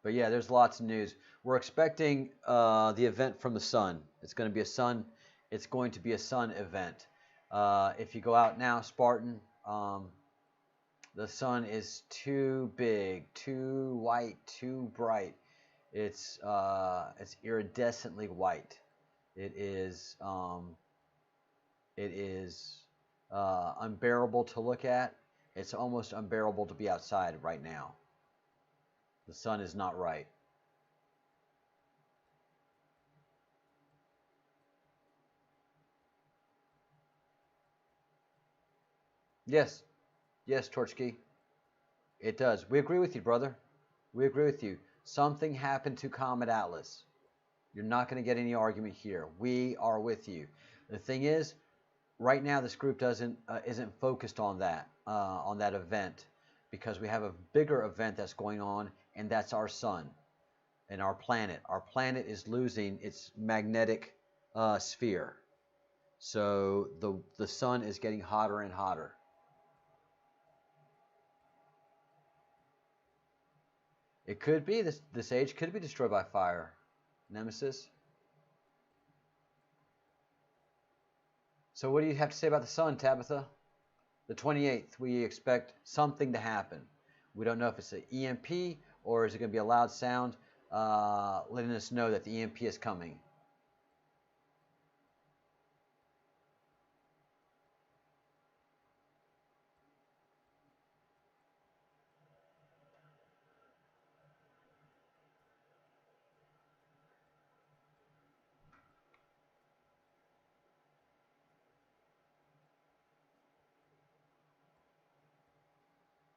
But yeah, there's lots of news. We're expecting the event from the sun. It's going to be a sun. It's going to be a sun event. If you go out now, Spartan, the sun is too big, too white, too bright. It's iridescently white. It is unbearable to look at. It's almost unbearable to be outside right now. The sun is not right. Yes, yes, Torchkey. It does. We agree with you, brother. We agree with you. Something happened to Comet Atlas. You're not going to get any argument here. We are with you. The thing is, right now this group isn't focused on that event, because we have a bigger event that's going on, and that's our sun and our planet. Our planet is losing its magnetic sphere, so the sun is getting hotter and hotter. It could be this age could be destroyed by fire, Nemesis. So what do you have to say about the sun, Tabitha? The 28th, we expect something to happen. We don't know if it's an EMP or is it going to be a loud sound letting us know that the EMP is coming.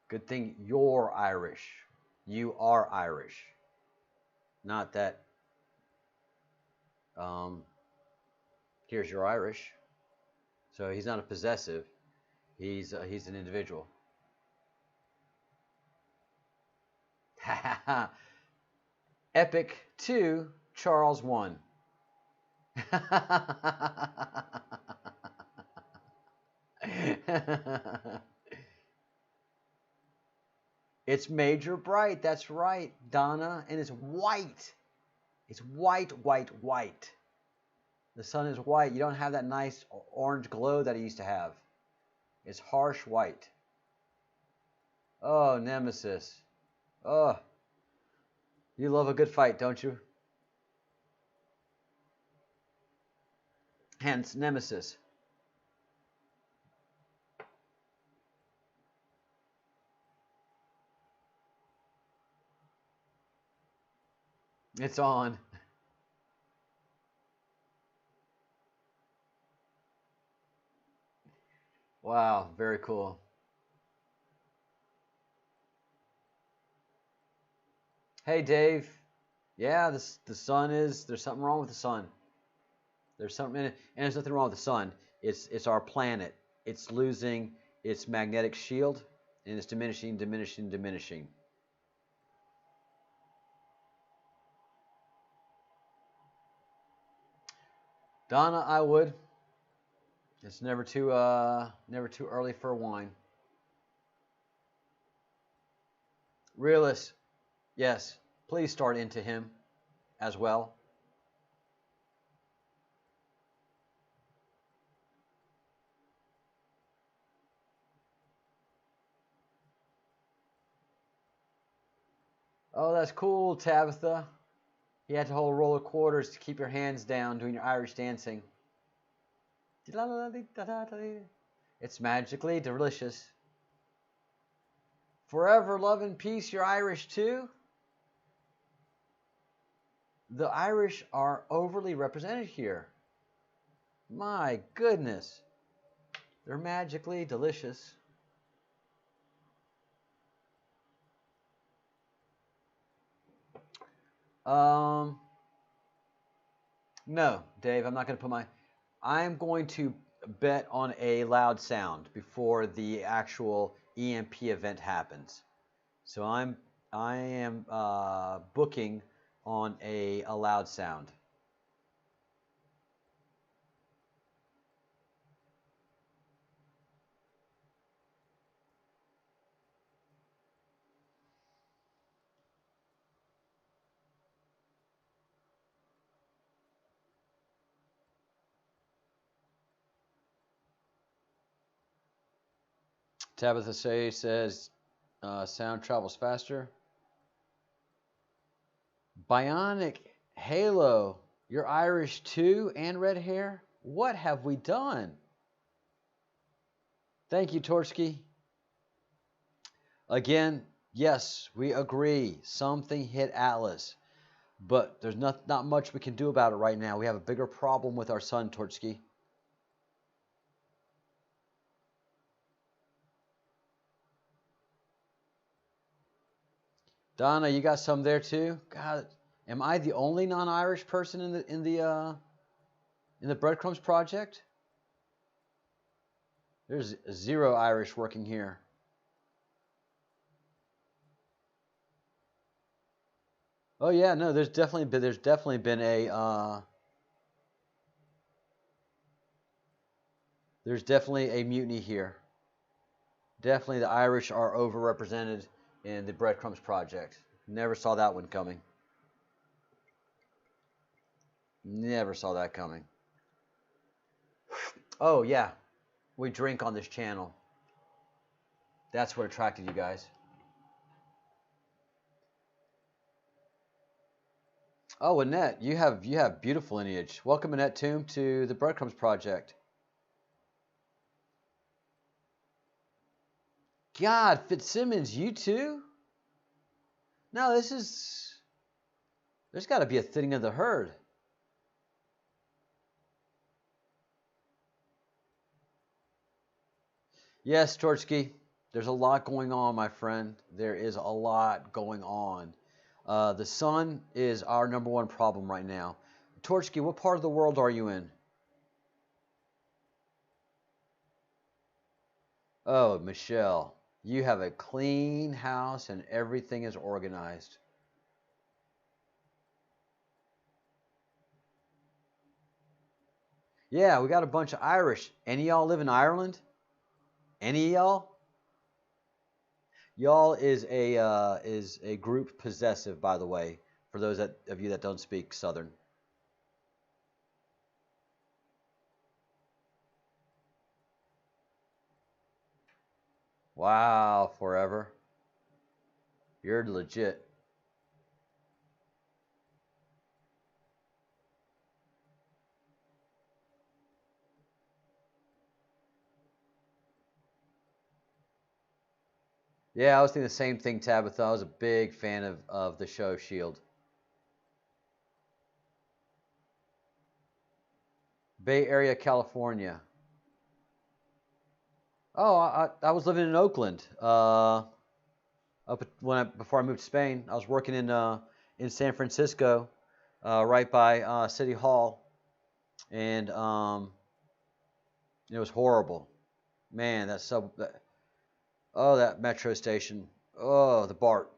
Good thing you're Irish. You are Irish. Not that, um, here's your Irish. So he's not a possessive. He's an individual. Epic 2, Charles 1. It's major bright. That's right, Donna. And it's white. It's white, white, white. The sun is white. You don't have that nice orange glow that it used to have. It's harsh white. Oh, Nemesis. Oh, you love a good fight, don't you? Hence, Nemesis. It's on. Wow, very cool. Hey, Dave. Yeah, the sun is. There's something wrong with the sun. There's something in it, and there's nothing wrong with the sun. It's our planet. It's losing its magnetic shield, and it's diminishing, diminishing, diminishing. Donna, I would. It's never too early for a wine. Realist, yes. Please start into him as well. Oh, that's cool, Tabitha. You had to hold a roll of quarters to keep your hands down doing your Irish dancing. It's magically delicious. Forever love and peace, you're Irish too? The Irish are overly represented here. My goodness. They're magically delicious. Um, no, Dave, I'm not going to put my. I'm going to bet on a loud sound before the actual EMP event happens. So I am booking on a loud sound. Tabitha Say says sound travels faster. Bionic Halo, you're Irish too and red hair? What have we done? Thank you, Torsky. Again, yes, we agree. Something hit Atlas. But there's not much we can do about it right now. We have a bigger problem with our son, Tortsky. Donna, you got some there too? God, am I the only non-Irish person in the Breadcrumbs project? There's zero Irish working here. Oh yeah, no, there's definitely been a there's definitely a mutiny here. Definitely the Irish are overrepresented in the Breadcrumbs project. Never saw that one coming. Never saw that coming. Oh yeah, we drink on this channel. That's what attracted you guys. Oh, Annette, you have beautiful lineage. Welcome, Annette Tomb, to the Breadcrumbs Project. God, Fitzsimmons, you too? No, there's got to be a thinning of the herd. Yes, Torchky, there's a lot going on, my friend. There is a lot going on. The sun is our number one problem right now. Torchky, what part of the world are you in? Oh, Michelle, you have a clean house and everything is organized. Yeah, we got a bunch of Irish. Any of y'all live in Ireland? Any of y'all? Y'all is a group possessive, by the way, for those of you that don't speak Southern. Wow, forever. You're legit. Yeah, I was thinking the same thing, Tabitha. I was a big fan of the show Shield. Bay Area, California. Oh, I was living in Oakland. Before I moved to Spain, I was working in San Francisco, right by City Hall, and it was horrible. Man, that metro station. Oh, the BART.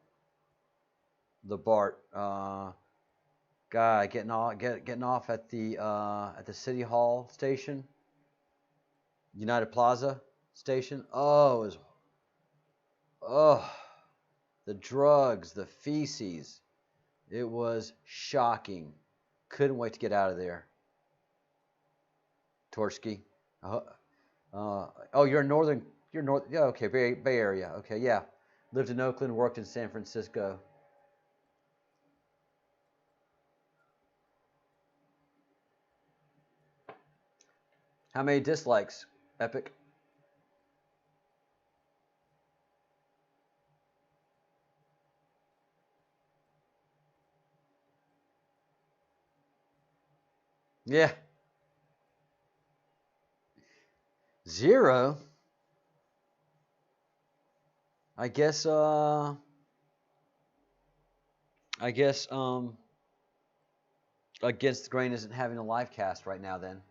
Guy getting off at the City Hall station, United Plaza station. Oh, the drugs, the feces. It was shocking. Couldn't wait to get out of there. Torsky. Oh, you're northern. You're north. Yeah, okay, Bay Area. Okay, yeah. Lived in Oakland, worked in San Francisco. How many dislikes, Epic? Yeah. 0? I guess Against the Grain isn't having a live cast right now then.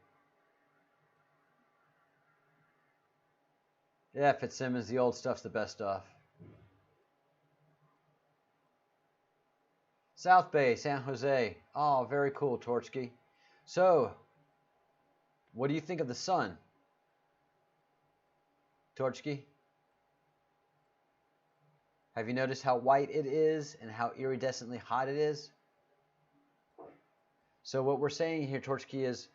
Yeah, Fitzsimmons, the old stuff's the best stuff. South Bay, San Jose. Oh, very cool, Torchkey. So, what do you think of the sun, Torchkey? Have you noticed how white it is and how iridescently hot it is? So what we're saying here, Torchkey, is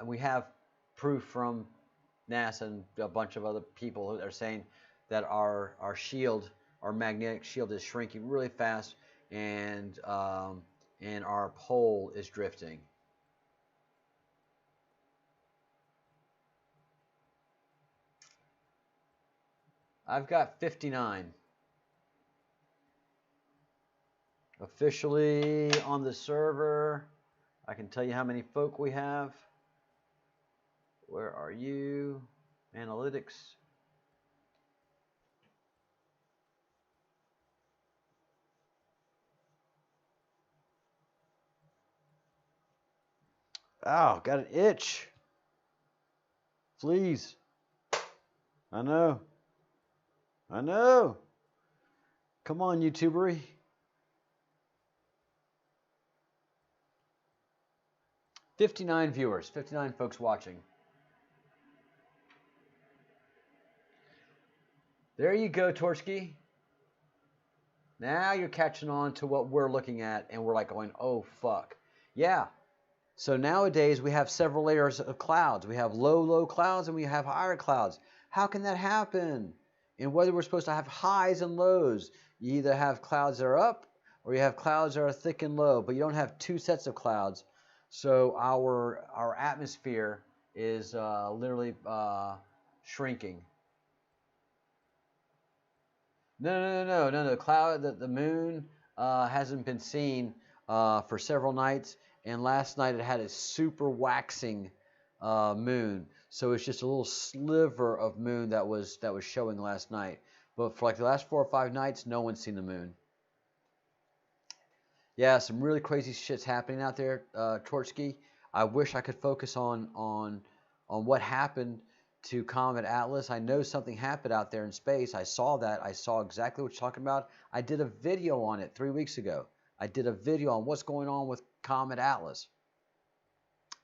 we have proof from NASA and a bunch of other people that are saying that our shield, our magnetic shield, is shrinking really fast, and our pole is drifting. I've got 59. Officially on the server, I can tell you how many folk we have. Where are you? Analytics. Oh, got an itch. Fleas. I know. I know. Come on, YouTubery. $59 viewers, 59 folks watching. There you go, Torchkey. Now you're catching on to what we're looking at, and we're like going, oh, fuck. Yeah. So nowadays we have several layers of clouds. We have low clouds, and we have higher clouds. How can that happen? And whether we're supposed to have highs and lows, you either have clouds that are up, or you have clouds that are thick and low, but you don't have two sets of clouds. So our atmosphere is literally shrinking. No. The moon hasn't been seen for several nights, and last night it had a super waxing moon. So it's just a little sliver of moon that was showing last night. But for like the last 4 or 5 nights, no one's seen the moon. Yeah, some really crazy shit's happening out there, Torchkey. I wish I could focus on what happened to Comet Atlas. I know something happened out there in space. I saw that. I saw exactly what you're talking about. I did a video on it 3 weeks ago. I did a video on what's going on with Comet Atlas.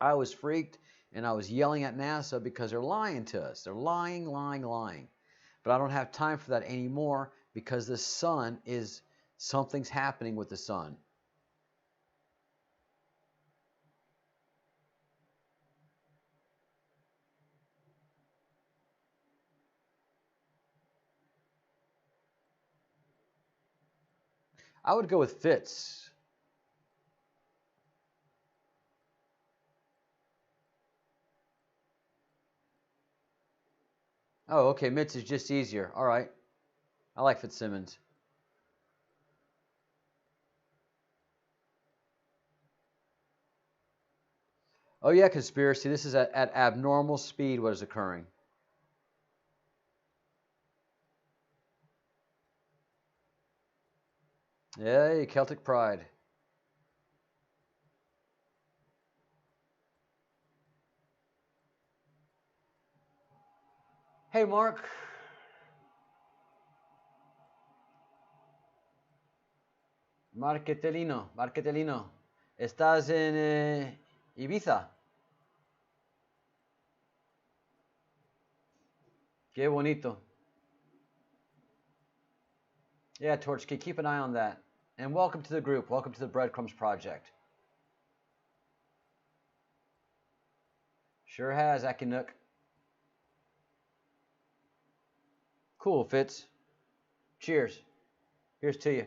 I was freaked, and I was yelling at NASA because they're lying to us. They're lying. But I don't have time for that anymore because the sun is, something's happening with the sun. I would go with Fitz. Oh, okay. Mitz is just easier. All right. I like Fitzsimmons. Oh, yeah, conspiracy. This is at abnormal speed what is occurring. Yay, Celtic pride. Hey, Mark. Marquetelino. ¿Estás en Ibiza? Qué bonito. Yeah, Torchkey, keep an eye on that. And welcome to the group. Welcome to the Breadcrumbs Project. Sure has, Akinuk. Cool, Fitz. Cheers. Here's to you.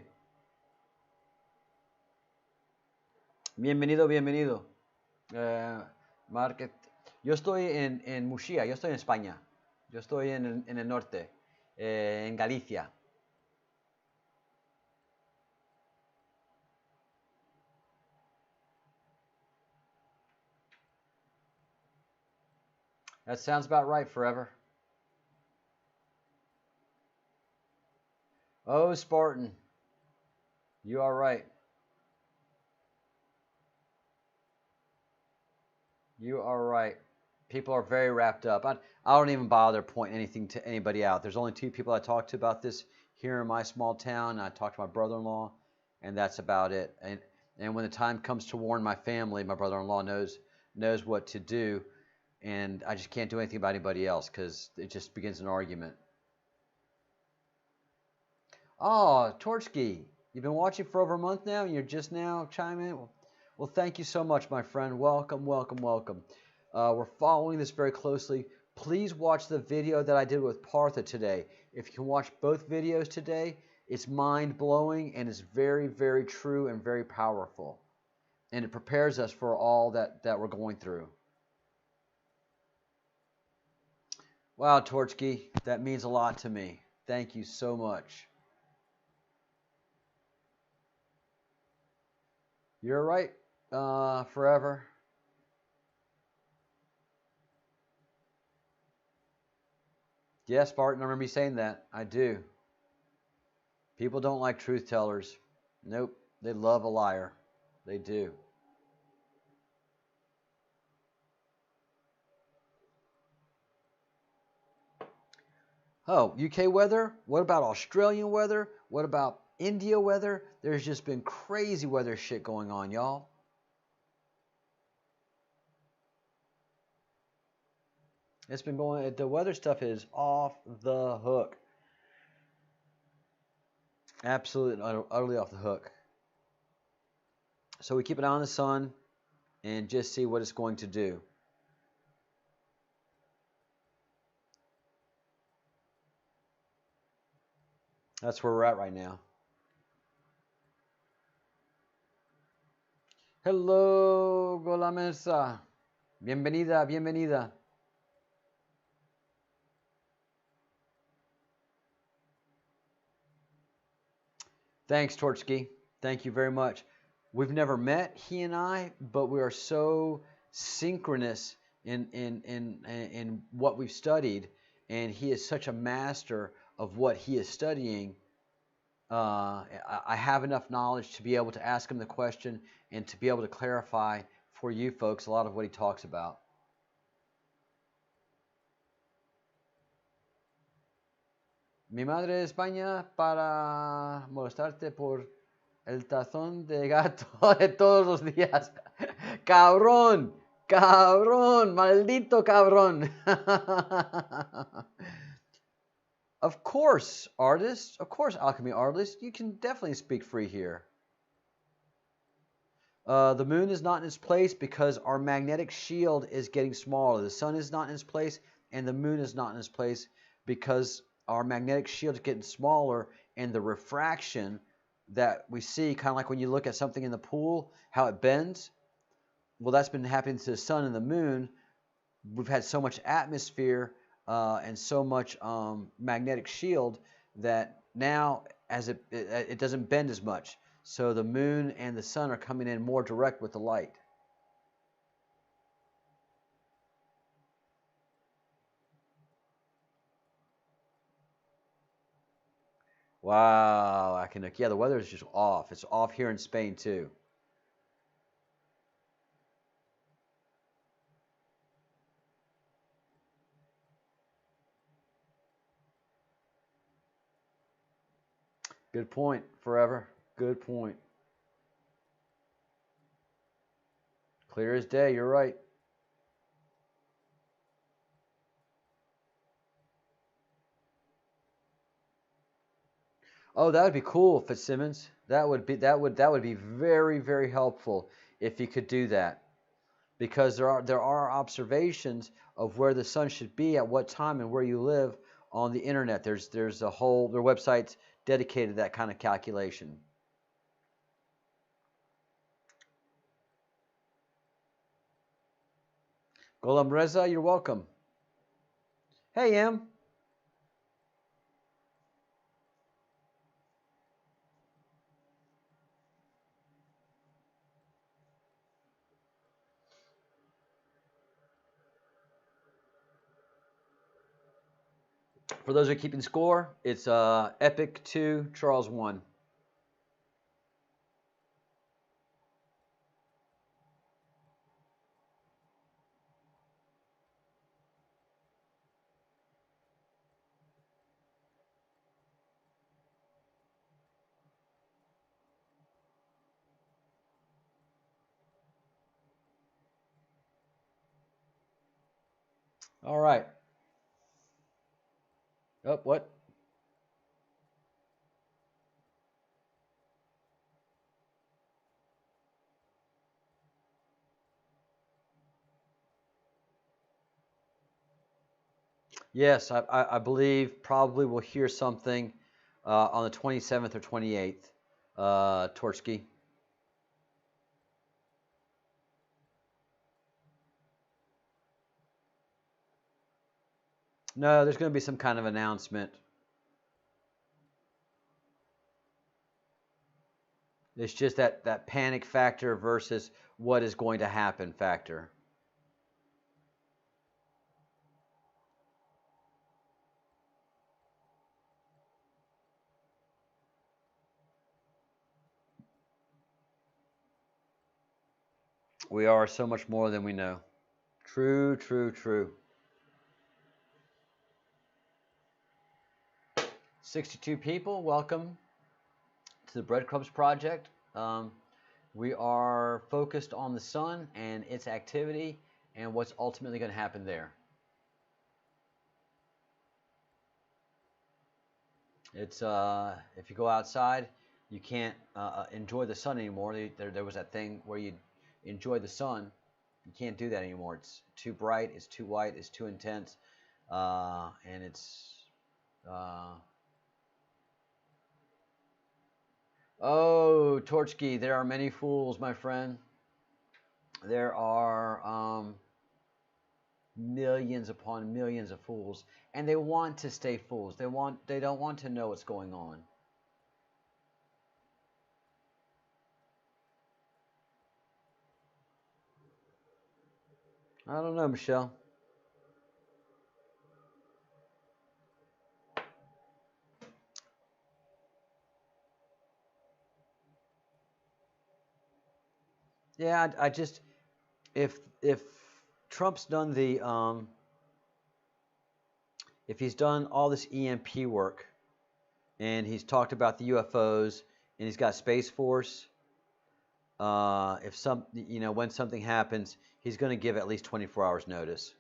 Bienvenido. Market. Yo estoy en Murcia, yo estoy en España. Yo estoy en el norte, en Galicia. That sounds about right, Forever. Oh, Spartan, you are right. You are right. People are very wrapped up. I don't even bother pointing anything to anybody out. There's only two people I talk to about this here in my small town. I talk to my brother-in-law, and that's about it. And when the time comes to warn my family, my brother-in-law knows what to do, and I just can't do anything about anybody else because it just begins an argument. Oh, Torchkey, you've been watching for over a month now, and you're just now chiming in. Well, thank you so much, my friend. Welcome, welcome, welcome. We're following this very closely. Please watch the video that I did with Partha today. If you can watch both videos today, it's mind-blowing and it's very, very true and very powerful. And it prepares us for all that we're going through. Wow, Torchkey, that means a lot to me. Thank you so much. You're right, Forever. Yes, Spartan, I remember you saying that. I do. People don't like truth tellers. Nope, they love a liar. They do. Oh, UK weather? What about Australian weather? What about India weather? There's just been crazy weather shit going on, y'all. It's been going, the weather stuff is off the hook. Absolutely, utterly off the hook. So we keep an eye on the sun and just see what it's going to do. That's where we're at right now. Hello, Golamesa. Bienvenida, bienvenida. Thanks, Torchkey. Thank you very much. We've never met, he and I, but we are so synchronous in what we've studied, and he is such a master of what he is studying. I have enough knowledge to be able to ask him the question and to be able to clarify for you folks a lot of what he talks about. Mi madre de España para mostrarte por el tazón de gato de todos los días. Cabrón, cabrón, maldito cabrón. Of course, artists. Of course, alchemy artists. You can definitely speak free here. The moon is not in its place because our magnetic shield is getting smaller. The sun is not in its place, and the moon is not in its place because our magnetic shield is getting smaller, and the refraction that we see, kind of like when you look at something in the pool, how it bends. Well, that's been happening to the sun and the moon. We've had so much atmosphere and so much magnetic shield that now as it doesn't bend as much. So the moon and the sun are coming in more direct with the light. Wow, I can, yeah, the weather is just off. It's off here in Spain too. Good point, Forever. Good point. Clear as day, you're right. Oh, that would be cool, Fitzsimmons. That would be very, very helpful if you could do that. Because there are observations of where the sun should be at what time and where you live on the internet. There's a whole, their website's dedicated to that kind of calculation. Golam Reza, you're welcome. Hey, Em. For those who are keeping score, it's Epic 2, Charles 1. All right. Oh, what? Yes, I believe probably we'll hear something on the 27th or 28th, Torski. No, there's going to be some kind of announcement. It's just that panic factor versus what is going to happen factor. We are so much more than we know. True, true, true. 62 people, welcome to the Breadcrumbs Project. We are focused on the sun and its activity and what's ultimately going to happen there. It's if you go outside, you can't enjoy the sun anymore. There was that thing where you enjoy the sun. You can't do that anymore. It's too bright. It's too white. It's too intense, and it's. Oh, Torchkey, there are many fools, my friend. There are millions upon millions of fools, and they want to stay fools. They don't want to know what's going on. I don't know, Michelle. Yeah, I just if Trump's done the if he's done all this EMP work and he's talked about the UFOs and he's got Space Force, if some when something happens, he's going to give at least 24 hours notice.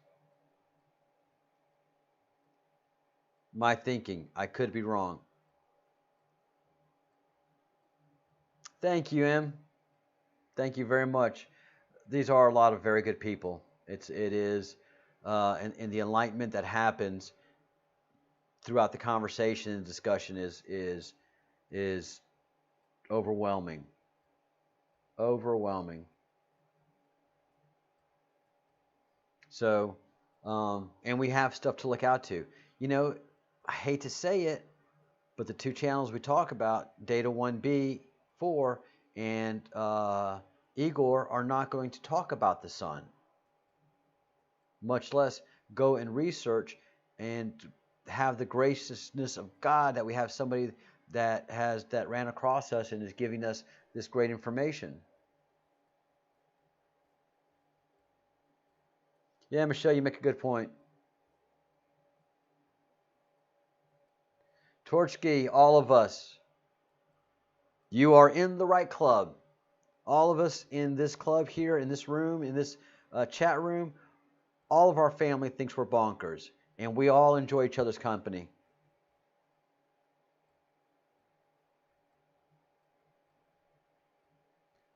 My thinking, I could be wrong. Thank you, Em. Thank you very much. These are a lot of very good people. It is, and the enlightenment that happens throughout the conversation and discussion is overwhelming. Overwhelming. So, and we have stuff to look out to. I hate to say it, but the two channels we talk about, Data 1B 4 and Igor, are not going to talk about the sun, much less go and research and have the graciousness of God that we have somebody that ran across us and is giving us this great information. Yeah, Michelle, you make a good point. Torchkey, all of us, you are in the right club. All of us in this club here, in this room, in this chat room, all of our family thinks we're bonkers, and we all enjoy each other's company.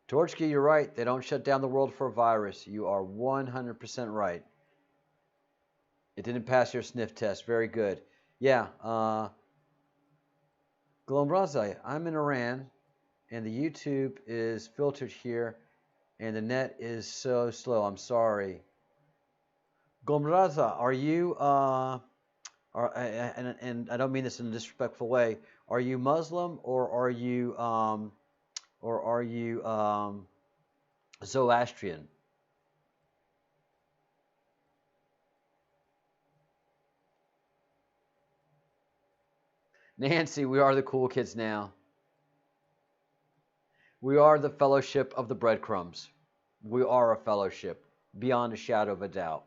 Torchkey, you're right. They don't shut down the world for a virus. You are 100% right. It didn't pass your sniff test. Very good. Yeah. Glombraza, I'm in Iran, and the YouTube is filtered here, and the net is so slow. I'm sorry. Gomraza, are you and I don't mean this in a disrespectful way. Are you Muslim or are you Zoroastrian? Nancy, we are the cool kids now. We are the fellowship of the breadcrumbs. We are a fellowship beyond a shadow of a doubt.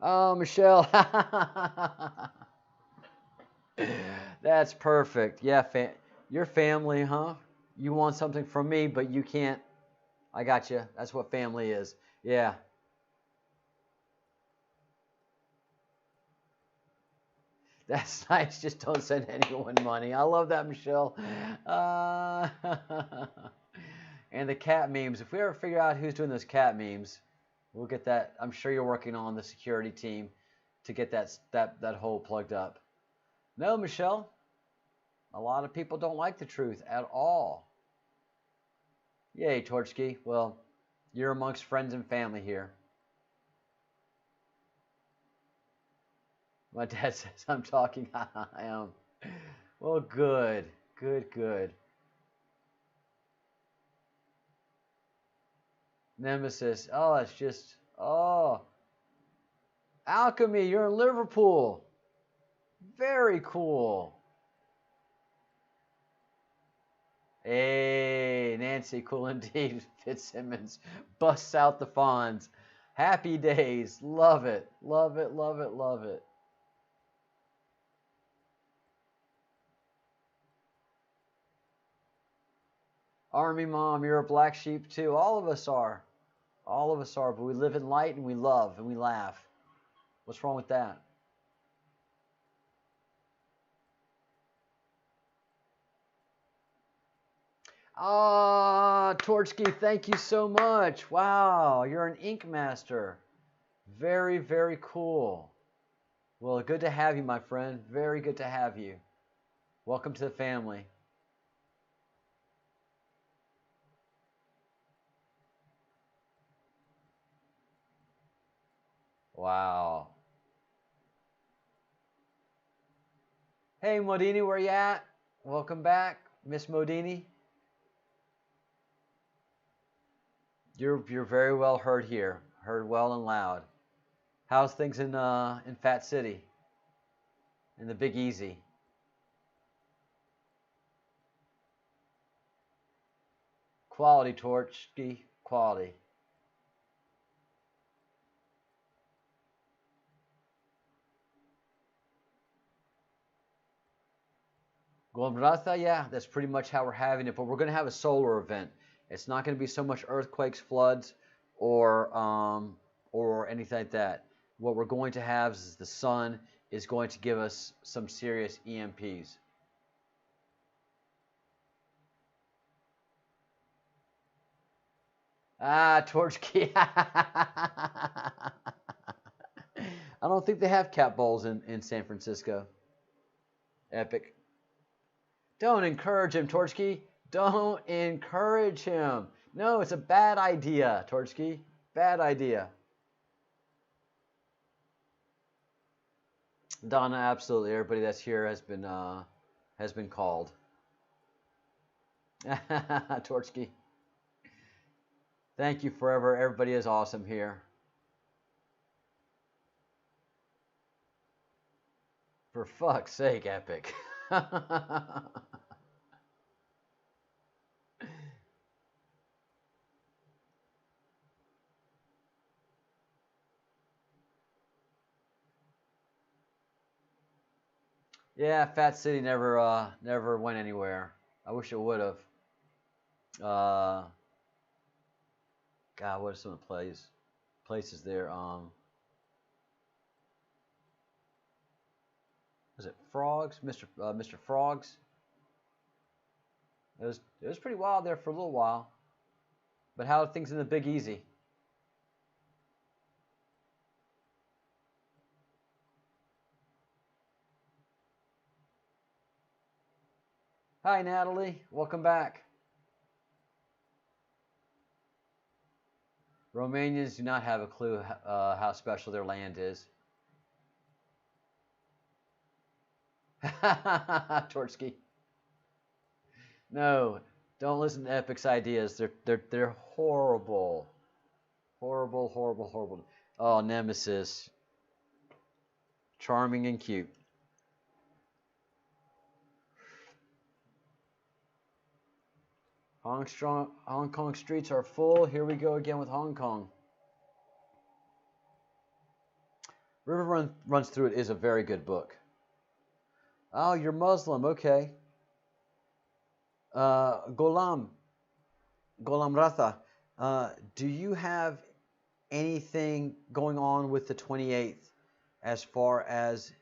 Oh, Michelle. That's perfect. Yeah, your family, huh? You want something from me, but you can't. I got you. That's what family is. Yeah. That's nice. Just don't send anyone money. I love that, Michelle. Uh, and the cat memes. If we ever figure out who's doing those cat memes, we'll get that. I'm sure you're working on the security team to get that hole plugged up. No, Michelle. A lot of people don't like the truth at all. Yay, Torchkey. Well, you're amongst friends and family here. My dad says I'm talking. I am. Well, good. Good, good. Nemesis. Oh, it's just. Oh. Alchemy, you're in Liverpool. Very cool. Hey, Nancy, cool indeed. Fitzsimmons busts out the Fonz. Happy days. Love it. Love it, love it, love it. Army mom, you're a black sheep too. All of us are. All of us are, but we live in light and we love and we laugh. What's wrong with that? Ah, Torchkey, thank you so much. Wow, you're an ink master. Very, very cool. Well, good to have you, my friend. Very good to have you. Welcome to the family. Wow. Hey, Modini, where you at? Welcome back, Miss Modini. You're very well heard here. Heard well and loud. How's things in Fat City? In the Big Easy? Quality, Torchkey. Quality. Golbrata, yeah, that's pretty much how we're having it. But we're going to have a solar event. It's not going to be so much earthquakes, floods, or anything like that. What we're going to have is the sun is going to give us some serious EMPs. Ah, torch key. I don't think they have cat balls in San Francisco. Epic. Don't encourage him, Torchkey. Don't encourage him. No, it's a bad idea, Torchkey. Bad idea. Donna, absolutely. Everybody that's here has been called. Torchkey. Thank you forever. Everybody is awesome here. For fuck's sake, Epic. Yeah, Fat City never went anywhere. I wish it would have. Uh, God, what are some of the places there? Was it Frogs, Mr. Frogs? It was pretty wild there for a little while. But how are things in the Big Easy? Hi, Natalie. Welcome back. Romanians do not have a clue how special their land is. Tortsky. No, don't listen to Epic's ideas. They're horrible. Horrible, horrible, horrible. Oh, Nemesis. Charming and cute. Hong Kong streets are full. Here we go again with Hong Kong. River Runs Through It is a very good book. Oh, you're Muslim. Okay. Golam Ratha, do you have anything going on with the 28th as far as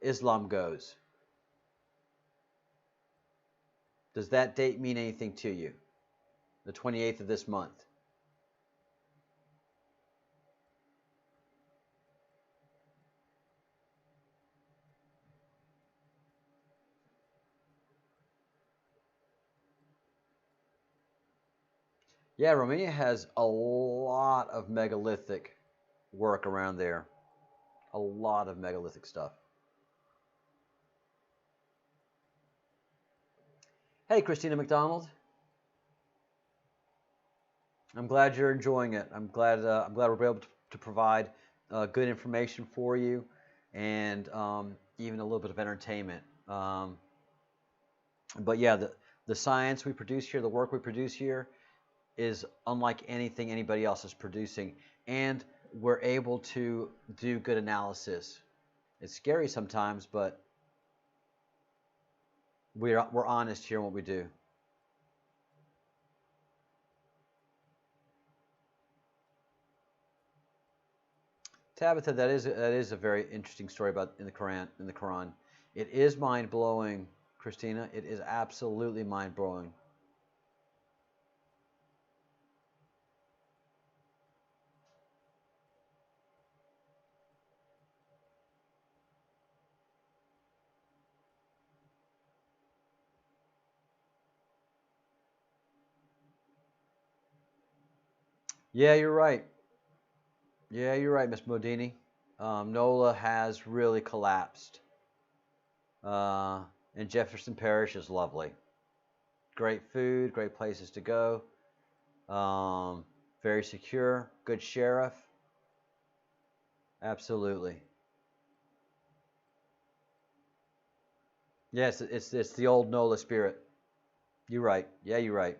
Islam goes? Does that date mean anything to you? The 28th of this month? Yeah, Romania has a lot of megalithic work around there. A lot of megalithic stuff. Hey, Christina McDonald. I'm glad you're enjoying it. I'm glad we're able to provide good information for you, and even a little bit of entertainment. But yeah, the science we produce here, the work we produce here, is unlike anything anybody else is producing, and we're able to do good analysis. It's scary sometimes, but we're honest here in what we do. Tabitha, that is a very interesting story about in the Quran. It is mind blowing, Christina. It is absolutely mind blowing. Yeah, you're right. Yeah, you're right, Miss Modini. NOLA has really collapsed. Uh, and Jefferson Parish is lovely. Great food, great places to go. Very secure, good sheriff. Absolutely. Yes, it's the old NOLA spirit. You're right. Yeah, you're right.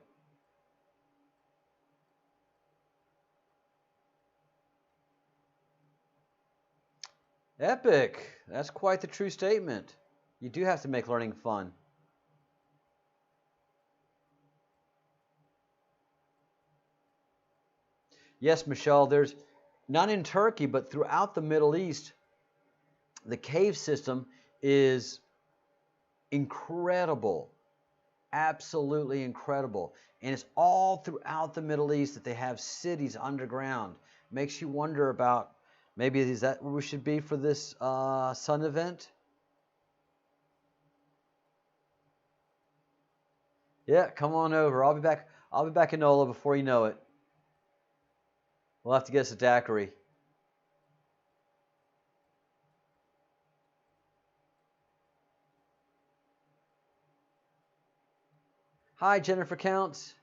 Epic. That's quite the true statement. You do have to make learning fun. Yes, Michelle, there's not in Turkey, but throughout the Middle East, the cave system is incredible. Absolutely incredible. And it's all throughout the Middle East that they have cities underground. Makes you wonder about maybe is that where we should be for this sun event? Yeah, come on over. I'll be back. I'll be back in NOLA before you know it. We'll have to get us a daiquiri. Hi, Jennifer Counts.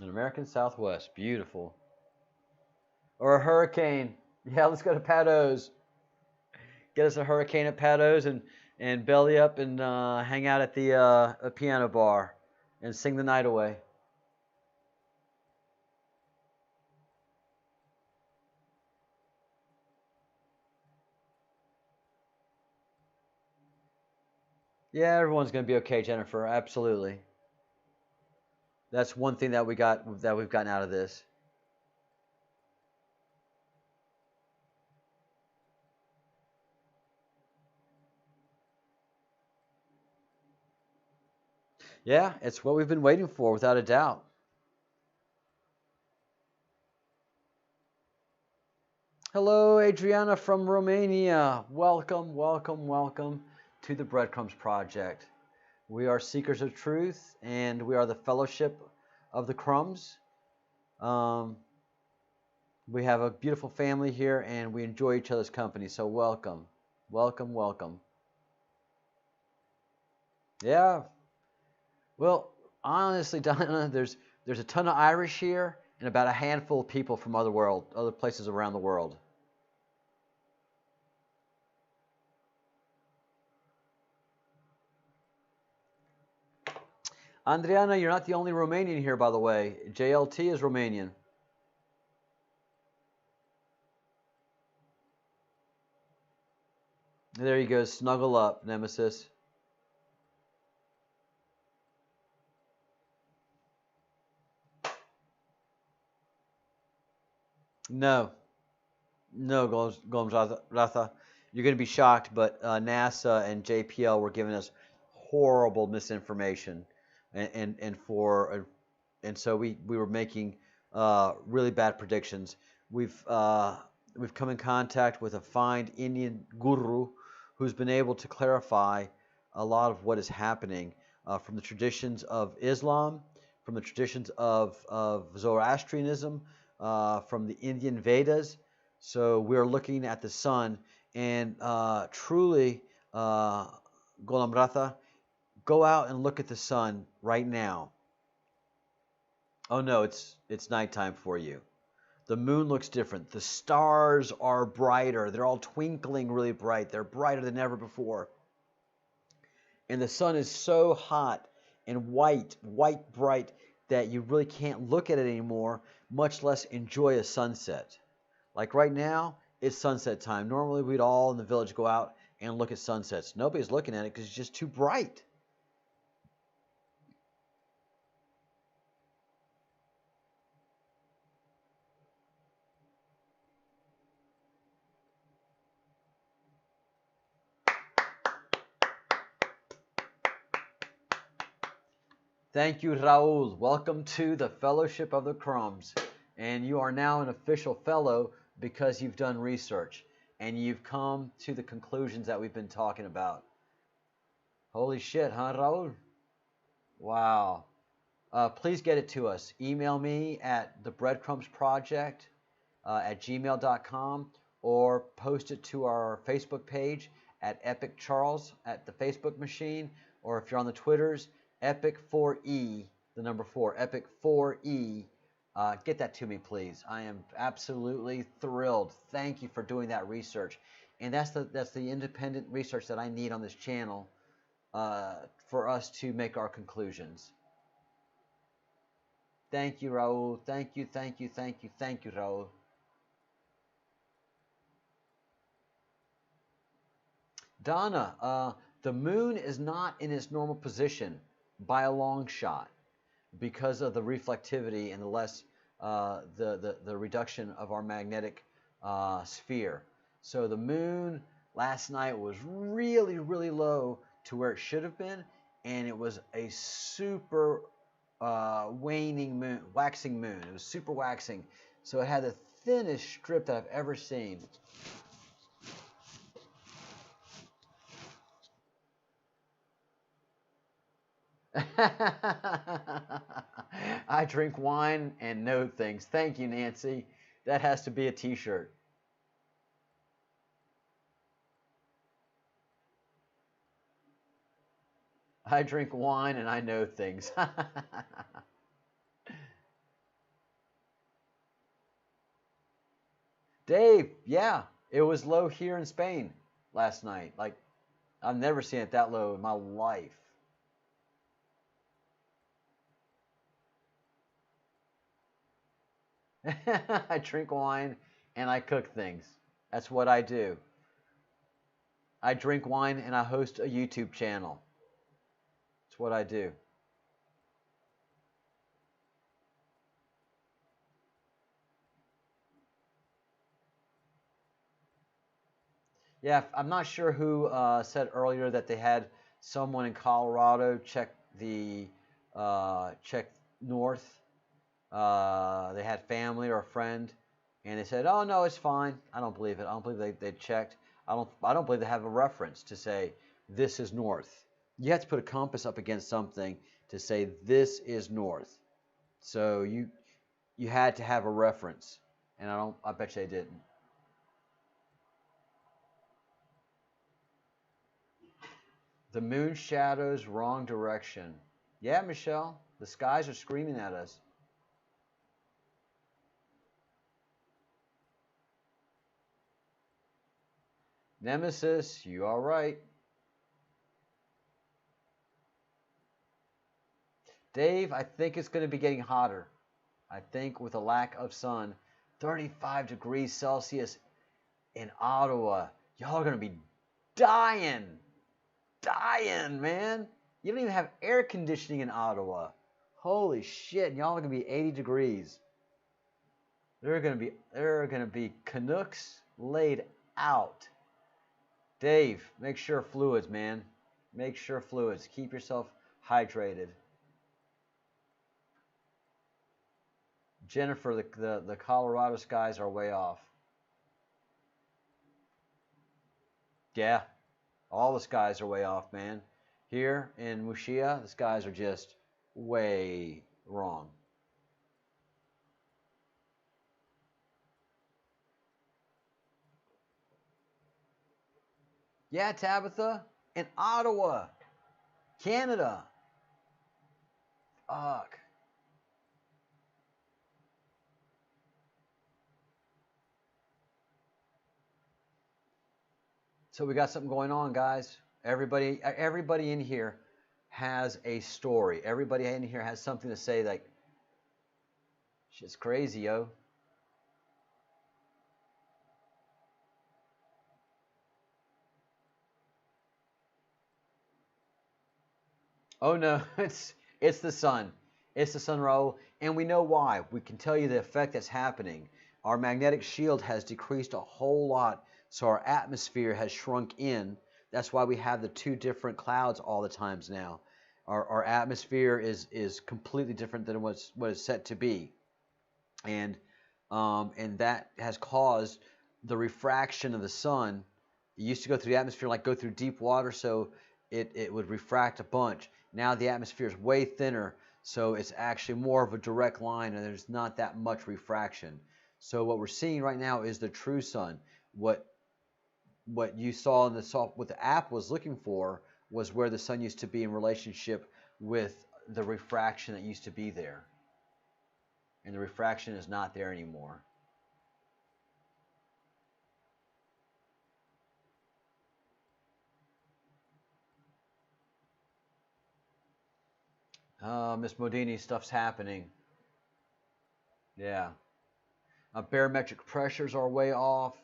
An American Southwest, beautiful. Or a hurricane. Yeah, let's go to Patos. Get us a hurricane at Patos and belly up and hang out at the a piano bar and sing the night away. Yeah, everyone's gonna be okay, Jennifer. Absolutely. That's one thing that we've gotten out of this. Yeah, it's what we've been waiting for, without a doubt. Hello, Adriana from Romania. Welcome, welcome, welcome to the Breadcrumbs Project. We are seekers of truth, and we are the fellowship of the crumbs. Um, we have a beautiful family here, and we enjoy each other's company. So welcome, welcome, welcome. Yeah. Well, honestly, Donna, there's a ton of Irish here, and about a handful of people from other places around the world. Andriana, you're not the only Romanian here, by the way. JLT is Romanian. There you go. Snuggle up, Nemesis. No, no, Gomes Ratha. You're going to be shocked, but NASA and JPL were giving us horrible misinformation, and so we were making really bad predictions. We've uh, we've come in contact with a fine Indian guru who's been able to clarify a lot of what is happening from the traditions of Islam, from the traditions of Zoroastrianism, from the Indian Vedas. So we're looking at the sun, and truly, Golam Ratha, go out and look at the sun right now. Oh no, it's nighttime for you. The moon looks different. The stars are brighter. They're all twinkling really bright. They're brighter than ever before. And the sun is so hot and white bright, that you really can't look at it anymore, much less enjoy a sunset. Like right now, it's sunset time. Normally, we'd all in the village go out and look at sunsets. Nobody's looking at it because it's just too bright. Thank you, Raul. Welcome to the Fellowship of the Crumbs. And you are now an official fellow because you've done research and you've come to the conclusions that we've been talking about. Holy shit, huh, Raul? Wow. Please get it to us. Email me at thebreadcrumbsproject at gmail.com, or post it to our Facebook page at Epic Charles at the Facebook machine, or if you're on the Twitters, Epic4E, the number 4, Epic4E. Get that to me, please. I am absolutely thrilled. Thank you for doing that research. And that's the independent research that I need on this channel for us to make our conclusions. Thank you, Raul. Thank you, thank you, thank you, thank you, Raul. Donna, the moon is not in its normal position by a long shot because of the reflectivity and the less the reduction of our magnetic sphere. So the moon last night was really, really low to where it should have been, and it was a super waning moon, waxing moon. It was super waxing. So it had the thinnest strip that I've ever seen. I drink wine and know things. Thank you, Nancy. That has to be a t-shirt. I drink wine and I know things. Dave, yeah, it was low here in Spain last night. Like, I've never seen it that low in my life. I drink wine and I cook things. That's what I do. I drink wine and I host a YouTube channel. That's what I do. Yeah, I'm not sure who said earlier that they had someone in Colorado check the checked north. They had family or a friend, and they said, "Oh no, it's fine." I don't believe it. I don't believe they checked. I don't believe they have a reference to say this is north. You have to put a compass up against something to say this is north. So you had to have a reference, and I bet you they didn't. The moon shadows wrong direction. Yeah, Michelle, the skies are screaming at us. Nemesis, you all right? Dave, I think it's going to be getting hotter. I think with a lack of sun, 35 degrees Celsius in Ottawa. Y'all are going to be dying. Dying, man. You don't even have air conditioning in Ottawa. Holy shit, y'all are going to be 80 degrees. There are going to be Canucks laid out. Dave, make sure fluids, man. Make sure fluids. Keep yourself hydrated. Jennifer, the Colorado skies are way off. Yeah, all the skies are way off, man. Here in Mushia, the skies are just way wrong. Yeah, Tabitha, in Ottawa, Canada. Fuck. So we got something going on, guys. Everybody in here has a story. Everybody in here has something to say. Like, shit's crazy, yo. Oh no, it's the sun. It's the sun, Raul, and we know why. We can tell you the effect that's happening. Our magnetic shield has decreased a whole lot, so our atmosphere has shrunk in. That's why we have the two different clouds all the times now. Our atmosphere is completely different than what it's set to be, and that has caused the refraction of the sun. It used to go through the atmosphere like go through deep water, so it would refract a bunch. Now the atmosphere is way thinner, so it's actually more of a direct line, and there's not that much refraction. So what we're seeing right now is the true sun. What you saw in what the app was looking for was where the sun used to be in relationship with the refraction that used to be there, and the refraction is not there anymore. Miss Modini, stuff's happening. Yeah. Barometric pressures are way off.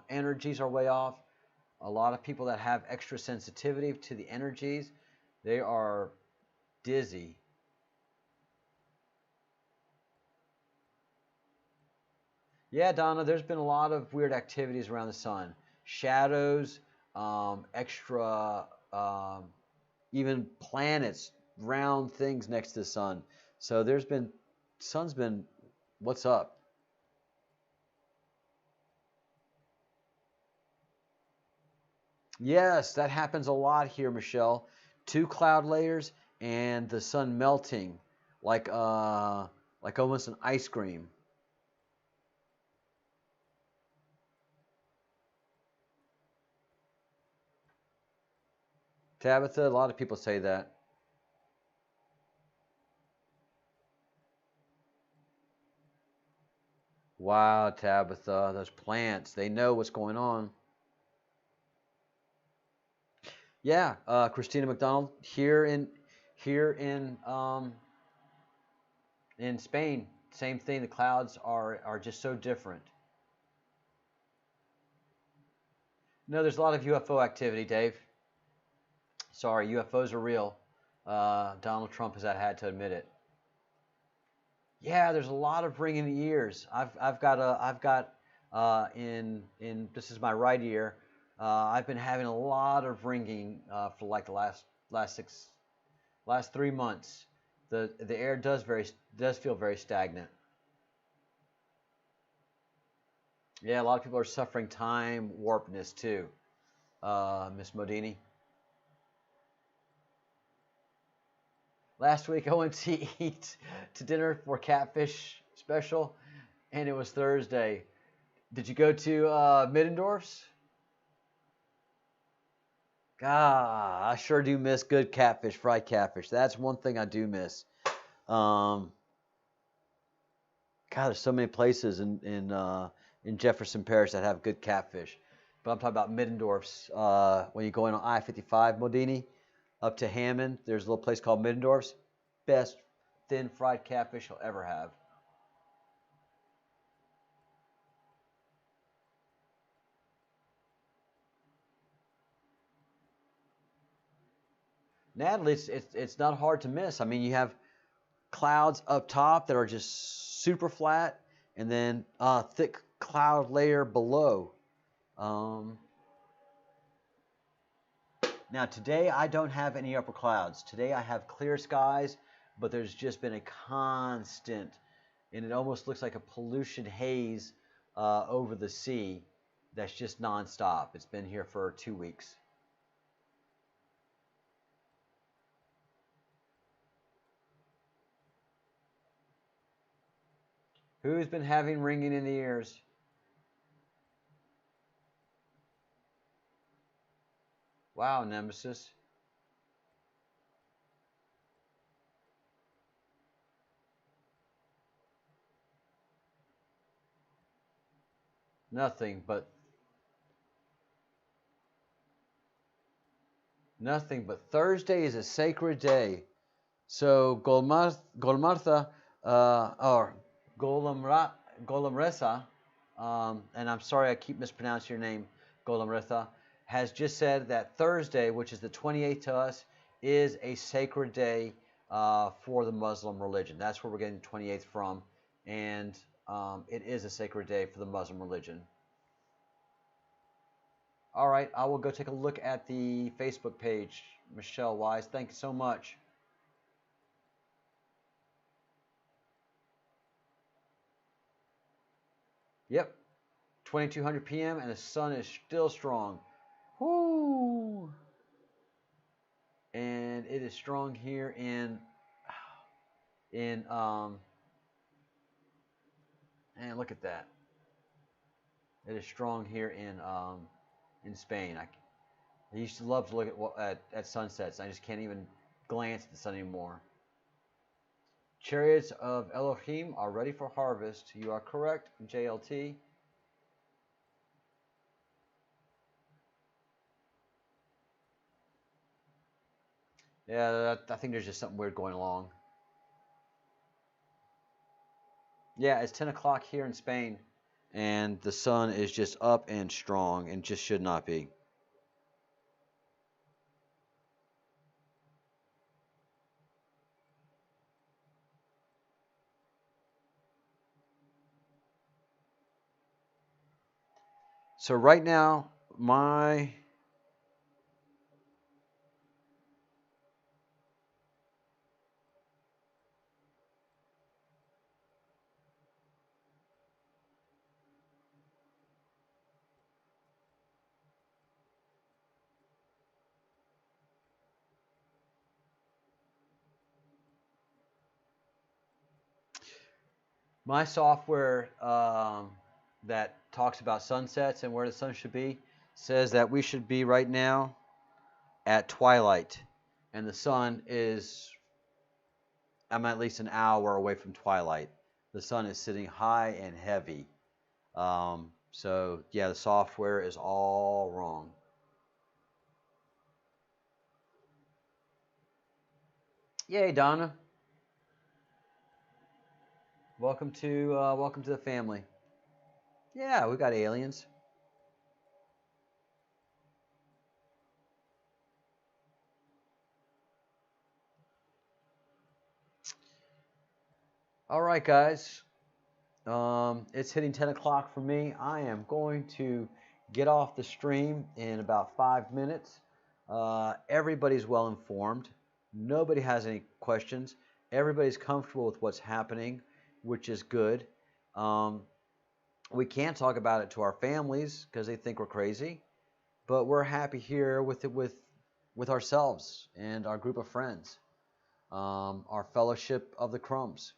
Energies are way off. A lot of people that have extra sensitivity to the energies, they are dizzy. Yeah, Donna, there's been a lot of weird activities around the sun. Shadows, extra, even planets, round things next to the sun. So sun's been, what's up? Yes, that happens a lot here, Michelle. Two cloud layers and the sun melting like almost an ice cream. Tabitha, a lot of people say that. Wow, Tabitha, those plants, they know what's going on. Yeah, Christina McDonald here in Spain, same thing. The clouds are just so different. No, there's a lot of UFO activity, Dave. Sorry, UFOs are real. Donald Trump has had to admit it. Yeah, there's a lot of ringing ears. I've got in this is my right ear. I've been having a lot of ringing for like the last Last 3 months, the air does feel very stagnant. Yeah, a lot of people are suffering time warpness too. Miss Modini. Last week I went to eat to dinner for Catfish Special, and it was Thursday. Did you go to Middendorf's? God, I sure do miss good catfish, fried catfish. That's one thing I do miss. Um, God, there's so many places in Jefferson Parish that have good catfish. But I'm talking about Middendorf's. When you go in on I-55, Modini, up to Hammond, there's a little place called Middendorf's. Best thin fried catfish you'll ever have. Natalie, it's not hard to miss. I mean, you have clouds up top that are just super flat, and then a thick cloud layer below. Um, Now today I don't have any upper clouds. Today I have clear skies, but there's just been a constant, and it almost looks like a pollution haze over the sea that's just nonstop. It's been here for 2 weeks. Who's been having ringing in the ears? Wow, Nemesis. Nothing but nothing but Thursday is a sacred day. So Golmartha or Golamresa, and I'm sorry I keep mispronouncing your name, Golamretha, has just said that Thursday, which is the 28th to us, is a sacred day for the Muslim religion. That's where we're getting 28th from, and it is a sacred day for the Muslim religion. All right, I will go take a look at the Facebook page. Michelle Wise, thank you so much. Yep, 2200 p.m. and the sun is still strong. Whoo! And it is strong here in and look at that. It is strong here in Spain. I used to love to look at sunsets. I just can't even glance at the sun anymore. Chariots of Elohim are ready for harvest. You are correct, JLT. Yeah, I think there's just something weird going along. Yeah, it's 10 o'clock here in Spain, and the sun is just up and strong and just should not be. So right now, my software that talks about sunsets and where the sun should be says that we should be right now at twilight, and the sun is, I'm at least an hour away from twilight. The sun is sitting high and heavy. So yeah, the software is all wrong. Yay, Donna. Welcome to the family. Yeah, we got aliens. All right, guys. It's hitting 10 o'clock for me. I am going to get off the stream in about 5 minutes. Everybody's well informed. Nobody has any questions. Everybody's comfortable with what's happening, which is good. Um, we can't talk about it to our families because they think we're crazy, but we're happy here with it with ourselves and our group of friends, our fellowship of the crumbs.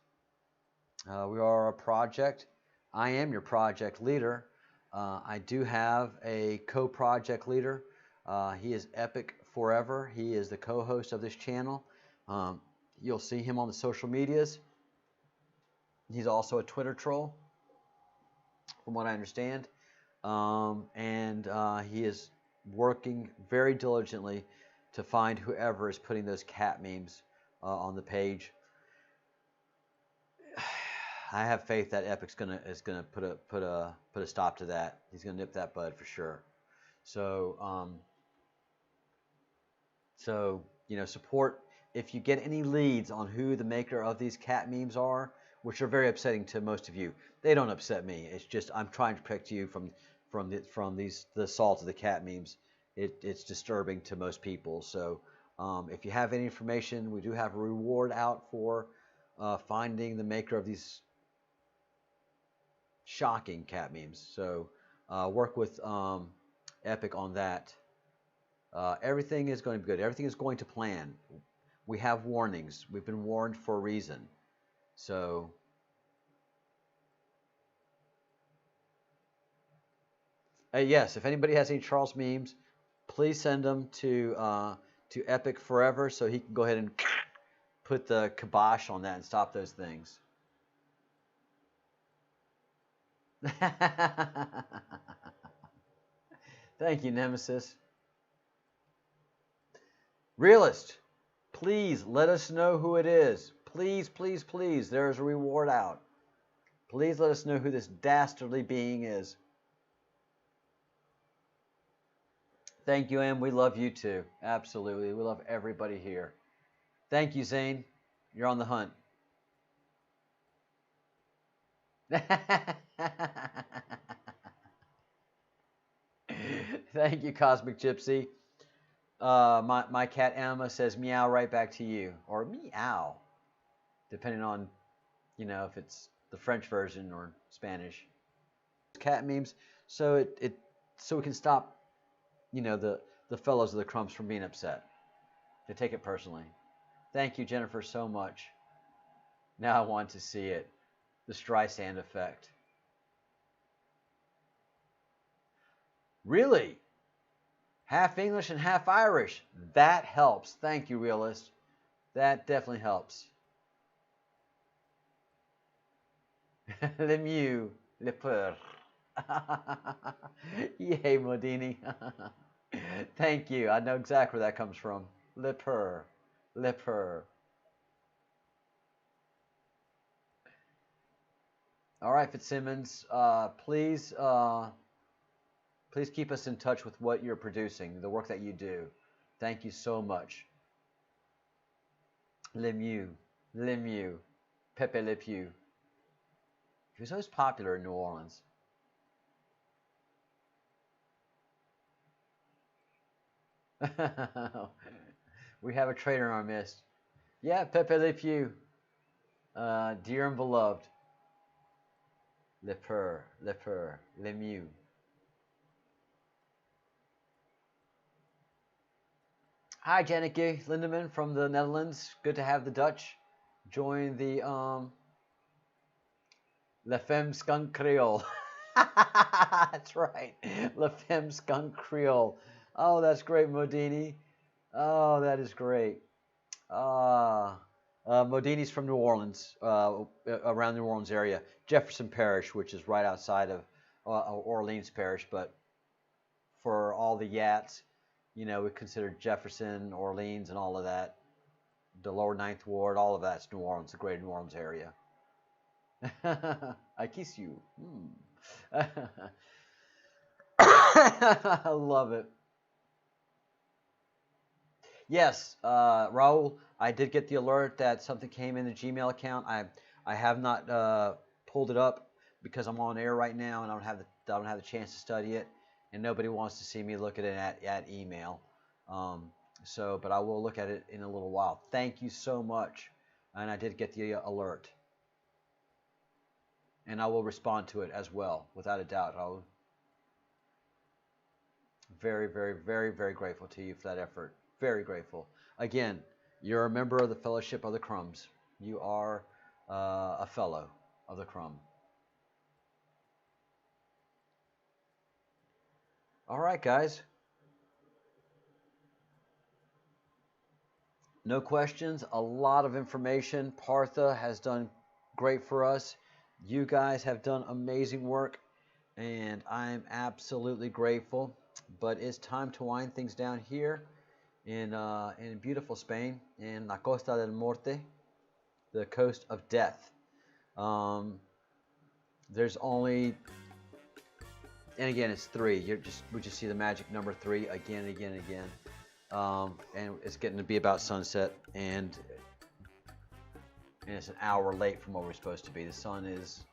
We are a project. I am your project leader. I do have a co-project leader. He is Epic Forever. He is the co-host of this channel. Um, you'll see him on the social medias. He's also a Twitter troll, from what I understand. And he is working very diligently to find whoever is putting those cat memes on the page. I have faith that Epic's is gonna put a stop to that. He's gonna nip that bud for sure. So support if you get any leads on who the maker of these cat memes are, which are very upsetting to most of you. They don't upset me. It's just I'm trying to protect you from the assault of the cat memes. It's disturbing to most people. So if you have any information, we do have a reward out for finding the maker of these shocking cat memes. So work with Epic on that. Everything is going to be good. Everything is going to plan. We have warnings. We've been warned for a reason. So yes, if anybody has any Charles memes, please send them to Epic Forever so he can go ahead and put the kibosh on that and stop those things. Thank you, Nemesis. Realist, please let us know who it is. Please, please, please. There's a reward out. Please let us know who this dastardly being is. Thank you, Em. We love you too. Absolutely. We love everybody here. Thank you, Zane. You're on the hunt. Thank you, Cosmic Gypsy. My cat Emma says meow right back to you, or meow, depending on, if it's the French version or Spanish. Cat memes, so so we can stop, the fellows of the crumbs from being upset. They take it personally. Thank you, Jennifer, so much. Now I want to see it. The Streisand effect. Really? Half English and half Irish. That helps. Thank you, Realist. That definitely helps. Le mieux, le peur. Yay, Modini. Thank you. I know exactly where that comes from. Le peur. Le peur. All right, Fitzsimmons. Please keep us in touch with what you're producing, the work that you do. Thank you so much. Le mieux. Le mieux. Pepe Le Pew. He was always popular in New Orleans. We have a traitor in our midst. Yeah, Pepe Le Pew. Dear and beloved. Le peur, le mieux. Hi, Janneke Lindemann from the Netherlands. Good to have the Dutch join the La Femme Skunk Creole. That's right, La Femme Skunk Creole. Oh, that's great, Modini. Oh, that is great. Modini's from New Orleans, around the New Orleans area. Jefferson Parish, which is right outside of Orleans Parish, but for all the Yats, we consider Jefferson, Orleans, and all of that, the lower Ninth Ward, all of that's New Orleans, the greater New Orleans area. I kiss you. I love it. Yes, Raul, I did get the alert that something came in the Gmail account. I have not pulled it up because I'm on air right now and I don't have the chance to study it, and nobody wants to see me look at it at email. So, but I will look at it in a little while. Thank you so much. And I did get the alert. And I will respond to it as well, without a doubt. I'll very, very, very, very grateful to you for that effort. Very grateful. Again, you're a member of the Fellowship of the Crumbs. You are a fellow of the Crumb. All right, guys. No questions. A lot of information. Partha has done great for us. You guys have done amazing work, and I'm absolutely grateful. But it's time to wind things down here in beautiful Spain, in La Costa del Norte, the coast of death. There's only, and again, it's 3. We just see the magic number 3 again and again and again. And it's getting to be about sunset, and it's an hour late from what we're supposed to be. The sun is.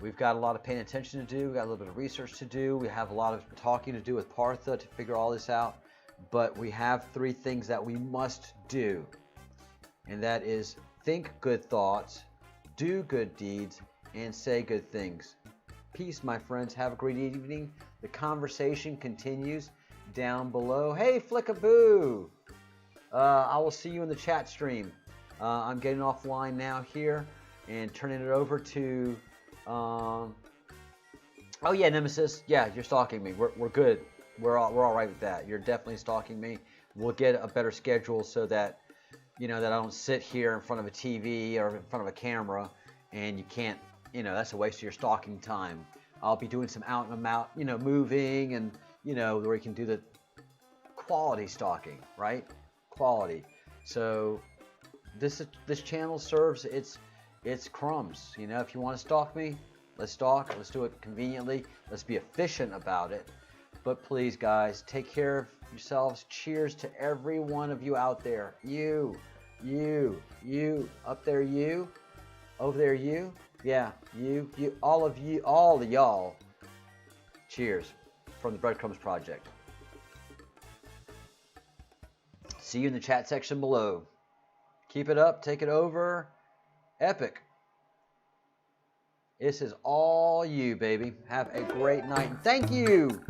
We've got a lot of paying attention to do. We've got a little bit of research to do. We have a lot of talking to do with Partha to figure all this out. But we have 3 things that we must do, and that is think good thoughts, do good deeds, and say good things. Peace, my friends. Have a great evening. The conversation continues down below. Hey, Flickaboo! I will see you in the chat stream. I'm getting offline now here and turning it over to. Oh yeah, Nemesis. Yeah, you're stalking me. We're good. We're all right with that. You're definitely stalking me. We'll get a better schedule so that that I don't sit here in front of a TV or in front of a camera and you can't. That's a waste of your stalking time. I'll be doing some out and about, moving and. Where you can do the quality stalking, right? Quality. So this channel serves its crumbs. If you want to stalk me, let's stalk. Let's do it conveniently. Let's be efficient about it. But please, guys, take care of yourselves. Cheers to every one of you out there. You, up there, you, over there, you. Yeah, you, all of y'all. Cheers. From the Breadcrumbs Project. See you in the chat section below. Keep it up. Take it over. Epic. This is all you, baby. Have a great night. And thank you.